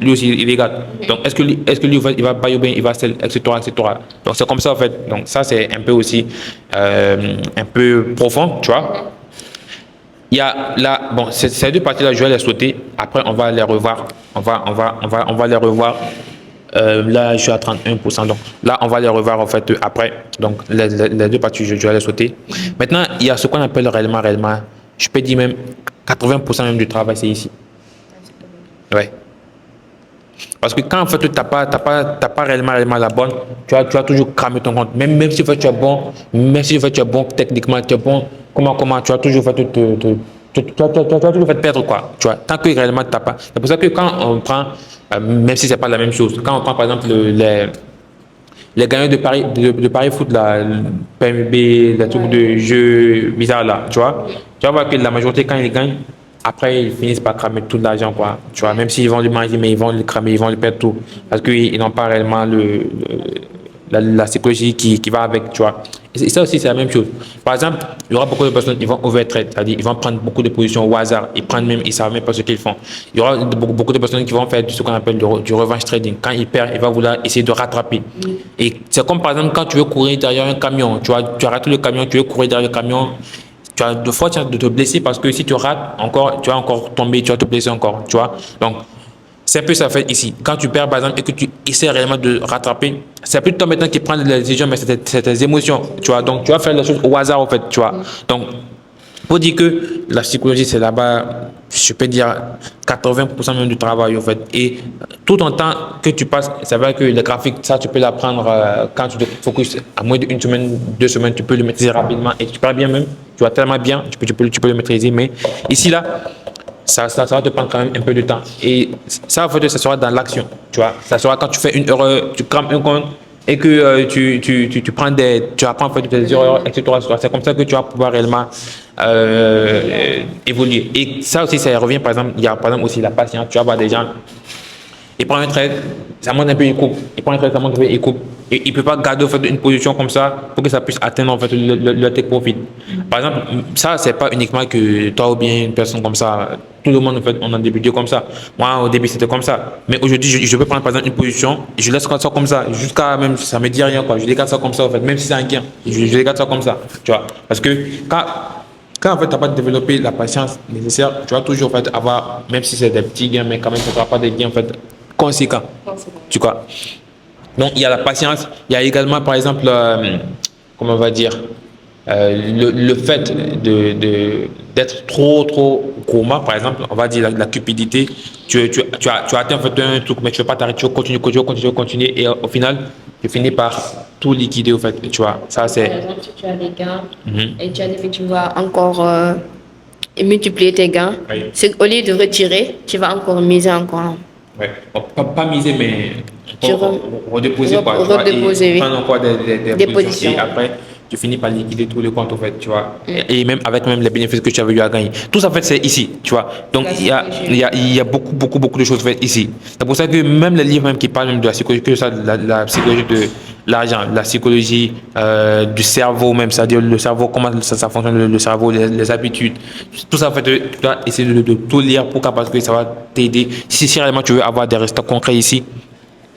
lui aussi il regarde. Donc est-ce que lui il va buy ou bien il va sell, etc., etc. Donc c'est comme ça en fait. Donc ça c'est un peu aussi un peu profond, tu vois. Il y a là, bon, ces deux parties-là, je vais les sauter. Après, on va les revoir. On va les revoir. Là, je suis à 31%. Donc là, on va les revoir en fait après. Donc les deux parties, je vais les sauter. Maintenant, il y a ce qu'on appelle réellement. Je peux dire même 80% même du travail, c'est ici. Ouais. Parce que quand en fait tu n'as pas réellement la bonne, tu vas toujours cramer ton compte. Même si en fait, tu es bon, même si en fait, tu es bon techniquement, tu es bon, comment, tu vas toujours fait tu vas toujours fait perdre quoi. Tu vois, tant que réellement tu n'as pas. C'est pour ça que quand on prend, même si c'est pas la même chose, quand on prend par exemple les gagnants de Paris Foot, là, le PMB, les trucs de jeux bizarres là, tu vas voir que la majorité quand ils gagnent, après, ils finissent par cramer tout l'argent, quoi. Tu vois, même s'ils vont le manger, mais ils vont le cramer, ils vont le perdre tout. Parce qu'ils n'ont pas réellement la psychologie qui va avec, tu vois. Et ça aussi, c'est la même chose. Par exemple, il y aura beaucoup de personnes qui vont overtrade, c'est-à-dire ils vont prendre beaucoup de positions au hasard, ils savent même pas ce qu'ils font. Il y aura beaucoup de personnes qui vont faire ce qu'on appelle du revenge trading. Quand ils perdent, ils vont vouloir essayer de rattraper. Et c'est comme par exemple quand tu veux courir derrière un camion, tu as raté le camion, tu veux courir derrière le camion. Tu as de fois de te blesser parce que si tu rates encore, tu vas encore tomber, tu vas te blesser encore, tu vois. Donc, c'est un peu ça fait ici. Quand tu perds, par exemple, et que tu essaies réellement de rattraper, c'est plus toi maintenant qui prends les décisions, mais c'est tes émotions, tu vois. Donc, tu vas faire les choses au hasard, en fait, tu vois. Donc, pour dire que la psychologie, c'est là-bas, je peux dire 80% même du travail, en fait. Et tout en temps que tu passes, c'est vrai que les graphiques, ça, tu peux l'apprendre quand tu te focuses à moins d'une semaine, 2 semaines, tu peux le maîtriser rapidement et tu parles bien même. Tu vas tellement bien, tu peux le maîtriser. Mais ici, là, ça va te prendre quand même un peu de temps. Et ça, en fait, ça sera dans l'action, tu vois. Ça sera quand tu fais une erreur, tu crames un compte et que tu apprends en fait des erreurs, etc. C'est comme ça que tu vas pouvoir réellement évoluer. Et ça aussi, ça revient, par exemple, il y a par exemple aussi la patience. Tu vas voir des gens, ils prennent un trade, ça monte un peu, ils coupent. Ils prennent un trade, ça monte un peu, ils coupent. Et il ne peut pas garder en fait, une position comme ça pour que ça puisse atteindre en fait, le take profit. Par exemple, ça, c'est pas uniquement que toi ou bien une personne comme ça. Tout le monde, en fait, on a débuté comme ça. Moi, au début, c'était comme ça. Mais aujourd'hui, je peux prendre par exemple une position, je laisse ça comme ça, jusqu'à même, ça me dit rien, quoi. Je regarde ça comme ça, en fait, même si c'est un gain. Je regarde ça comme ça, tu vois. Parce que quand en fait, tu n'as pas développé la patience nécessaire, tu vas toujours en fait, avoir, même si c'est des petits gains, mais quand même, tu n'auras pas des gains en fait, conséquents. Tu vois. Donc, il y a la patience. Il y a également, par exemple, comment on va dire, le fait d'être trop gourmand, par exemple, on va dire la cupidité. Tu as atteint en fait, un truc, mais tu ne veux pas t'arrêter, tu veux continuer, et au final, tu finis par tout liquider, au fait, tu vois. Ça, c'est... Par exemple, si tu as des gains et tu as dit que tu vas encore multiplier tes gains, Oui. c'est au lieu de retirer, tu vas encore miser encore. Ouais. Pas miser, mais Tu redéposer, quoi. Tu vois, redéposer, et oui. prendre encore Des positions. et après, tu finis par liquider tout le compte, en fait, tu vois. Et même avec même les bénéfices que tu avais eu à gagner. Tout ça, en fait, c'est ici, tu vois. Donc, il y a beaucoup de choses faites ici. C'est pour ça que même les livres même qui parlent même de la psychologie, que ça, la psychologie de l'argent, la psychologie du cerveau même, c'est-à-dire le cerveau, comment ça fonctionne, le cerveau, les habitudes. Tout ça, en fait, tu dois essayer de tout lire parce que ça va t'aider. Si réellement tu veux avoir des résultats concrets ici,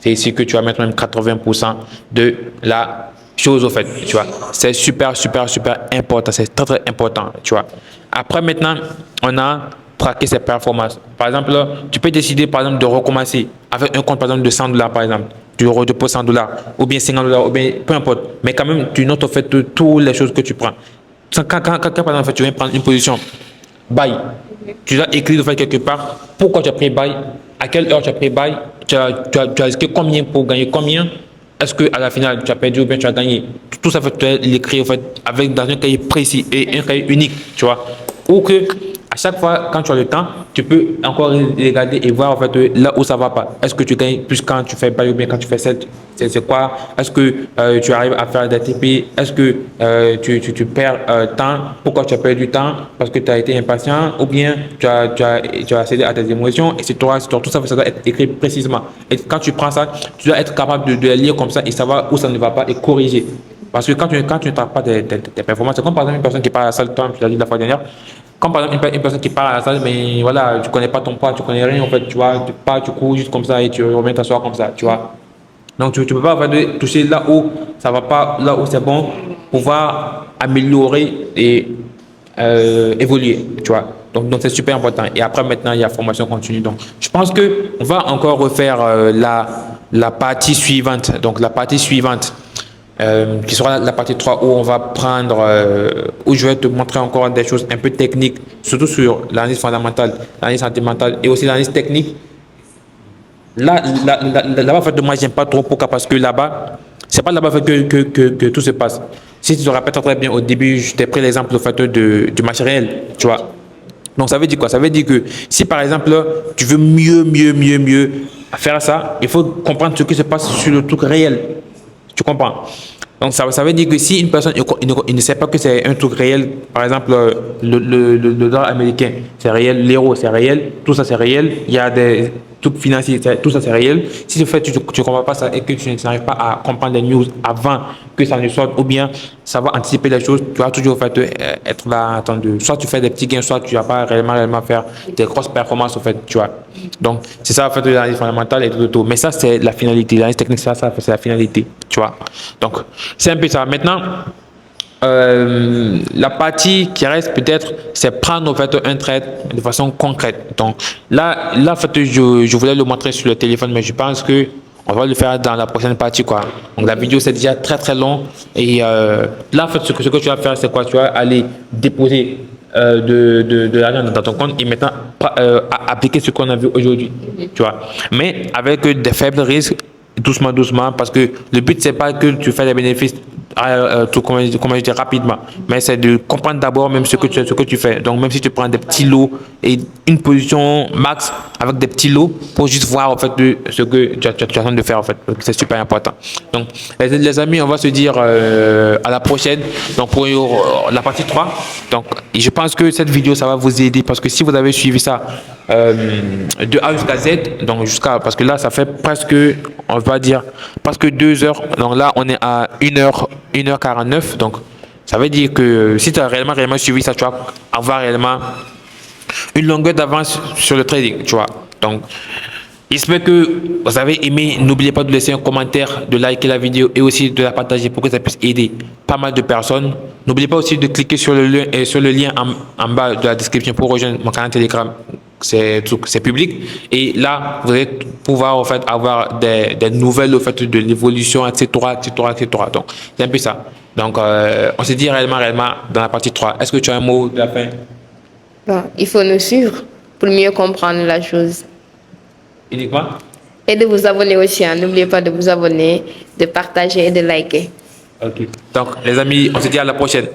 c'est ici que tu vas mettre même 80% de la chose, au fait, tu vois. C'est super important, c'est très important, tu vois. Après, maintenant, on a traqué ses performances. Par exemple, tu peux décider, par exemple, de recommencer avec un compte, par exemple, de $100, par exemple. Tu redéposes $100, ou bien $50, ou bien peu importe. Mais quand même, tu notes, en fait, toutes les choses que tu prends. Quand par exemple, tu viens prendre une position, buy. Tu dois écrire, en fait, quelque part, pourquoi tu as pris buy, à quelle heure tu as pris buy, tu as risqué combien pour gagner combien. Est-ce qu'à la finale, tu as perdu ou bien tu as gagné? Tout ça, tu l'écris en fait, dans un cahier précis et un cahier unique, tu vois. Ou que à chaque fois, quand tu as le temps, tu peux encore regarder et voir en fait là où ça va pas. Est-ce que tu gagnes plus quand tu fais pas ou bien quand tu fais 7? C'est quoi? Est-ce que tu arrives à faire des TP? Est-ce que tu perds temps? Pourquoi tu as perdu du temps? Parce que tu as été impatient ou bien tu as cédé à tes émotions, etc. Tout ça, ça doit être écrit précisément. Et quand tu prends ça, tu dois être capable de lire comme ça et savoir où ça ne va pas et corriger. Parce que quand tu ne tapes pas tes performances, c'est comme par exemple une personne qui part à la salle, toi, tu l'as dit la fois dernière, comme par exemple une personne qui part à la salle, mais voilà, tu connais pas ton poids, tu connais rien en fait, tu vois, tu cours juste comme ça et tu reviens t'asseoir comme ça, tu vois. Donc tu peux pas en fait, toucher là où ça va pas, là où c'est bon, pouvoir améliorer et évoluer, tu vois. Donc c'est super important. Et après maintenant il y a formation continue. Donc je pense que on va encore refaire la partie suivante. Donc la partie suivante. Qui sera la partie 3 où on va prendre, où je vais te montrer encore des choses un peu techniques, surtout sur l'analyse fondamentale, l'analyse sentimentale et aussi l'analyse technique. Là-bas, en fait, moi, j'aime pas trop. Pourquoi? Parce que là-bas, c'est pas là-bas en fait, que tout se passe. Si tu te rappelles très bien, au début, je t'ai pris l'exemple en fait, du match réel, tu vois. Donc, ça veut dire quoi? Ça veut dire que si, par exemple, tu veux mieux faire ça, il faut comprendre ce qui se passe sur le truc réel. Tu comprends? Donc, ça veut dire que si une personne il ne sait pas que c'est un truc réel, par exemple, le dollar américain, c'est réel, l'euro, c'est réel, tout ça, c'est réel, il y a des trucs financiers, tout ça, c'est réel. Si tu ne comprends pas ça et que tu n'arrives pas à comprendre les news avant que ça ne sorte, ou bien savoir anticiper les choses, tu vas toujours en fait, être là, attendre. Soit tu fais des petits gains, soit tu ne vas pas réellement faire des grosses performances, en fait, tu vois. Donc, c'est ça, en fait, l'analyse fondamentale et tout. Mais ça, c'est la finalité. L'analyse technique, c'est la finalité, tu vois. Donc, c'est un peu ça. Maintenant, la partie qui reste peut-être, c'est prendre en fait un trade de façon concrète. Donc là en fait, je voulais le montrer sur le téléphone, mais je pense que on va le faire dans la prochaine partie, quoi. Donc la vidéo c'est déjà très long et là en fait ce que tu vas faire c'est quoi? Tu vas aller déposer de l'argent dans ton compte et maintenant appliquer ce qu'on a vu aujourd'hui, tu vois. Mais avec des faibles risques, doucement, parce que le but c'est pas que tu fais des bénéfices comment je dis, rapidement, mais c'est de comprendre d'abord même ce que tu fais. Donc même si tu prends des petits lots et une position max avec des petits lots pour juste voir en fait ce que tu es en train de faire en fait, c'est super important. Donc les amis, on va se dire à la prochaine donc pour la partie 3. Donc je pense que cette vidéo ça va vous aider parce que si vous avez suivi ça de A jusqu'à Z, donc parce que là ça fait presque, on va dire presque 2 heures. Donc là on est à 1h49. Donc ça veut dire que si tu as réellement suivi ça, tu vas avoir réellement une longueur d'avance sur le trading, tu vois. Donc j'espère que vous avez aimé. N'oubliez pas de laisser un commentaire, de liker la vidéo et aussi de la partager pour que ça puisse aider pas mal de personnes. N'oubliez pas aussi de cliquer sur le lien en bas de la description pour rejoindre mon canal Telegram. C'est public et là vous allez pouvoir en fait avoir des nouvelles au fait de l'évolution, etc. Donc c'est un peu ça. Donc on se dit réellement dans la partie 3. Est-ce que tu as un mot de la fin? Bon, il faut nous suivre pour mieux comprendre la chose. Uniquement? Et de vous abonner aussi. Hein. N'oubliez pas de vous abonner, de partager et de liker. Ok. Donc les amis, on se dit à la prochaine.